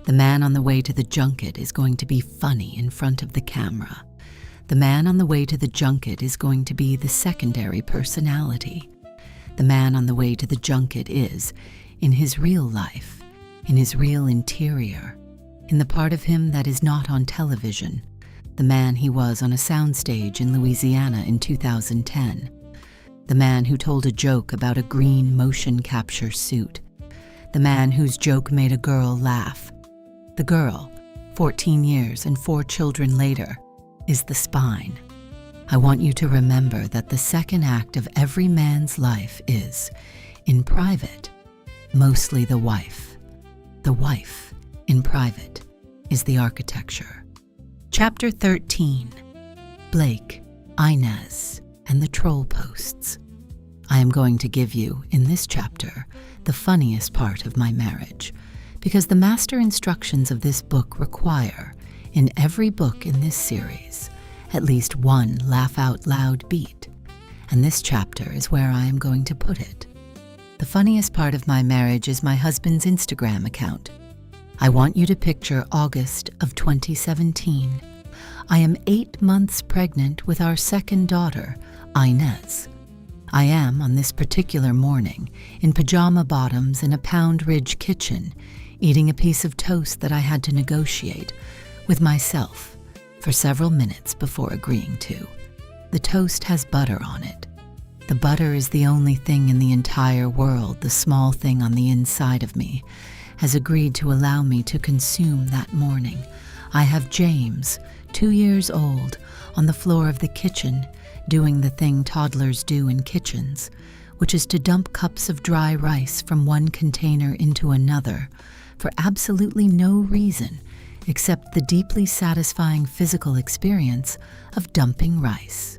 The man on the way to the junket is going to be funny in front of the camera. The man on the way to the junket is going to be the secondary personality. The man on the way to the junket is, in his real life, in his real interior, in the part of him that is not on television, the man he was on a soundstage in Louisiana in 2010, the man who told a joke about a green motion capture suit, the man whose joke made a girl laugh. The girl, 14 years and 4 children later, is the spine. I want you to remember that the second act of every man's life is, in private, mostly the wife. The wife, in private, is the architecture. Chapter 13, Blake, Inez, and the Troll Posts. I am going to give you, in this chapter, the funniest part of my marriage, because the master instructions of this book require, in every book in this series, at least one laugh-out-loud beat, and this chapter is where I am going to put it. The funniest part of my marriage is my husband's Instagram account. I want you to picture August of 2017. I am 8 months pregnant with our second daughter, Inez. I am, on this particular morning, in pajama bottoms in a Pound Ridge kitchen, eating a piece of toast that I had to negotiate with myself for several minutes before agreeing to. The toast has butter on it. The butter is the only thing in the entire world the small thing on the inside of me has agreed to allow me to consume that morning. I have James, 2 years old, on the floor of the kitchen, doing the thing toddlers do in kitchens, which is to dump cups of dry rice from one container into another for absolutely no reason except the deeply satisfying physical experience of dumping rice.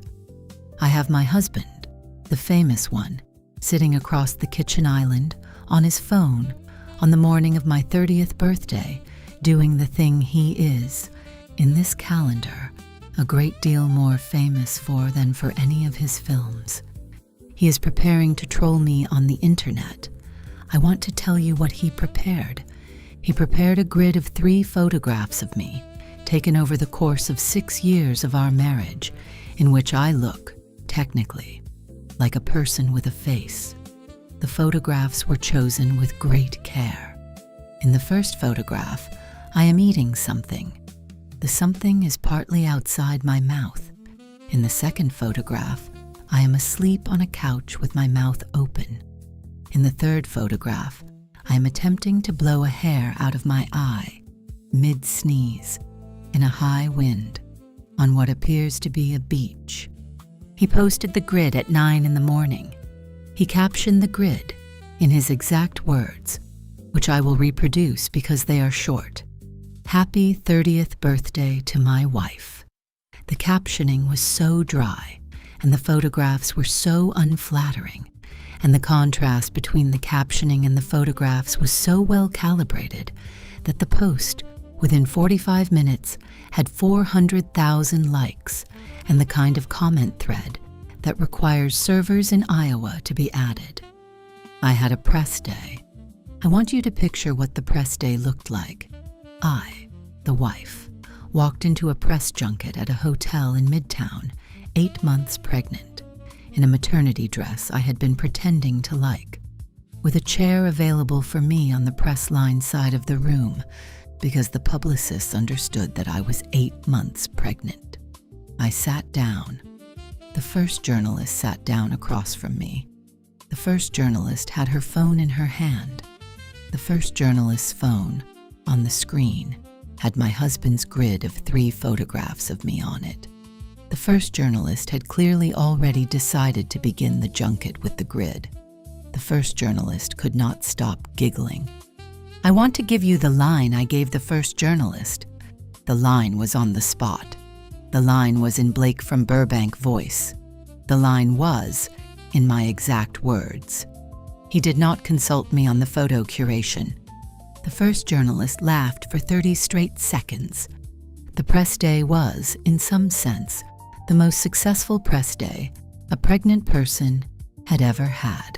I have my husband, the famous one, sitting across the kitchen island on his phone on the morning of my 30th birthday, doing the thing he is, in this calendar, a great deal more famous for than for any of his films. He is preparing to troll me on the internet. I want to tell you what he prepared. He prepared a grid of 3 photographs of me, taken over the course of 6 years of our marriage, in which I look, technically, like a person with a face. The photographs were chosen with great care. In the first photograph, I am eating something. The something is partly outside my mouth. In the second photograph, I am asleep on a couch with my mouth open. In the third photograph, I am attempting to blow a hair out of my eye, mid-sneeze, in a high wind, on what appears to be a beach. He posted the grid at 9 in the morning. He captioned the grid in his exact words, which I will reproduce because they are short. "Happy 30th birthday to my wife." The captioning was so dry, and the photographs were so unflattering, and the contrast between the captioning and the photographs was so well calibrated that the post, within 45 minutes, had 400,000 likes and the kind of comment thread that requires servers in Iowa to be added. I had a press day. I want you to picture what the press day looked like. I, the wife, walked into a press junket at a hotel in Midtown, 8 months pregnant, in a maternity dress I had been pretending to like, with a chair available for me on the press line side of the room because the publicists understood that I was 8 months pregnant. I sat down. The first journalist sat down across from me. The first journalist had her phone in her hand. The first journalist's phone, on the screen, had my husband's grid of 3 photographs of me on it. The first journalist had clearly already decided to begin the junket with the grid. The first journalist could not stop giggling. I want to give you the line I gave the first journalist. The line was on the spot. The line was in Blake from Burbank voice. The line was, in my exact words. He did not consult me on the photo curation. The first journalist laughed for 30 straight seconds. The press day was, in some sense, the most successful press day a pregnant person had ever had.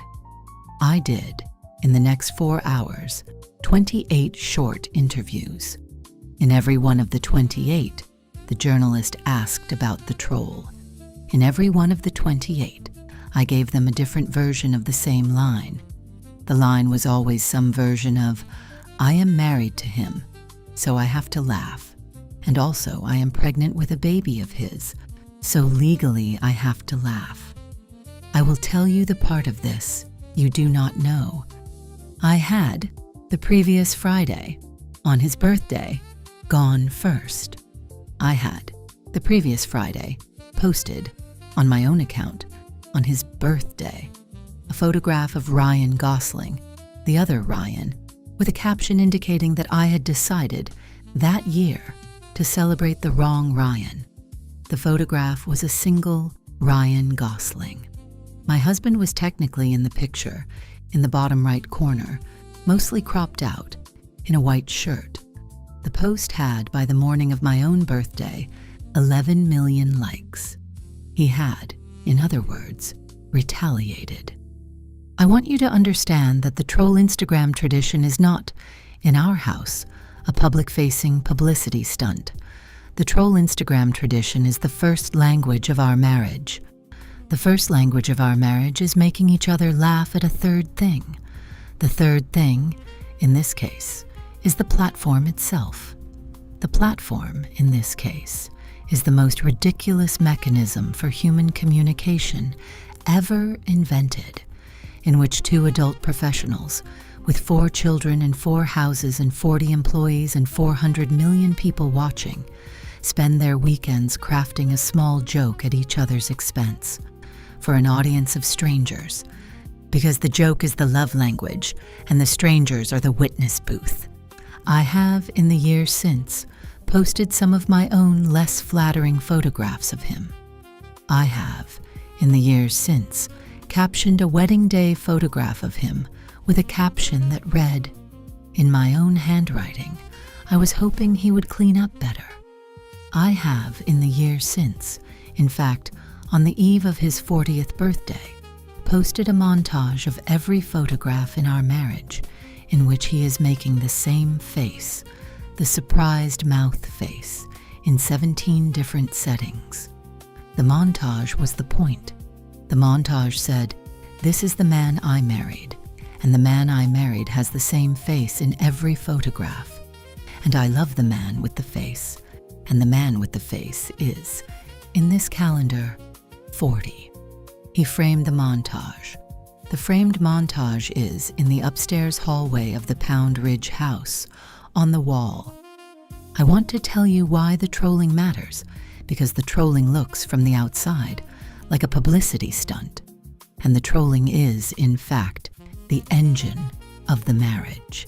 I did, in the next 4 hours, 28 short interviews. In every one of the 28, the journalist asked about the troll. In every one of the 28, I gave them a different version of the same line. The line was always some version of, "I am married to him, so I have to laugh. And also I am pregnant with a baby of his, so legally I have to laugh." I will tell you the part of this you do not know. I had, the previous Friday, on his birthday, gone first. I had, the previous Friday, posted, on my own account, on his birthday, a photograph of Ryan Gosling, the other Ryan, with a caption indicating that I had decided, that year, to celebrate the wrong Ryan. The photograph was a single Ryan Gosling. My husband was technically in the picture, in the bottom right corner, mostly cropped out, in a white shirt. The post had, by the morning of my own birthday, 11 million likes. He had, in other words, retaliated. I want you to understand that the troll Instagram tradition is not, in our house, a public-facing publicity stunt. The troll Instagram tradition is the first language of our marriage. The first language of our marriage is making each other laugh at a third thing. The third thing, in this case, is the platform itself. The platform, in this case, is the most ridiculous mechanism for human communication ever invented, in which two adult professionals, with 4 children and 4 houses and 40 employees and 400 million people watching, spend their weekends crafting a small joke at each other's expense for an audience of strangers, because the joke is the love language and the strangers are the witness booth. I have, in the years since, posted some of my own less flattering photographs of him. I have, in the years since, captioned a wedding day photograph of him with a caption that read, in my own handwriting, I was hoping he would clean up better. I have, in the years since, in fact, on the eve of his 40th birthday, posted a montage of every photograph in our marriage in which he is making the same face, the surprised mouth face, in 17 different settings. The montage was the point. The montage said, "This is the man I married, and the man I married has the same face in every photograph. And I love the man with the face, and the man with the face is, in this calendar, 40. He framed the montage. The framed montage is in the upstairs hallway of the Pound Ridge house, on the wall. I want to tell you why the trolling matters, because the trolling looks from the outside like a publicity stunt, and the trolling is, in fact, the engine of the marriage.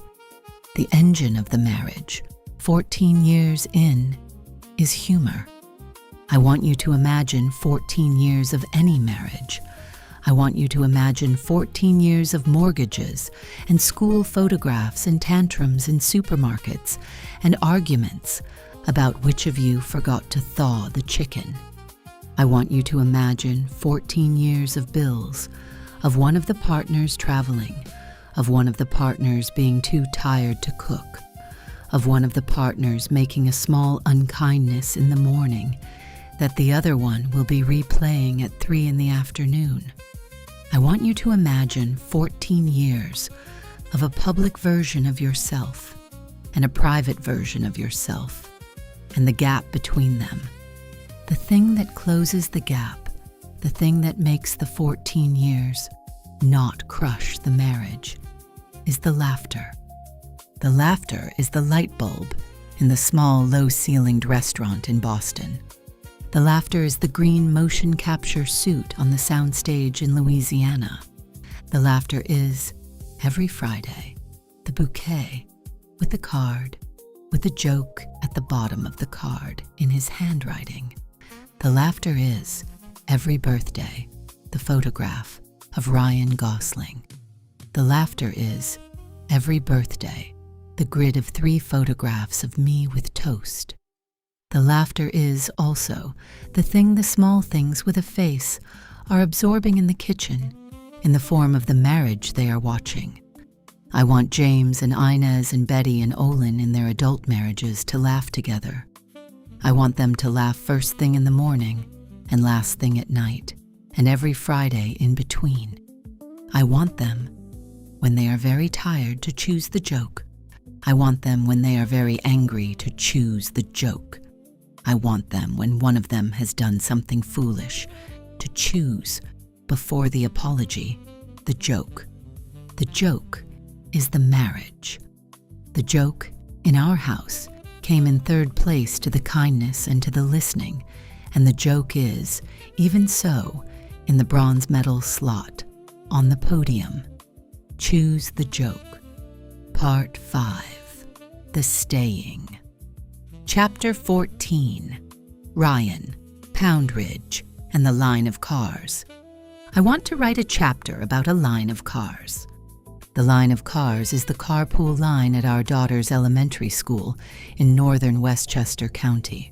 The engine of the marriage, 14 years in, is humor. I want you to imagine 14 years of any marriage. I want you to imagine 14 years of mortgages and school photographs and tantrums in supermarkets and arguments about which of you forgot to thaw the chicken. I want you to imagine 14 years of bills, of one of the partners traveling, of one of the partners being too tired to cook, of one of the partners making a small unkindness in the morning that the other one will be replaying at 3 in the afternoon. I want you to imagine 14 years of a public version of yourself and a private version of yourself, and the gap between them. The thing that closes the gap, the thing that makes the 14 years not crush the marriage, is the laughter. The laughter is the light bulb in the small, low-ceilinged restaurant in Boston. The laughter is the green motion capture suit on the soundstage in Louisiana. The laughter is, every Friday, the bouquet with the card, with a joke at the bottom of the card in his handwriting. The laughter is, every birthday, the photograph of Ryan Gosling. The laughter is, every birthday, the grid of 3 photographs of me with toast. The laughter is also the thing the small things with a face are absorbing in the kitchen in the form of the marriage they are watching. I want James and Inez and Betty and Olin in their adult marriages to laugh together. I want them to laugh first thing in the morning and last thing at night and every Friday in between. I want them, when they are very tired, to choose the joke. I want them, when they are very angry, to choose the joke. I want them, when one of them has done something foolish, to choose, before the apology, the joke. The joke is the marriage. The joke, in our house, came in 3rd place to the kindness and to the listening, and the joke is, even so, in the bronze medal slot, on the podium. Choose the joke. Part 5. The Staying. Chapter 14. Ryan, Pound Ridge, and the Line of Cars. I want to write a chapter about a line of cars. The line of cars is the carpool line at our daughter's elementary school in northern Westchester County.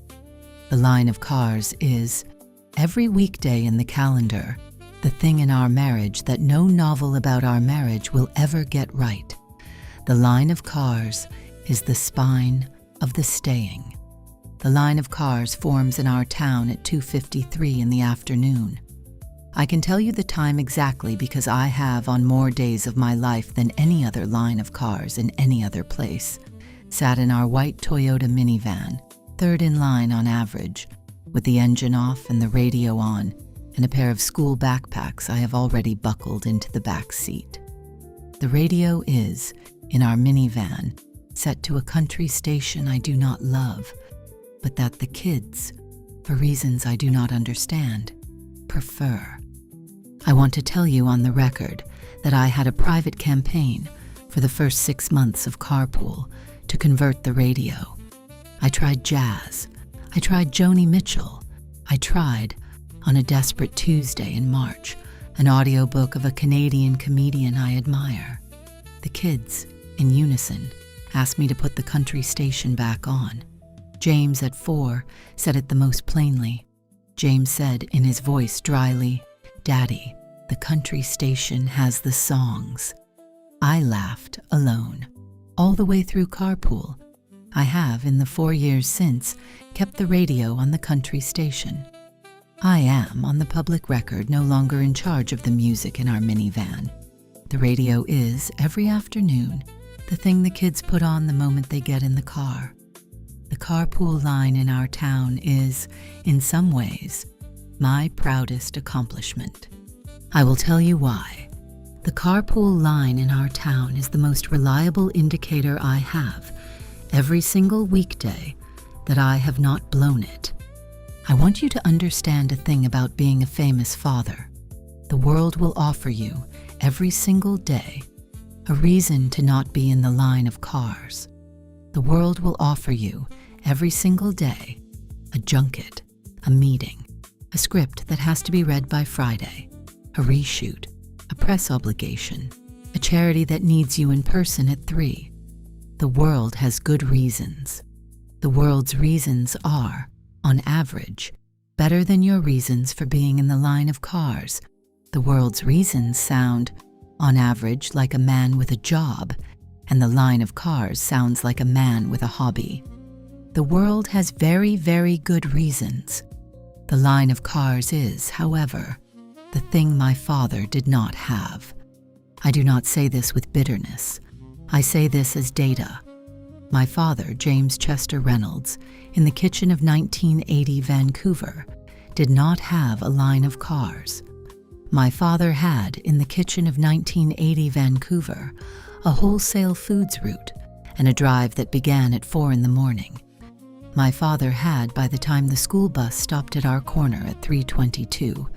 The line of cars is, every weekday in the calendar, the thing in our marriage that no novel about our marriage will ever get right. The line of cars is the spine of the staying. The line of cars forms in our town at 2:53 in the afternoon. I can tell you the time exactly because I have, on more days of my life than any other line of cars in any other place, sat in our white Toyota minivan, 3rd in line on average, with the engine off and the radio on, and a pair of school backpacks I have already buckled into the back seat. The radio is, in our minivan, set to a country station I do not love, but that the kids, for reasons I do not understand, prefer. I want to tell you on the record that I had a private campaign for the first 6 months of Carpool to convert the radio. I tried jazz. I tried Joni Mitchell. I tried, on a desperate Tuesday in March, an audiobook of a Canadian comedian I admire. The kids, in unison, asked me to put the country station back on. James, at 4, said it the most plainly. James said in his voice dryly, "Daddy, the country station has the songs." I laughed alone, all the way through Carpool. I have, in the 4 years since, kept the radio on the country station. I am, on the public record, no longer in charge of the music in our minivan. The radio is, every afternoon, the thing the kids put on the moment they get in the car. The carpool line in our town is, in some ways, my proudest accomplishment. I will tell you why. The carpool line in our town is the most reliable indicator I have, every single weekday, that I have not blown it. I want you to understand a thing about being a famous father. The world will offer you, every single day, a reason to not be in the line of cars. The world will offer you, every single day, a junket, a meeting, a script that has to be read by Friday, a reshoot, a press obligation, a charity that needs you in person at 3. The world has good reasons. The world's reasons are, on average, better than your reasons for being in the line of cars. The world's reasons sound, on average, like a man with a job, and the line of cars sounds like a man with a hobby. The world has very, very good reasons. The line of cars is, however, the thing my father did not have. I do not say this with bitterness. I say this as data. My father, James Chester Reynolds, in the kitchen of 1980 Vancouver, did not have a line of cars. My father had, in the kitchen of 1980 Vancouver, a wholesale foods route and a drive that began at 4 in the morning. My father had, by the time the school bus stopped at our corner at 3:22,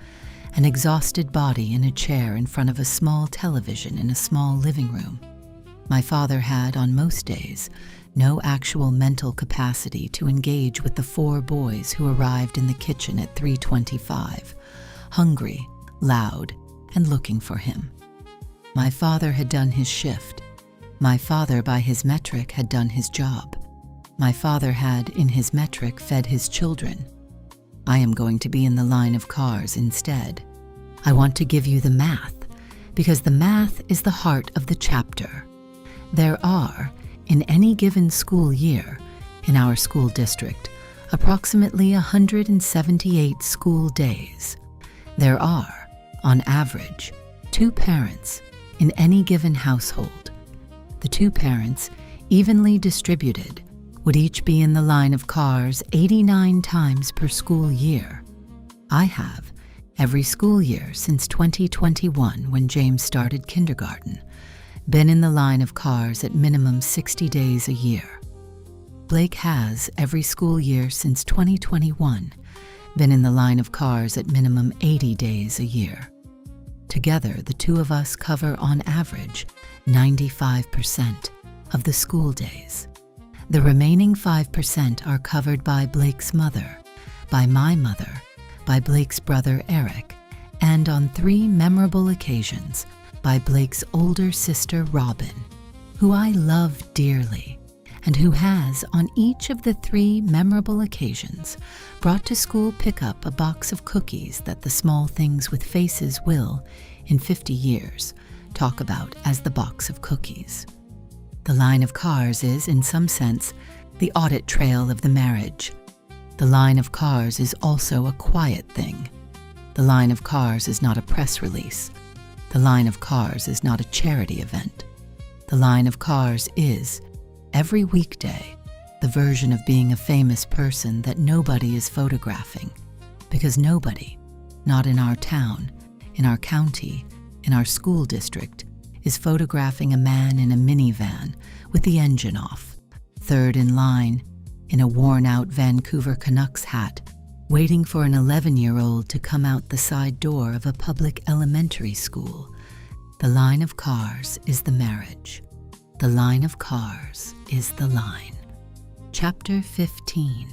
an exhausted body in a chair in front of a small television in a small living room. My father had, on most days, no actual mental capacity to engage with the 4 boys who arrived in the kitchen at 3:25, hungry, loud, and looking for him. My father had done his shift. My father, by his metric, had done his job. My father had, in his metric, fed his children. I am going to be in the line of cars instead. I want to give you the math, because the math is the heart of the chapter. There are, in any given school year, in our school district, approximately 178 school days. There are, on average, 2 parents in any given household. The 2 parents, evenly distributed, would each be in the line of cars 89 times per school year. I have, every school year since 2021, when James started kindergarten, been in the line of cars at minimum 60 days a year. Blake has, every school year since 2021, been in the line of cars at minimum 80 days a year. Together, the 2 of us cover, on average, 95% of the school days. The remaining 5% are covered by Blake's mother, by my mother, by Blake's brother Eric, and on 3 memorable occasions, by Blake's older sister Robin, who I love dearly, and who has, on each of the 3 memorable occasions, brought to school pickup a box of cookies that the small things with faces will, in 50 years, talk about as the box of cookies. The line of cars is, in some sense, the audit trail of the marriage. The line of cars is also a quiet thing. The line of cars is not a press release. The line of cars is not a charity event. The line of cars is, every weekday, the version of being a famous person that nobody is photographing, because nobody, not in our town, in our county, in our school district, is photographing a man in a minivan with the engine off, third in line, in a worn-out Vancouver Canucks hat, waiting for an 11-year-old to come out the side door of a public elementary school. The line of cars is the marriage. The line of cars is the line. Chapter 15.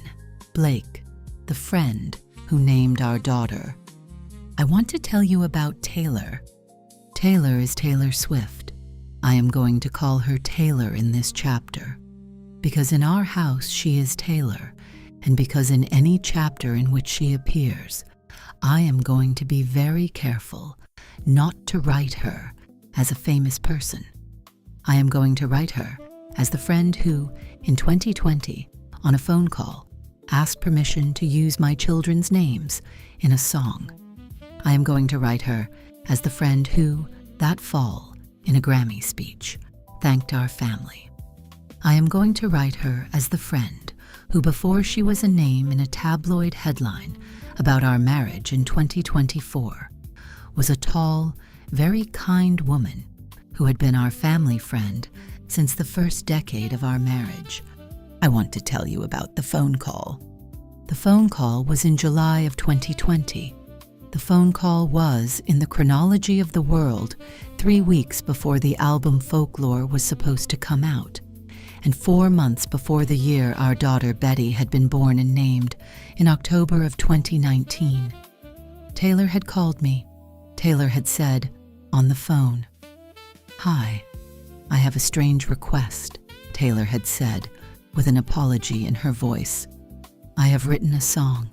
Blake, the friend who named our daughter. I want to tell you about Taylor. Taylor is Taylor Swift. I am going to call her Taylor in this chapter, because in our house she is Taylor, and because in any chapter in which she appears, I am going to be very careful not to write her as a famous person. I am going to write her as the friend who, in 2020, on a phone call, asked permission to use my children's names in a song. I am going to write her as the friend who, that fall, in a Grammy speech, thanked our family. I am going to write her as the friend who, before she was a name in a tabloid headline about our marriage in 2024, was a tall, very kind woman who had been our family friend since the first decade of our marriage. I want to tell you about the phone call. The phone call was in July of 2020. The phone call was, in the chronology of the world, 3 weeks before the album Folklore was supposed to come out, and 4 months before the year our daughter Betty had been born and named, in October of 2019. Taylor had called me. Taylor had said, on the phone, "Hi, I have a strange request," Taylor had said, with an apology in her voice. "I have written a song,"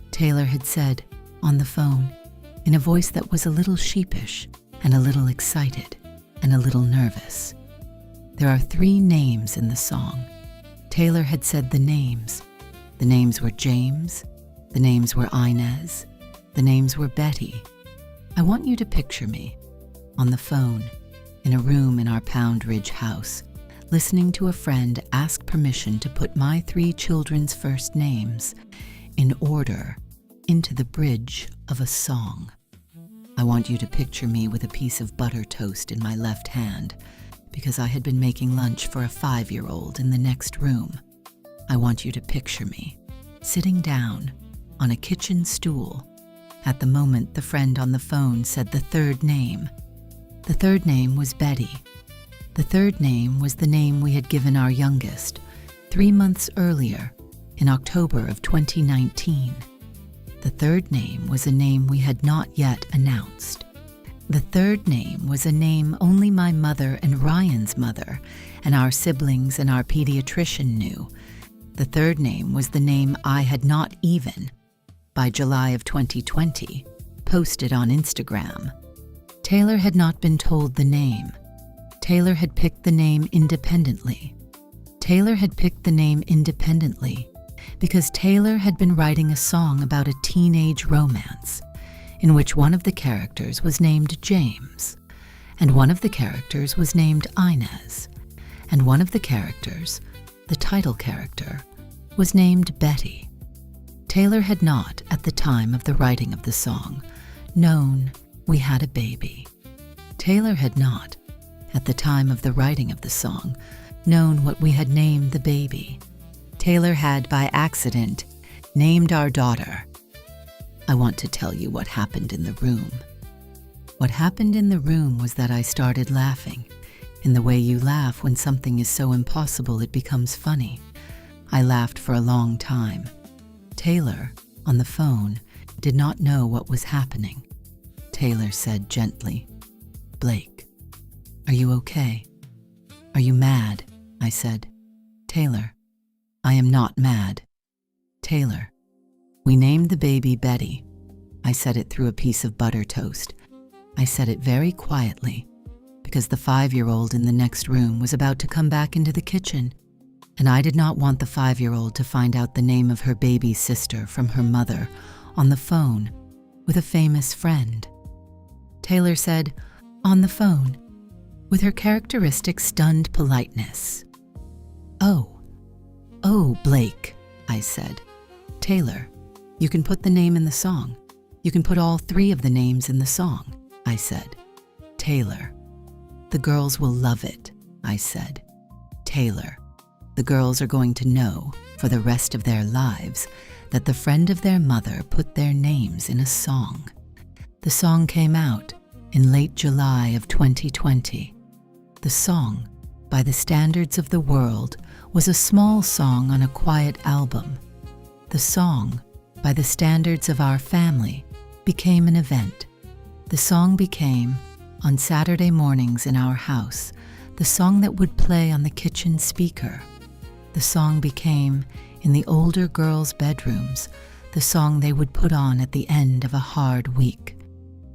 Taylor had said, on the phone, in a voice that was a little sheepish and a little excited and a little nervous. There are 3 names in the song. Taylor had said the names. The names were James, the names were Inez, the names were Betty. I want you to picture me, on the phone, in a room in our Pound Ridge house, listening to a friend ask permission to put my 3 children's first names, in order, into the bridge of a song. I want you to picture me with a piece of butter toast in my left hand, because I had been making lunch for a 5-year-old in the next room. I want you to picture me, sitting down, on a kitchen stool, at the moment the friend on the phone said the 3rd name. The 3rd name was Betty. The 3rd name was the name we had given our youngest, 3 months earlier, in October of 2019. The 3rd name was a name we had not yet announced. The 3rd name was a name only my mother and Ryan's mother, and our siblings and our pediatrician knew. The 3rd name was the name I had not even, by July of 2020, posted on Instagram. Taylor had not been told the name. Taylor had picked the name independently. Taylor had picked the name independently because Taylor had been writing a song about a teenage romance in which one of the characters was named James, and one of the characters was named Inez, and one of the characters, the title character, was named Betty. Taylor had not, at the time of the writing of the song, known we had a baby. Taylor had not, at the time of the writing of the song, known what we had named the baby. Taylor had, by accident, named our daughter. I want to tell you what happened in the room. What happened in the room was that I started laughing, in the way you laugh when something is so impossible it becomes funny. I laughed for a long time. Taylor, on the phone, did not know what was happening. Taylor said gently, "Blake, are you okay? Are you mad?" I said. "Taylor, I am not mad." "Taylor, we named the baby Betty." I said it through a piece of butter toast. I said it very quietly, because the 5-year-old in the next room was about to come back into the kitchen, and I did not want the 5-year-old to find out the name of her baby sister from her mother on the phone with a famous friend. Taylor said, on the phone, with her characteristic stunned politeness, "Oh, Blake," I said. "Taylor, you can put the name in the song. You can put all 3 of the names in the song," I said. "Taylor, the girls will love it," I said. "Taylor, the girls are going to know for the rest of their lives that the friend of their mother put their names in a song." The song came out in late July of 2020. The song, by the standards of the world, was a small song on a quiet album. The song, by the standards of our family, became an event. The song became, on Saturday mornings in our house, the song that would play on the kitchen speaker. The song became, in the older girls' bedrooms, the song they would put on at the end of a hard week.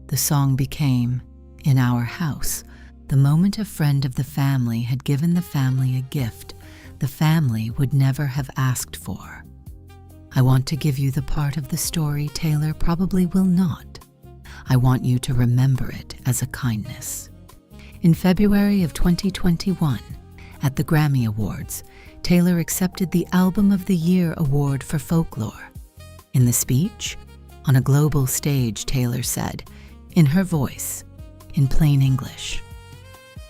The song became, in our house, the moment a friend of the family had given the family a gift the family would never have asked for. I want to give you the part of the story Taylor probably will not. I want you to remember it as a kindness. In February of 2021, at the Grammy Awards, Taylor accepted the Album of the Year award for folklore. In the speech, on a global stage, Taylor said, in her voice, in plain English,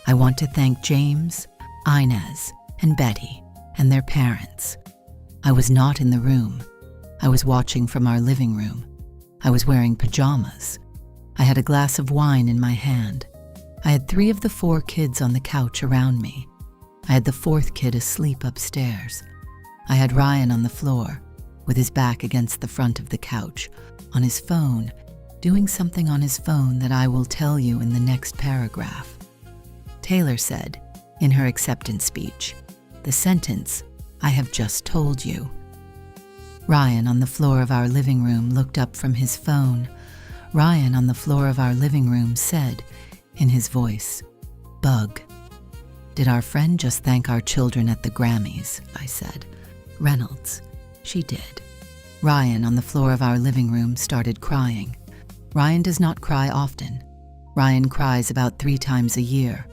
"I want to thank James, Inez, and Betty and their parents. I was not in the room. I was watching from our living room. I was wearing pajamas. I had a glass of wine in my hand. I had 3 of the 4 kids on the couch around me. I had the 4th kid asleep upstairs. I had Ryan on the floor, with his back against the front of the couch, on his phone, doing something on his phone that I will tell you in the next paragraph." Taylor said, in her acceptance speech, the sentence, "I have just told you." Ryan on the floor of our living room looked up from his phone. Ryan on the floor of our living room said, in his voice, "Bug." "Did our friend just thank our children at the Grammys?" I said. "Reynolds, she did." Ryan on the floor of our living room started crying. Ryan does not cry often. Ryan cries about 3 times a year.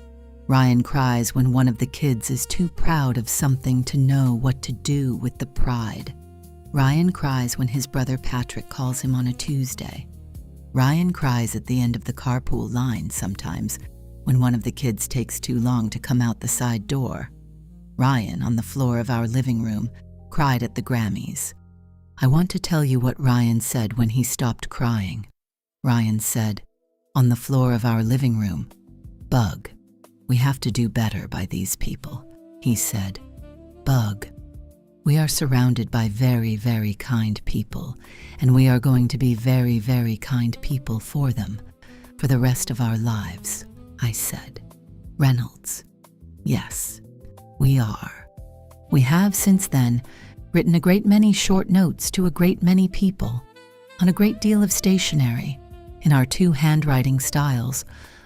Ryan cries when one of the kids is too proud of something to know what to do with the pride. Ryan cries when his brother Patrick calls him on a Tuesday. Ryan cries at the end of the carpool line sometimes when one of the kids takes too long to come out the side door. Ryan, on the floor of our living room, cried at the Grammys. I want to tell you what Ryan said when he stopped crying. Ryan said, on the floor of our living room, "Bug, we have to do better by these people." He said, "Bug, we are surrounded by very, very kind people, and we are going to be very, very kind people for them, for the rest of our lives." I said, "Reynolds, yes, we are. We have since then written a great many short notes to a great many people, on a great deal of stationery, in our 2 handwriting styles,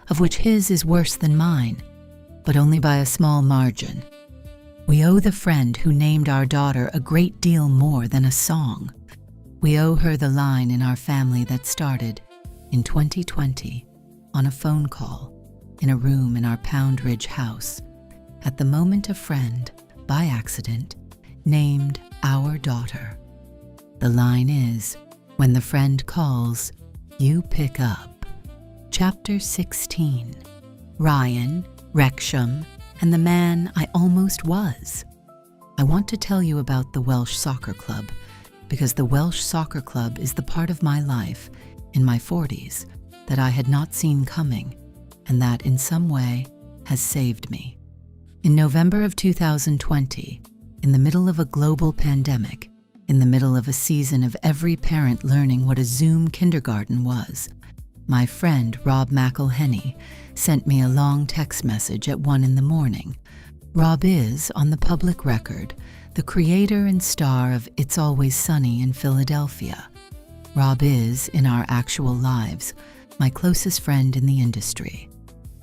of which his is worse than mine, but only by a small margin. We owe the friend who named our daughter a great deal more than a song. We owe her the line in our family that started, in 2020, on a phone call, in a room in our Pound Ridge house, at the moment a friend, by accident, named our daughter. The line is, when the friend calls, you pick up." Chapter 16. Ryan, Wrexham, and the man I almost was. I want to tell you about the Welsh Soccer Club, because the Welsh Soccer Club is the part of my life, in my 40s, that I had not seen coming, and that in some way has saved me. In November of 2020, in the middle of a global pandemic, in the middle of a season of every parent learning what a Zoom kindergarten was, my friend Rob McElhenney sent me a long text message at 1 a.m. Rob is, on the public record, the creator and star of It's Always Sunny in Philadelphia. Rob is, in our actual lives, my closest friend in the industry.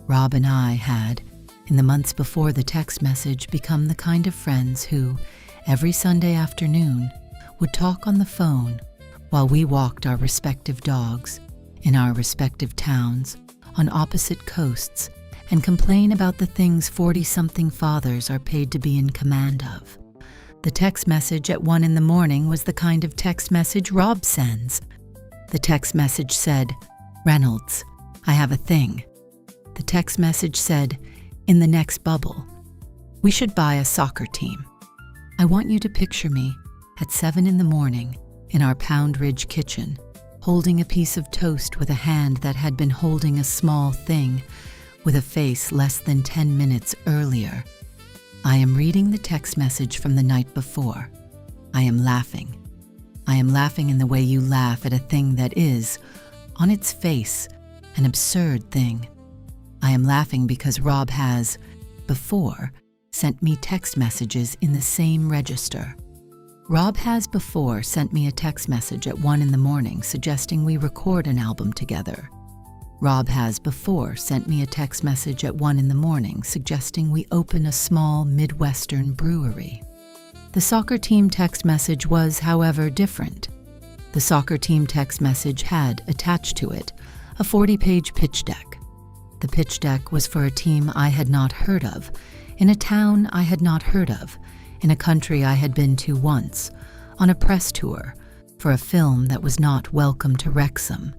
Rob and I had, in the months before the text message, become the kind of friends who, every Sunday afternoon, would talk on the phone while we walked our respective dogs in our respective towns on opposite coasts and complain about the things 40-something fathers are paid to be in command of. The text message at 1 in the morning was the kind of text message Rob sends. The text message said, "Reynolds, I have a thing." The text message said, "In the next bubble, we should buy a soccer team." I want you to picture me at 7 in the morning in our Pound Ridge kitchen, holding a piece of toast with a hand that had been holding a small thing with a face less than 10 minutes earlier. I am reading the text message from the night before. I am laughing. I am laughing in the way you laugh at a thing that is, on its face, an absurd thing. I am laughing because Rob has, before, sent me text messages in the same register. Rob has before sent me a text message at 1 in the morning suggesting we record an album together. Rob has before sent me a text message at 1 in the morning suggesting we open a small Midwestern brewery. The soccer team text message was, however, different. The soccer team text message had, attached to it, a 40-page pitch deck. The pitch deck was for a team I had not heard of, in a town I had not heard of, in a country I had been to once, on a press tour, for a film that was not Welcome to Wrexham.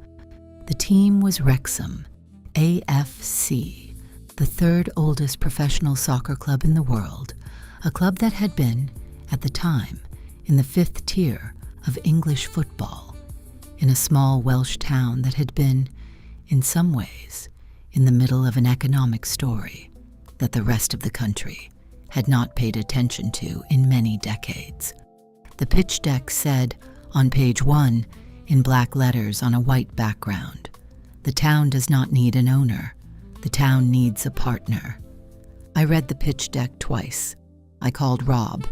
The team was Wrexham, AFC, the third oldest professional soccer club in the world, a club that had been, at the time, in the 5th tier of English football, in a small Welsh town that had been, in some ways, in the middle of an economic story that the rest of the country had not paid attention to in many decades. The pitch deck said, on page 1, in black letters on a white background, "The town does not need an owner. The town needs a partner." I read the pitch deck twice. I called Rob.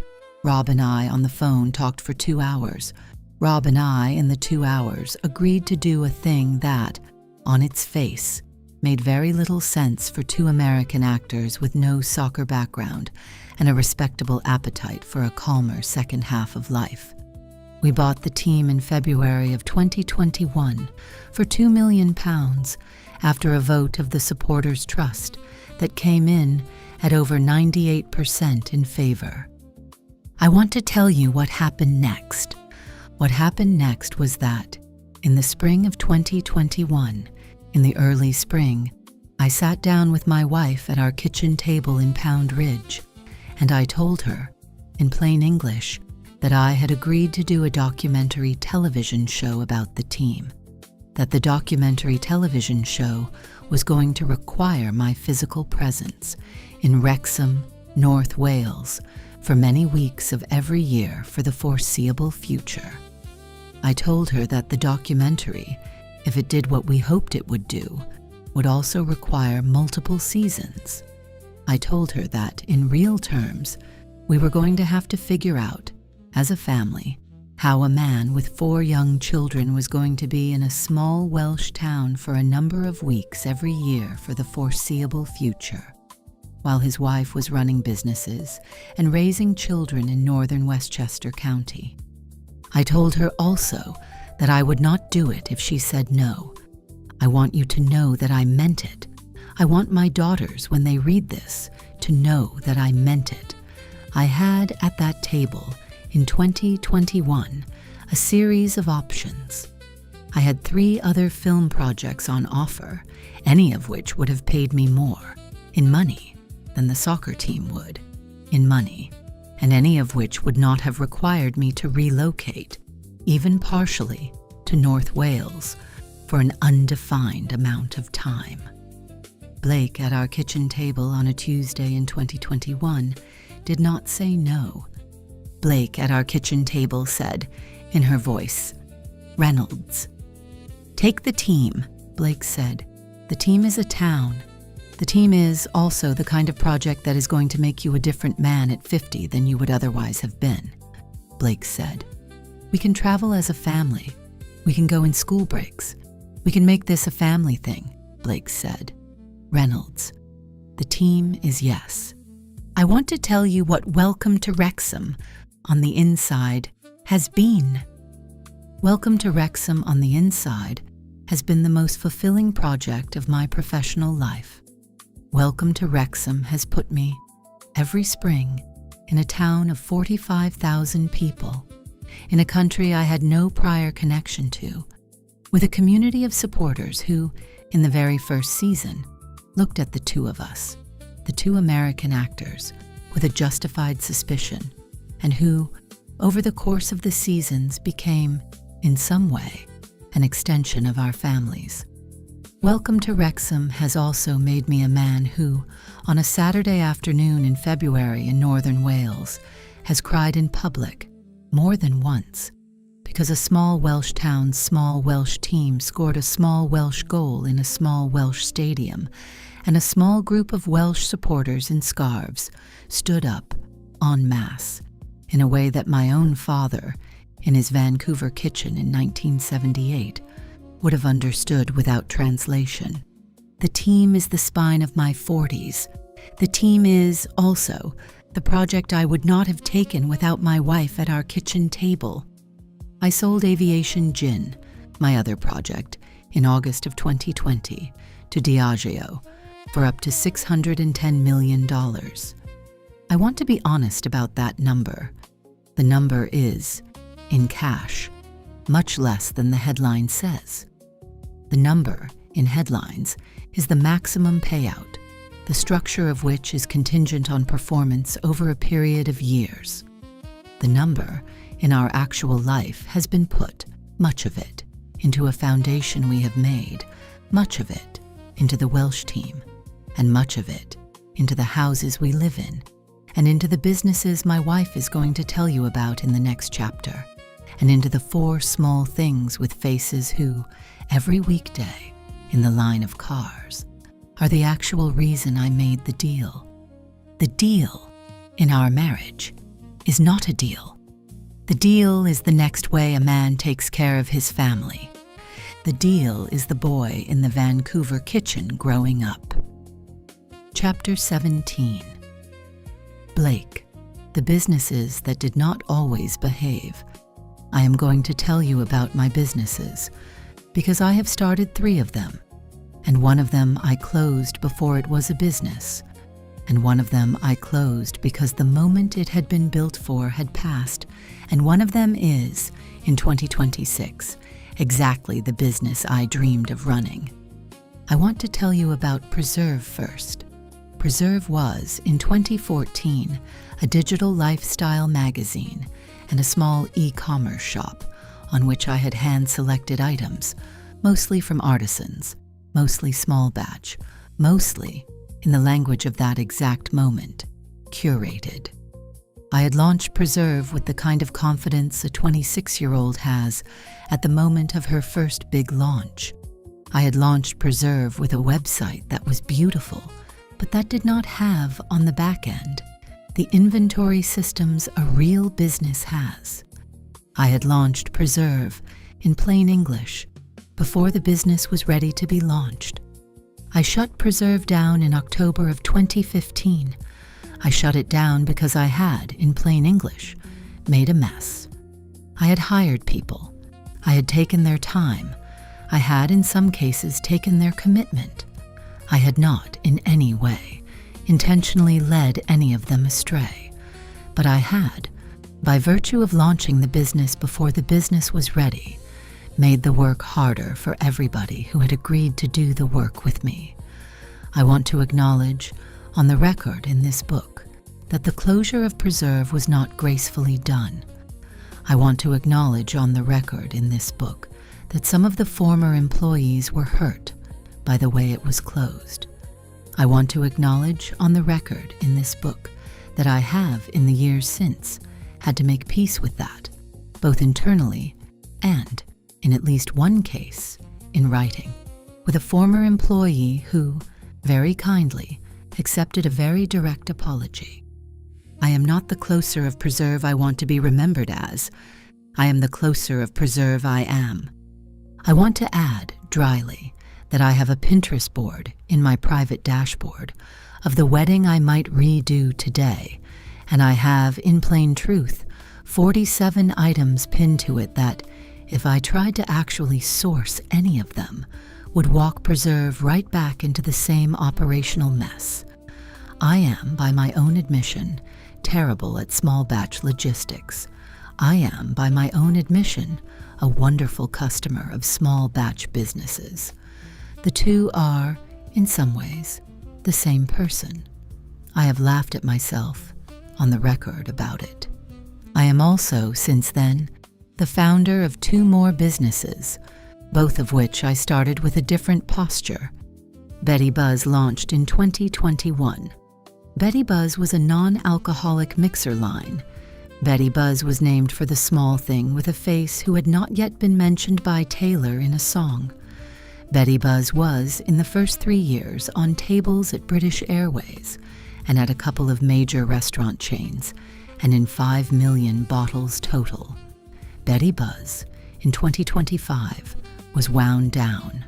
Rob and I on the phone talked for 2 hours. Rob and I, in the 2 hours, agreed to do a thing that, on its face, made very little sense for 2 American actors with no soccer background and a respectable appetite for a calmer second half of life. We bought the team in February of 2021 for £2 million after a vote of the Supporters Trust that came in at over 98% in favor. I want to tell you what happened next. What happened next was that, in the spring of 2021, in the early spring, I sat down with my wife at our kitchen table in Pound Ridge, and I told her, in plain English, that I had agreed to do a documentary television show about the team, that the documentary television show was going to require my physical presence in Wrexham, North Wales, for many weeks of every year for the foreseeable future. I told her that the documentary, if it did what we hoped it would do, would also require multiple seasons. I told her that, in real terms, we were going to have to figure out, as a family, how a man with 4 young children was going to be in a small Welsh town for a number of weeks every year for the foreseeable future, while his wife was running businesses and raising children in northern Westchester County. I told her also that I would not do it if she said no. I want you to know that I meant it. I want my daughters, when they read this, to know that I meant it. I had, at that table, in 2021, a series of options. I had 3 other film projects on offer, any of which would have paid me more, in money, than the soccer team would, in money, and any of which would not have required me to relocate, even partially, to North Wales for an undefined amount of time. Blake, at our kitchen table on a Tuesday in 2021, did not say no. Blake, at our kitchen table, said, in her voice, "Reynolds." "Take the team," Blake said. "The team is a town. The team is also the kind of project that is going to make you a different man at 50 than you would otherwise have been," Blake said. "We can travel as a family. We can go in school breaks. We can make this a family thing," Blake said. "Reynolds, the team is yes. I want to tell you what Welcome to Wrexham on the inside has been. Welcome to Wrexham on the inside has been the most fulfilling project of my professional life. Welcome to Wrexham has put me, every spring, in a town of 45,000 people, in a country I had no prior connection to, with a community of supporters who, in the very first season, looked at the two of us, the two American actors, with a justified suspicion, and who, over the course of the seasons, became, in some way, an extension of our families. Welcome to Wrexham has also made me a man who, on a Saturday afternoon in February in northern Wales, has cried in public, more than once, because a small Welsh town's small Welsh team scored a small Welsh goal in a small Welsh stadium, and a small group of Welsh supporters in scarves stood up, en masse, in a way that my own father, in his Vancouver kitchen in 1978, would have understood without translation. The team is the spine of my 40s. The team is, also, the project I would not have taken without my wife at our kitchen table. I sold Aviation Gin, my other project, in August of 2020, to Diageo for up to $610 million. I want to be honest about that number. The number is, in cash, much less than the headline says. The number, in headlines, is the maximum payout, the structure of which is contingent on performance over a period of years. The number, in our actual life, has been put, much of it, into a foundation we have made, much of it into the Welsh team, and much of it into the houses we live in, and into the businesses my wife is going to tell you about in the next chapter, and into the 4 small things with faces who, every weekday, in the line of cars, are the actual reason I made the deal. The deal, in our marriage, is not a deal. The deal is the next way a man takes care of his family. The deal is the boy in the Vancouver kitchen growing up. Chapter 17. Blake, the businesses that did not always behave. I am going to tell you about my businesses, because I have started 3 of them, and one of them I closed before it was a business, and one of them I closed because the moment it had been built for had passed, and one of them is, in 2026, exactly the business I dreamed of running. I want to tell you about Preserve first. Preserve was, in 2014, a digital lifestyle magazine and a small e-commerce shop on which I had hand-selected items, mostly from artisans, mostly small batch, mostly, in the language of that exact moment, curated. I had launched Preserve with the kind of confidence a 26-year-old has at the moment of her first big launch. I had launched Preserve with a website that was beautiful, but that did not have, on the back end, the inventory systems a real business has. I had launched Preserve in plain English before the business was ready to be launched. I shut Preserve down in October of 2015. I shut it down because I had, in plain English, made a mess. I had hired people. I had taken their time. I had, in some cases, taken their commitment. I had not, in any way, intentionally led any of them astray, but I had, by virtue of launching the business before the business was ready, made the work harder for everybody who had agreed to do the work with me. I want to acknowledge, on the record in this book, that the closure of Preserve was not gracefully done. I want to acknowledge on the record in this book that some of the former employees were hurt by the way it was closed. I want to acknowledge on the record in this book that I have, in the years since, had to make peace with that, both internally and, in at least one case, in writing, with a former employee who, very kindly, accepted a very direct apology. I am not the closer of Preserve I want to be remembered as. I am the closer of Preserve I am. I want to add, dryly, that I have a Pinterest board in my private dashboard of the wedding I might redo today, and I have, in plain truth, 47 items pinned to it that, if I tried to actually source any of them, would walk Preserve right back into the same operational mess. I am, by my own admission, terrible at small batch logistics. I am, by my own admission, a wonderful customer of small batch businesses. The two are, in some ways, the same person. I have laughed at myself, on the record, about it. I am also, since then, the founder of 2 more businesses, both of which I started with a different posture. Betty Buzz launched in 2021. Betty Buzz was a non-alcoholic mixer line. Betty Buzz was named for the small thing with a face who had not yet been mentioned by Taylor in a song. Betty Buzz was, in the first 3 years, on tables at British Airways and at a couple of major restaurant chains, and in 5 million bottles total. Betty Buzz, in 2025, was wound down.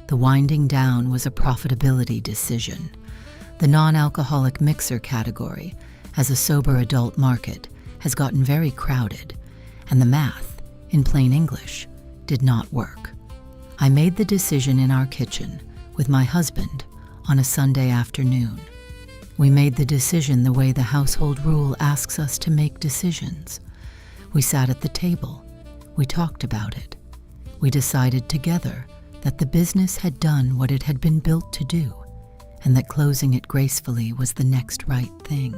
The winding down was a profitability decision. The non-alcoholic mixer category, as a sober adult market, has gotten very crowded, and the math, in plain English, did not work. I made the decision in our kitchen, with my husband, on a Sunday afternoon. We made the decision the way the household rule asks us to make decisions. We sat at the table. We talked about it. We decided together that the business had done what it had been built to do, and that closing it gracefully was the next right thing.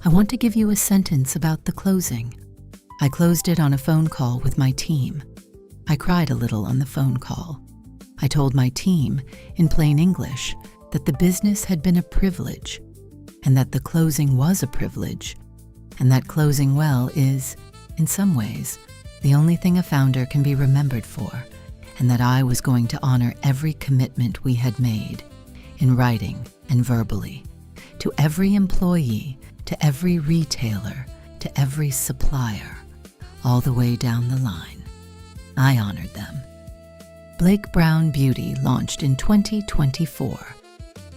I want to give you a sentence about the closing. I closed it on a phone call with my team. I cried a little on the phone call. I told my team, in plain English, that the business had been a privilege, and that the closing was a privilege, and that closing well is, in some ways, the only thing a founder can be remembered for, and that I was going to honor every commitment we had made, in writing and verbally, to every employee, to every retailer, to every supplier, all the way down the line. I honored them. Blake Brown Beauty launched in 2024.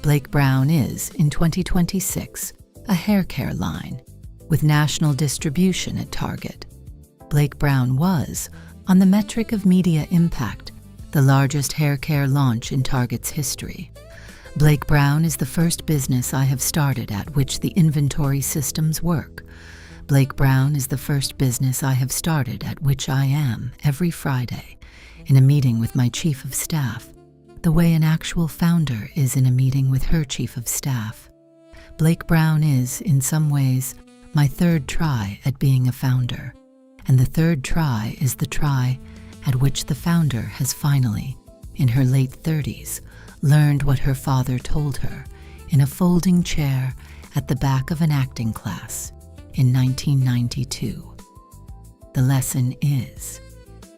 Blake Brown is, in 2026, a hair care line, with national distribution at Target. Blake Brown was, on the metric of media impact, the largest hair care launch in Target's history. Blake Brown is the first business I have started at which the inventory systems work. Blake Brown is the first business I have started at which I am, every Friday, in a meeting with my chief of staff, the way an actual founder is in a meeting with her chief of staff. Blake Brown is, in some ways, my 3rd try at being a founder, and the 3rd try is the try at which the founder has finally, in her late 30s, learned what her father told her in a folding chair at the back of an acting class in 1992. The lesson is,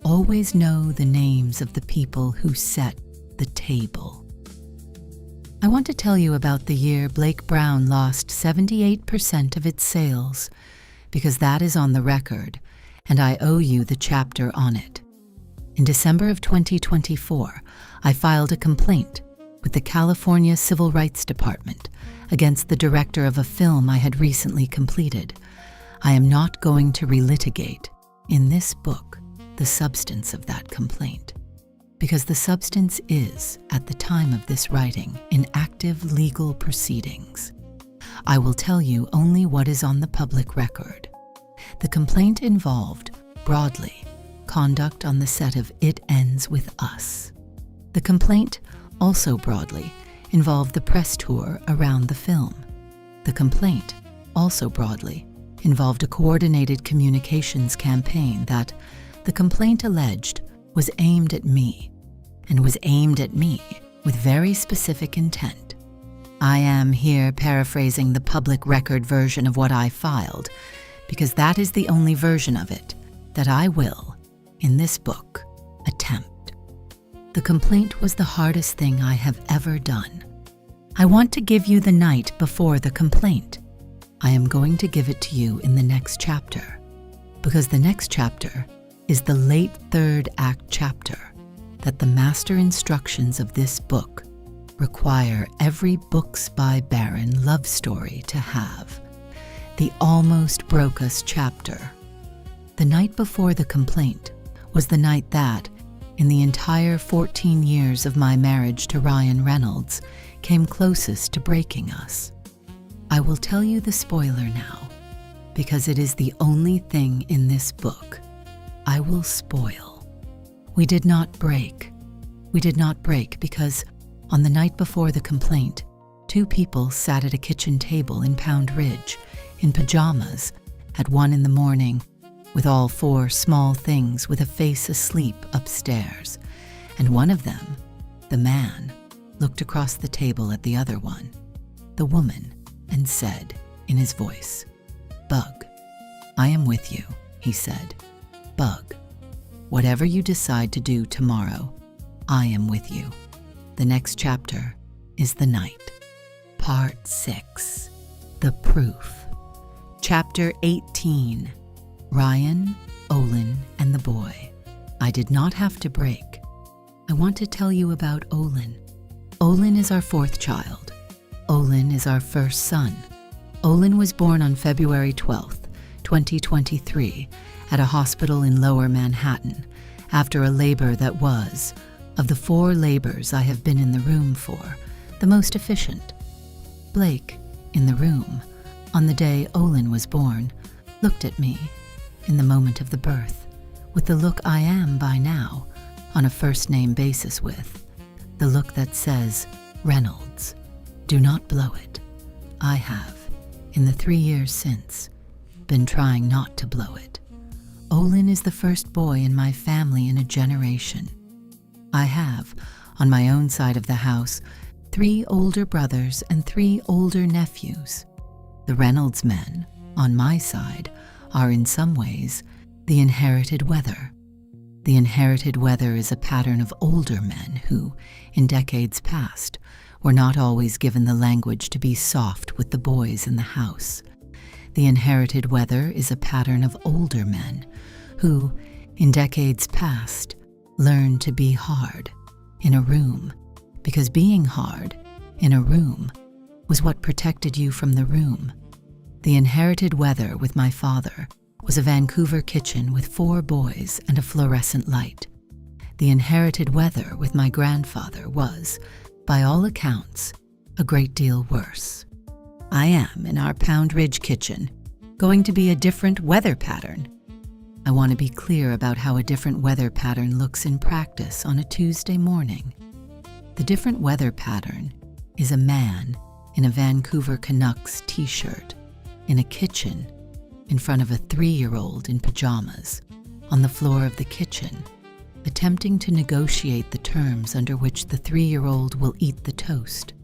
always know the names of the people who set the table. I want to tell you about the year Blake Brown lost 78% of its sales, because that is on the record, and I owe you the chapter on it. In December of 2024, I filed a complaint with the California Civil Rights Department against the director of a film I had recently completed. I am not going to relitigate, in this book, the substance of that complaint, because the substance is, at the time of this writing, in active legal proceedings. I will tell you only what is on the public record. The complaint involved, broadly, conduct on the set of It Ends With Us. The complaint, also broadly, involved the press tour around the film. The complaint, also broadly, involved a coordinated communications campaign that, the complaint alleged, was aimed at me, and was aimed at me with very specific intent. I am here paraphrasing the public record version of what I filed, because that is the only version of it that I will, in this book, attempt. The complaint was the hardest thing I have ever done. I want to give you the night before the complaint. I am going to give it to you in the next chapter, because the next chapter is the late 3rd act chapter that the master instructions of this book require every Books by Barron love story to have. The Almost Broke Us chapter. The night before the complaint was the night that, in the entire 14 years of my marriage to Ryan Reynolds, came closest to breaking us. I will tell you the spoiler now, because it is the only thing in this book I will spoil. We did not break. We did not break because on the night before the complaint, 2 people sat at a kitchen table in Pound Ridge in pajamas at 1 in the morning with all 4 small things with a face asleep upstairs, and one of them, the man, looked across the table at the other one, the woman, and said in his voice, "Bug, I am with you," he said. "Bug, whatever you decide to do tomorrow, I am with you." The next chapter is the night. Part 6, The Proof. Chapter 18, Ryan, Olin, and the boy. I did not have to break. I want to tell you about Olin. Olin is our 4th child. Olin is our first son. Olin was born on February 12th, 2023, at a hospital in Lower Manhattan after a labor that was, of the 4 labors I have been in the room for, the most efficient. Blake, in the room, on the day Olin was born, looked at me, in the moment of the birth, with the look I am by now, on a first-name basis with, the look that says, "Reynolds, do not blow it." I have, in the 3 years since, been trying not to blow it. Olin is the first boy in my family in a generation. I have, on my own side of the house, 3 older brothers and 3 older nephews. The Reynolds men, on my side, are in some ways the inherited weather. The inherited weather is a pattern of older men who, in decades past, were not always given the language to be soft with the boys in the house. The inherited weather is a pattern of older men who, in decades past, learned to be hard in a room, because being hard in a room was what protected you from the room. The inherited weather with my father was a Vancouver kitchen with 4 boys and a fluorescent light. The inherited weather with my grandfather was, by all accounts, a great deal worse. I am, in our Pound Ridge kitchen, going to be a different weather pattern. I want to be clear about how a different weather pattern looks in practice on a Tuesday morning. The different weather pattern is a man in a Vancouver Canucks t-shirt, in a kitchen, in front of a 3-year-old in pajamas, on the floor of the kitchen, attempting to negotiate the terms under which the 3-year-old will eat the toast.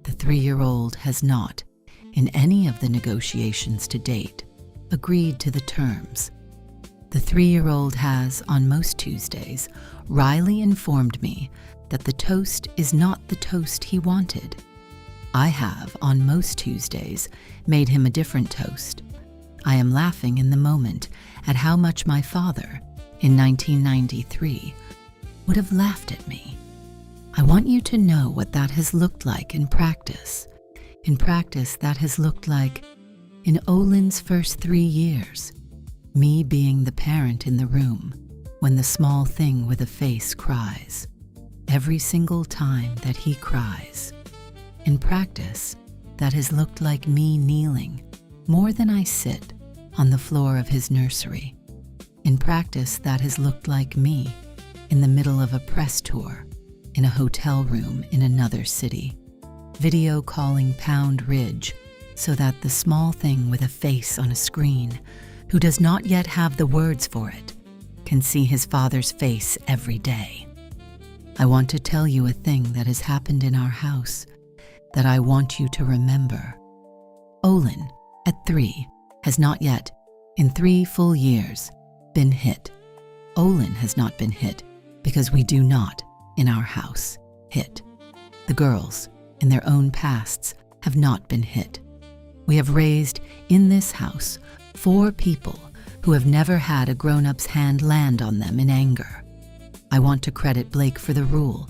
The 3-year-old has not, in any of the negotiations to date, agreed to the terms. The 3-year-old has, on most Tuesdays, wryly informed me that the toast is not the toast he wanted. I have, on most Tuesdays, made him a different toast. I am laughing in the moment at how much my father, in 1993, would have laughed at me. I want you to know what that has looked like in practice. In practice, that has looked like, in Olin's first 3 years, me being the parent in the room when the small thing with a face cries, every single time that he cries. In practice, that has looked like me kneeling, more than I sit, on the floor of his nursery. In practice, that has looked like me, in the middle of a press tour, in a hotel room in another city, video calling Pound Ridge so that the small thing with a face on a screen, who does not yet have the words for it, can see his father's face every day. I want to tell you a thing that has happened in our house that I want you to remember. Olin, at 3, has not yet, in 3 full years, been hit. Olin has not been hit because we do not, in our house, hit. The girls, in their own pasts, have not been hit. We have raised, in this house, 4 people who have never had a grown-up's hand land on them in anger. I want to credit Blake for the rule.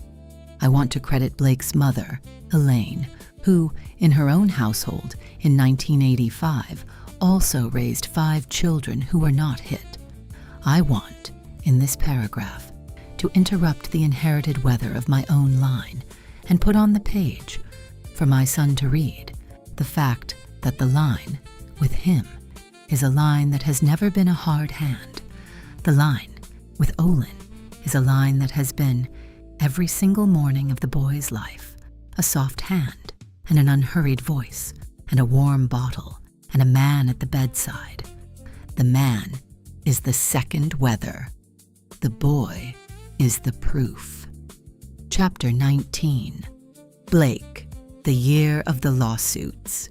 I want to credit Blake's mother, Elaine, who, in her own household, in 1985, also raised 5 children who were not hit. I want, in this paragraph, to interrupt the inherited weather of my own line and put on the page, for my son to read, the fact that the line, with him, is a line that has never been a hard hand. The line with Olin is a line that has been, every single morning of the boy's life, a soft hand and an unhurried voice and a warm bottle and a man at the bedside. The man is the second weather. The boy is the proof. Chapter 19. Blake, the Year of the Lawsuits.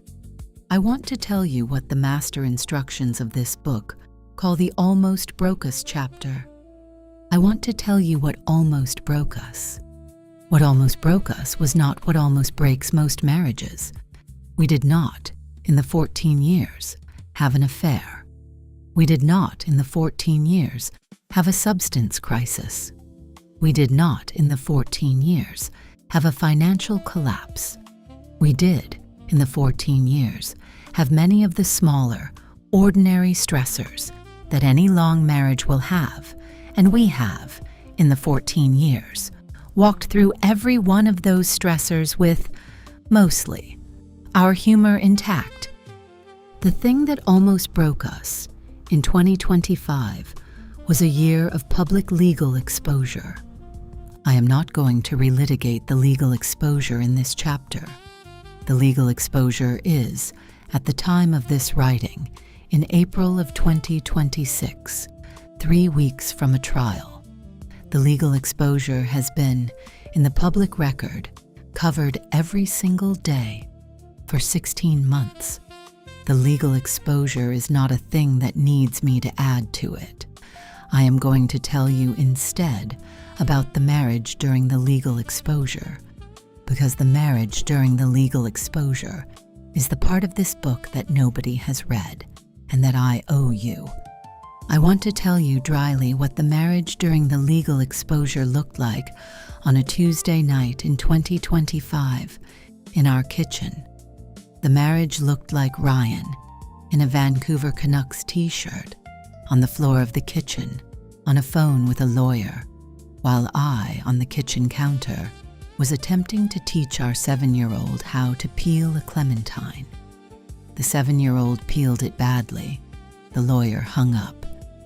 I want to tell you what the master instructions of this book call the Almost Broke Us chapter. I want to tell you what almost broke us. What almost broke us was not what almost breaks most marriages. We did not, in the 14 years, have an affair. We did not, in the 14 years, have a substance crisis. We did not, in the 14 years, have a financial collapse. We did, in the 14 years, have many of the smaller, ordinary stressors that any long marriage will have, and we have, in the 14 years, walked through every one of those stressors with, mostly, our humor intact. The thing that almost broke us, in 2025, was a year of public legal exposure. I am not going to relitigate the legal exposure in this chapter. The legal exposure is, at the time of this writing, in April of 2026, 3 weeks from a trial. The legal exposure has been, in the public record, covered every single day for 16 months. The legal exposure is not a thing that needs me to add to it. I am going to tell you instead about the marriage during the legal exposure, because the marriage during the legal exposure is the part of this book that nobody has read and that I owe you. I want to tell you dryly what the marriage during the legal exposure looked like on a Tuesday night in 2025 in our kitchen. The marriage looked like Ryan in a Vancouver Canucks t-shirt on the floor of the kitchen on a phone with a lawyer, while I, on the kitchen counter, was attempting to teach our 7-year-old how to peel a clementine. The 7-year-old peeled it badly. The lawyer hung up,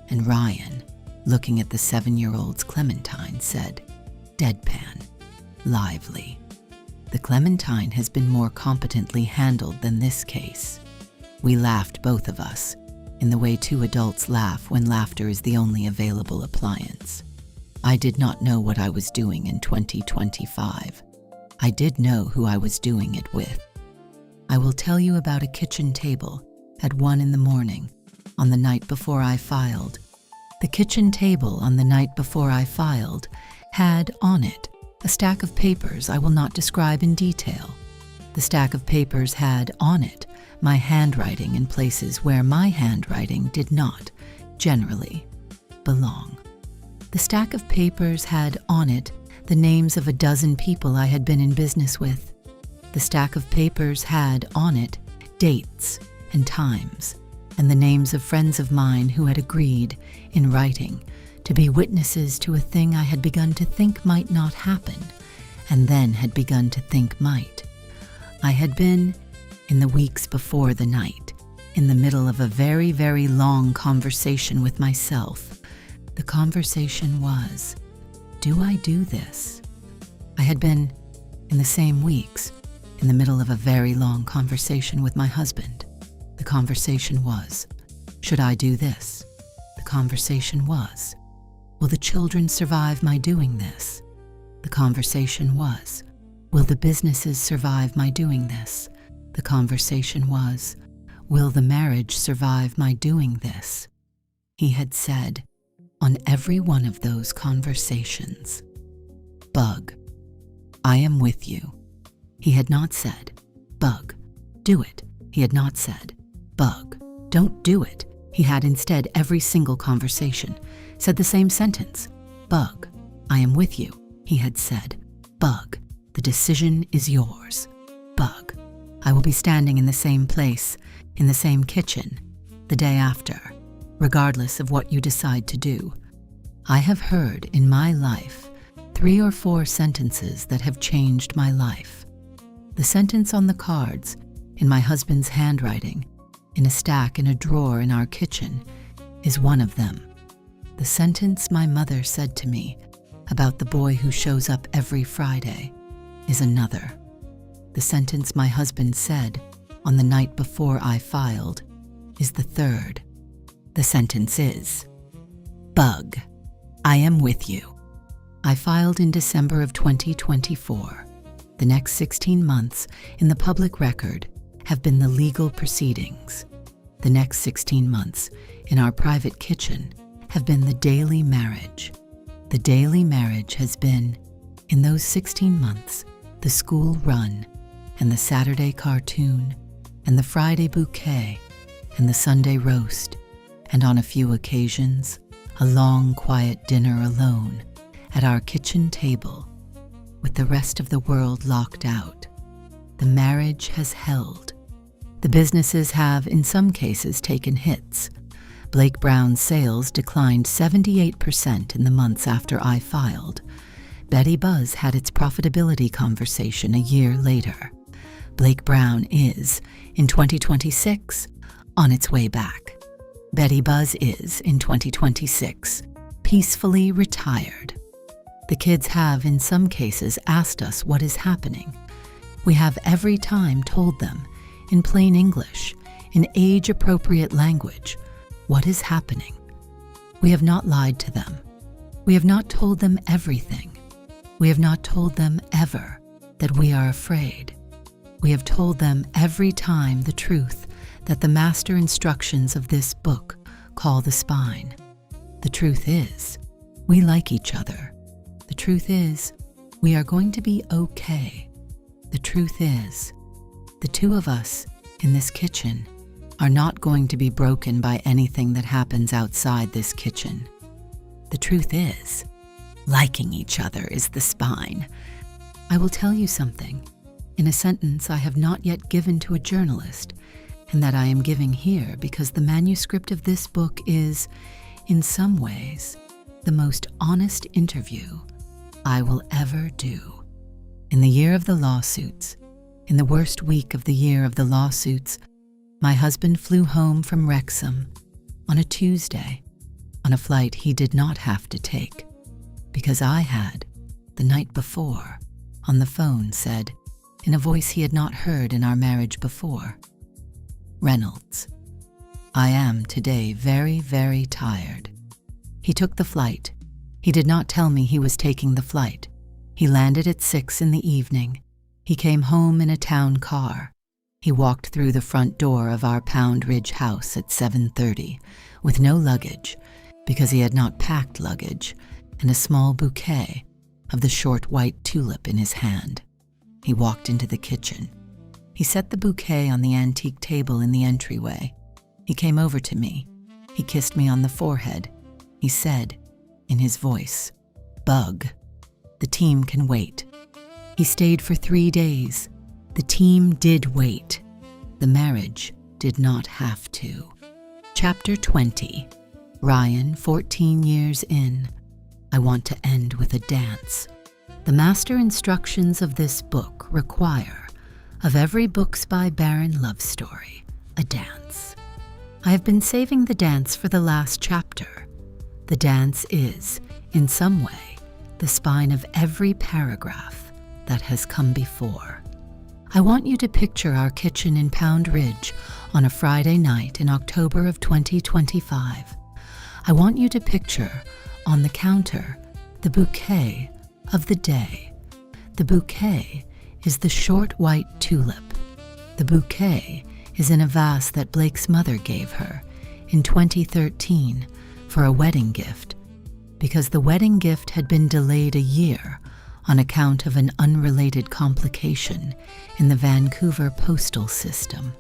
and Ryan, looking at the 7-year-old's clementine, said, deadpan, lively. The clementine has been more competently handled than this case. We laughed, both of us, in the way two adults laugh when laughter is the only available appliance. I did not know what I was doing in 2025. I did know who I was doing it with. I will tell you about a kitchen table at 1 a.m. on the night before I filed. The kitchen table on the night before I filed had on it a stack of papers I will not describe in detail. The stack of papers had on it my handwriting in places where my handwriting did not, generally, belong. The stack of papers had on it the names of a dozen people I had been in business with. The stack of papers had on it dates and times and the names of friends of mine who had agreed, in writing, to be witnesses to a thing I had begun to think might not happen, and then had begun to think might. I had been, in the weeks before the night, in the middle of a very, very long conversation with myself. The conversation was, do I do this? I had been, in the same weeks, in the middle of a very long conversation with my husband. The conversation was, should I do this? The conversation was, will the children survive my doing this? The conversation was, will the businesses survive my doing this? The conversation was, will the marriage survive my doing this? He had said, on every one of those conversations, Bug, I am with you. He had not said, Bug, do it. He had not said, Bug, don't do it. He had instead every single conversation said the same sentence, Bug, I am with you. He had said, Bug, the decision is yours. Bug, I will be standing in the same place, in the same kitchen, the day after, regardless of what you decide to do. I have heard in my life 3 or 4 sentences that have changed my life. The sentence on the cards, in my husband's handwriting, in a stack in a drawer in our kitchen, is one of them. The sentence my mother said to me about the boy who shows up every Friday is another. The sentence my husband said on the night before I filed is the third. The sentence is, "Bug, I am with you." I filed in December of 2024. The next 16 months in the public record have been the legal proceedings. The next 16 months in our private kitchen have been the daily marriage. The daily marriage has been, in those 16 months, the school run, and the Saturday cartoon, and the Friday bouquet, and the Sunday roast, and on a few occasions, a long, quiet dinner alone at our kitchen table, with the rest of the world locked out. The marriage has held. The businesses have, in some cases, taken hits. Blake Brown's sales declined 78% in the months after I filed. Betty Buzz had its profitability conversation a year later. Blake Brown is, in 2026, on its way back. Betty Buzz is, in 2026, peacefully retired. The kids have, in some cases, asked us what is happening. We have every time told them, in plain English, in age-appropriate language, what is happening. We have not lied to them. We have not told them everything. We have not told them ever that we are afraid. We have told them every time the truth that the master instructions of this book call the spine. The truth is, we like each other. The truth is, we are going to be okay. The truth is, the two of us in this kitchen are not going to be broken by anything that happens outside this kitchen. The truth is, liking each other is the spine. I will tell you something, in a sentence I have not yet given to a journalist, and that I am giving here because the manuscript of this book is, in some ways, the most honest interview I will ever do. In the year of the lawsuits, in the worst week of the year of the lawsuits, my husband flew home from Wrexham on a Tuesday, on a flight he did not have to take, because I had, the night before, on the phone said, in a voice he had not heard in our marriage before, "Reynolds, I am today very, very tired." He took the flight. He did not tell me he was taking the flight. He landed at 6 in the evening. He came home in a town car. He walked through the front door of our Pound Ridge house at 7:30 with no luggage, because he had not packed luggage, and a small bouquet of the short white tulip in his hand. He walked into the kitchen. He set the bouquet on the antique table in the entryway. He came over to me. He kissed me on the forehead. He said, in his voice, "Bug, the team can wait." He stayed for 3 days. The team did wait. The marriage did not have to. Chapter 20. Ryan, 14 years in. I want to end with a dance. The master instructions of this book require, of every Books by Barron love story, a dance. I have been saving the dance for the last chapter. The dance is, in some way, the spine of every paragraph that has come before. I want you to picture our kitchen in Pound Ridge on a Friday night in October of 2025. I want you to picture, on the counter, the bouquet of the day. The bouquet is the short white tulip. The bouquet is in a vase that Blake's mother gave her in 2013 for a wedding gift, because the wedding gift had been delayed a year on account of an unrelated complication in the Vancouver postal system.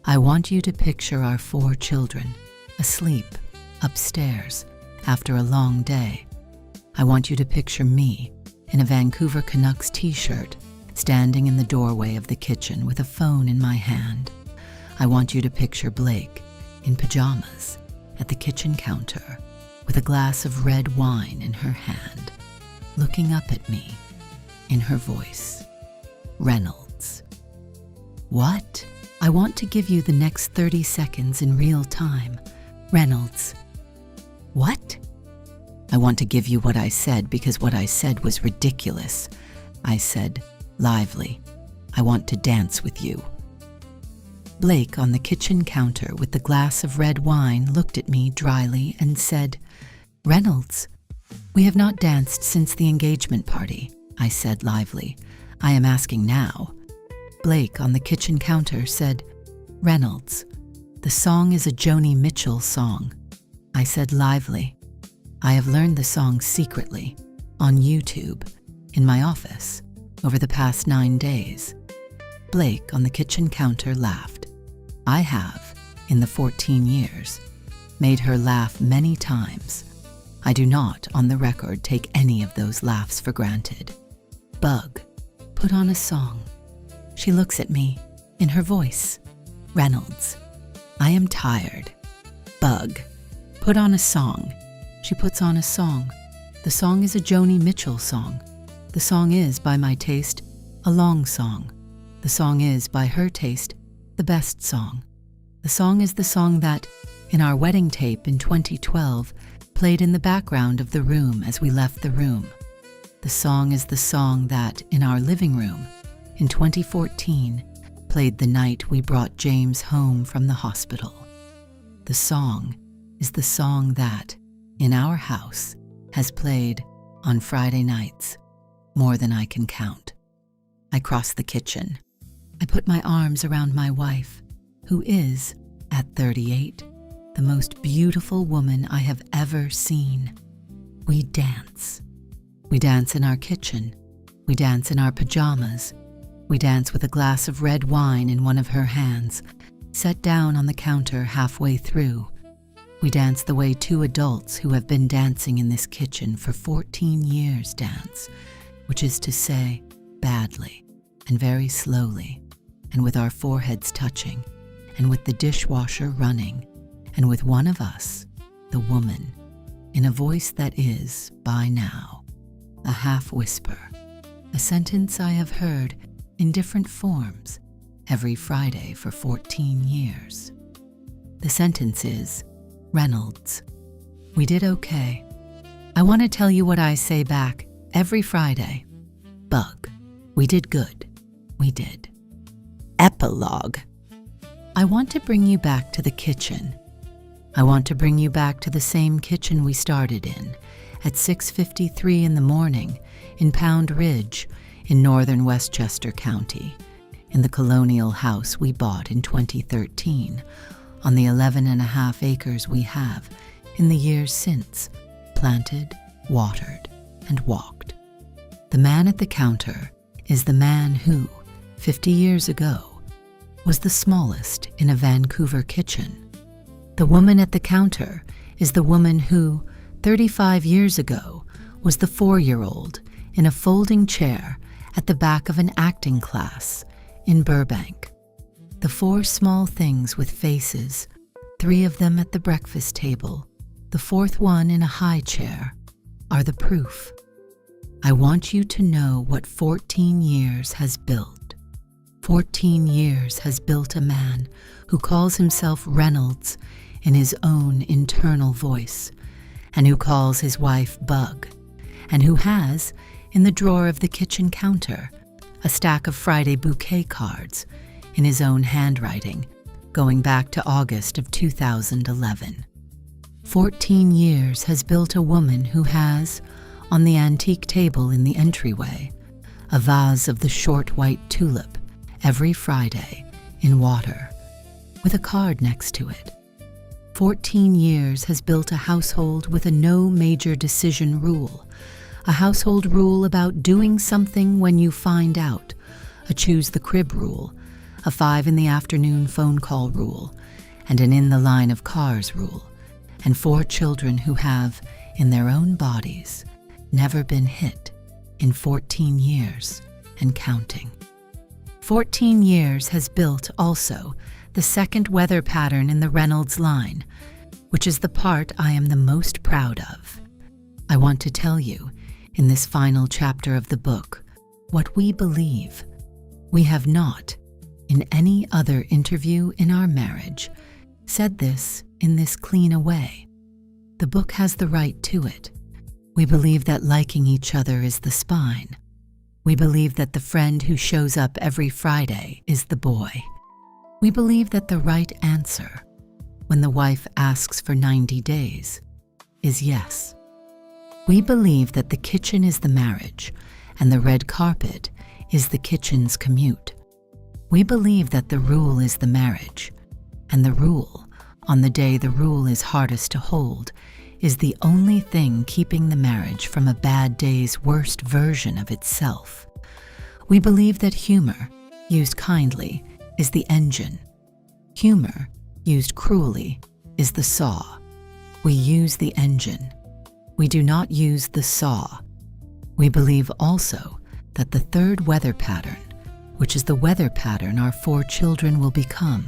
I want you to picture our 4 children asleep upstairs after a long day. I want you to picture me in a Vancouver Canucks t-shirt standing in the doorway of the kitchen with a phone in my hand. I want you to picture Blake in pajamas at the kitchen counter with a glass of red wine in her hand, looking up at me, in her voice, "Reynolds." "What?" I want to give you the next 30 seconds in real time. Reynolds. What? I want to give you what I said because what I said was ridiculous. I said, Lively, I want to dance with you. Blake on the kitchen counter with the glass of red wine looked at me dryly and said, Reynolds, we have not danced since the engagement party. I said lively, I am asking now. Blake on the kitchen counter said, Reynolds, the song is a Joni Mitchell song. I said lively, I have learned the song secretly, on YouTube, in my office, over the past 9 days. Blake on the kitchen counter laughed. I have, in the 14 years, made her laugh many times. I do not, on the record, take any of those laughs for granted. Bug, put on a song. She looks at me, in her voice. Reynolds, I am tired. Bug, put on a song. She puts on a song. The song is a Joni Mitchell song. The song is, by my taste, a long song. The song is, by her taste, the best song. The song is the song that, in our wedding tape in 2012, played in the background of the room as we left the room. The song is the song that, in our living room, in 2014, played the night we brought James home from the hospital. The song is the song that, in our house, has played on Friday nights, more than I can count. I cross the kitchen. I put my arms around my wife, who is, at 38, the most beautiful woman I have ever seen. We dance. We dance in our kitchen. We dance in our pajamas. We dance with a glass of red wine in one of her hands, set down on the counter halfway through. We dance the way two adults who have been dancing in this kitchen for 14 years dance, which is to say, badly and very slowly, and with our foreheads touching, and with the dishwasher running, and with one of us, the woman, in a voice that is, by now, a half-whisper, a sentence I have heard in different forms every Friday for 14 years. The sentence is, Reynolds, we did okay. I want to tell you what I say back every Friday. Bug, we did good. We did. Epilogue. I want to bring you back to the kitchen. I want to bring you back to the same kitchen we started in at 6:53 in the morning in Pound Ridge in northern Westchester County, in the colonial house we bought in 2013 on the 11.5 acres we have in the years since planted, watered, and walked. The man at the counter is the man who, 50 years ago, was the smallest in a Vancouver kitchen. The woman at the counter is the woman who, 35 years ago, was the 4-year-old in a folding chair at the back of an acting class in Burbank. The 4 small things with faces, 3 of them at the breakfast table, the 4th one in a high chair, are the proof. I want you to know what 14 years has built. 14 years has built a man who calls himself Reynolds in his own internal voice, and who calls his wife Bug, and who has, in the drawer of the kitchen counter, a stack of Friday bouquet cards in his own handwriting, going back to August of 2011. 14 years has built a woman who has, on the antique table in the entryway, a vase of the short white tulip every Friday in water, with a card next to it. 14 years has built a household with a no major decision rule, a household rule about doing something when you find out, a choose the crib rule, a 5 in the afternoon phone call rule, and an in the line of cars rule, and 4 children who have, in their own bodies, never been hit in 14 years and counting. 14 years has built also the second weather pattern in the Reynolds line, which is the part I am the most proud of. I want to tell you, in this final chapter of the book, what we believe. We have not, in any other interview in our marriage, said this in this clean a way. The book has the right to it. We believe that liking each other is the spine. We believe that the friend who shows up every Friday is the boy. We believe that the right answer, when the wife asks for 90 days, is yes. We believe that the kitchen is the marriage, and the red carpet is the kitchen's commute. We believe that the rule is the marriage, and the rule, on the day the rule is hardest to hold, is the only thing keeping the marriage from a bad day's worst version of itself. We believe that humor, used kindly, is the engine. Humor, used cruelly, is the saw. We use the engine. We do not use the saw. We believe also that the third weather pattern, which is the weather pattern our 4 children will become,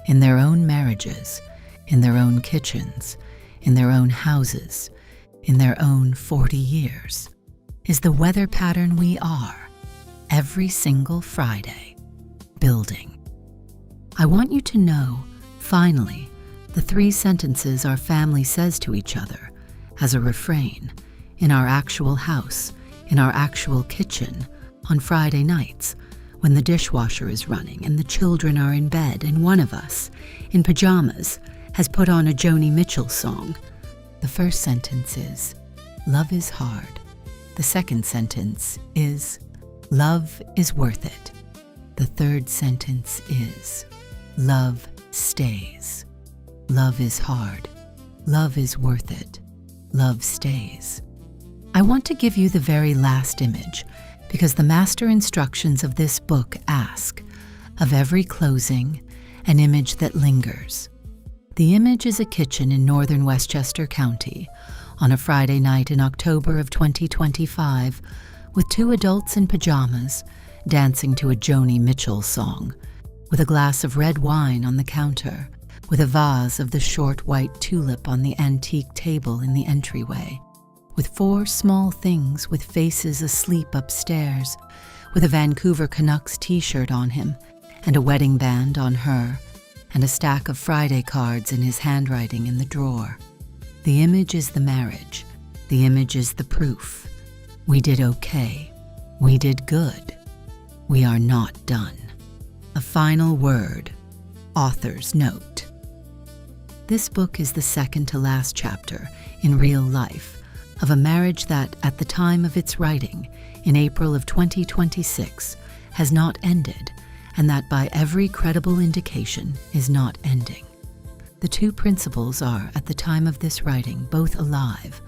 in their own marriages, in their own kitchens, in their own houses, in their own 40 years, is the weather pattern we are, every single Friday, building. I want you to know, finally, the 3 sentences our family says to each other as a refrain in our actual house, in our actual kitchen, on Friday nights, when the dishwasher is running and the children are in bed and one of us, in pajamas, has put on a Joni Mitchell song. The first sentence is, "Love is hard." The second sentence is, "Love is worth it." The third sentence is, "Love stays." Love is hard. Love is worth it. Love stays. I want to give you the very last image because the master instructions of this book ask, of every closing, an image that lingers. The image is a kitchen in northern Westchester County on a Friday night in October of 2025 with 2 adults in pajamas dancing to a Joni Mitchell song, with a glass of red wine on the counter, with a vase of the short white tulip on the antique table in the entryway, with 4 small things with faces asleep upstairs, with a Vancouver Canucks t-shirt on him and a wedding band on her, and a stack of Friday cards in his handwriting in the drawer. The image is the marriage. The image is the proof. We did okay. We did good. We are not done. A final word. Author's note. This book is the second to last chapter, in real life, of a marriage that, at the time of its writing, in April of 2026, has not ended, and that by every credible indication is not ending. The 2 principals are, at the time of this writing, both alive,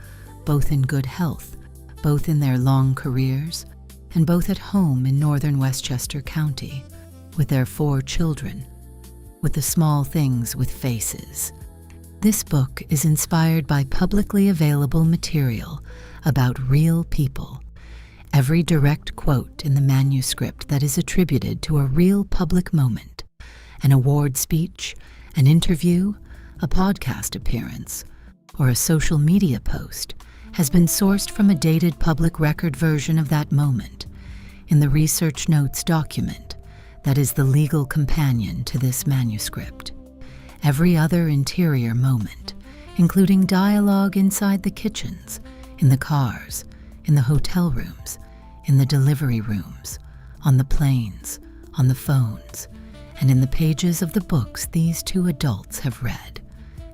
both in good health, both in their long careers, and both at home in northern Westchester County, with their 4 children, with the small things with faces. This book is inspired by publicly available material about real people. Every direct quote in the manuscript that is attributed to a real public moment, an award speech, an interview, a podcast appearance, or a social media post has been sourced from a dated public record version of that moment in the research notes document that is the legal companion to this manuscript. Every other interior moment, including dialogue inside the kitchens, in the cars, in the hotel rooms, in the delivery rooms, on the planes, on the phones, and in the pages of the books these 2 adults have read,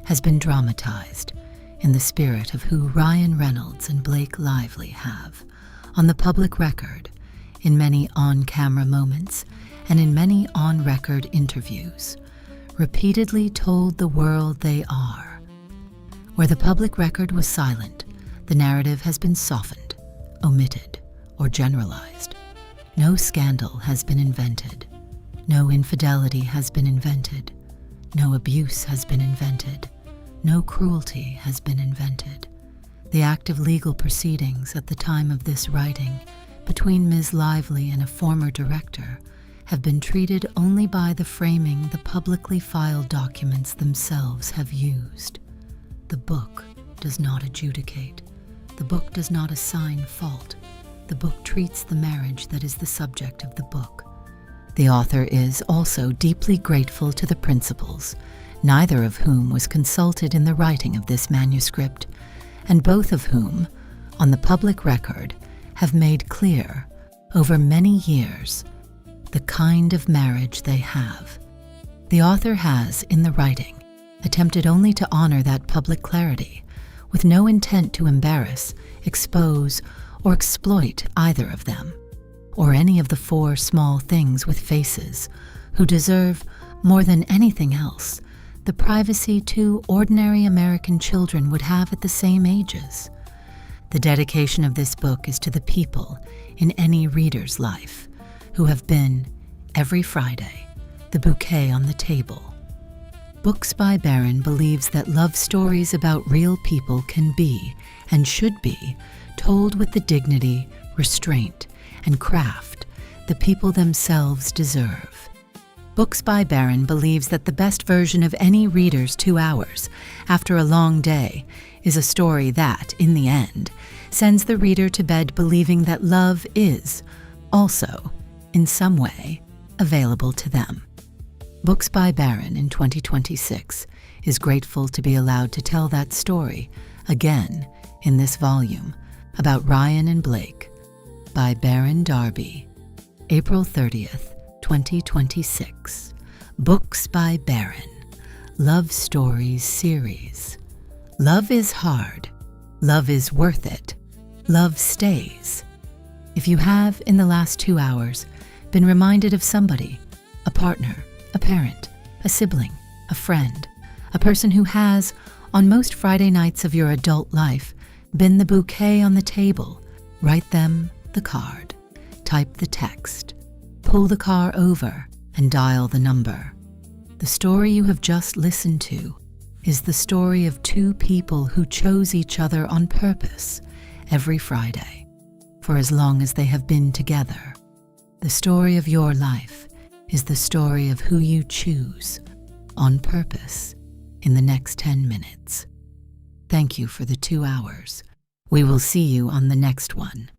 has been dramatized in the spirit of who Reynolds and Blake Lively have, on the public record, in many on-camera moments and in many on-record interviews, repeatedly told the world they are. Where the public record was silent, the narrative has been softened, omitted, or generalized. No scandal has been invented. No infidelity has been invented. No abuse has been invented. No cruelty has been invented. The active legal proceedings at the time of this writing between Ms. Lively and a former director have been treated only by the framing the publicly filed documents themselves have used. The book does not adjudicate. The book does not assign fault. The book treats the marriage that is the subject of the book. The author is also deeply grateful to the principals, neither of whom was consulted in the writing of this manuscript, and both of whom, on the public record, have made clear, over many years, the kind of marriage they have. The author has, in the writing, attempted only to honor that public clarity, with no intent to embarrass, expose, or exploit either of them, or any of the four small things with faces, who deserve, more than anything else, the privacy two ordinary American children would have at the same ages. The dedication of this book is to the people in any reader's life who have been, every Friday, the bouquet on the table. Books by Barron believes that love stories about real people can be, and should be, told with the dignity, restraint, and craft the people themselves deserve. Books by Barron believes that the best version of any reader's 2 hours after a long day is a story that, in the end, sends the reader to bed believing that love is, also, in some way, available to them. Books by Barron in 2026 is grateful to be allowed to tell that story again in this volume about Ryan and Blake by Barron Darby, April 30th, 2026. Books by Barron, Love Stories Series. Love is hard. Love is worth it. Love stays. If you have, in the last 2 hours, been reminded of somebody, a partner, a parent, a sibling, a friend, a person who has, on most Friday nights of your adult life, been the bouquet on the table, write them the card, type the text, pull the car over, and dial the number. The story you have just listened to is the story of two people who chose each other on purpose every Friday, for as long as they have been together. The story of your life is the story of who you choose, on purpose, in the next 10 minutes. Thank you for the 2 hours. We will see you on the next one.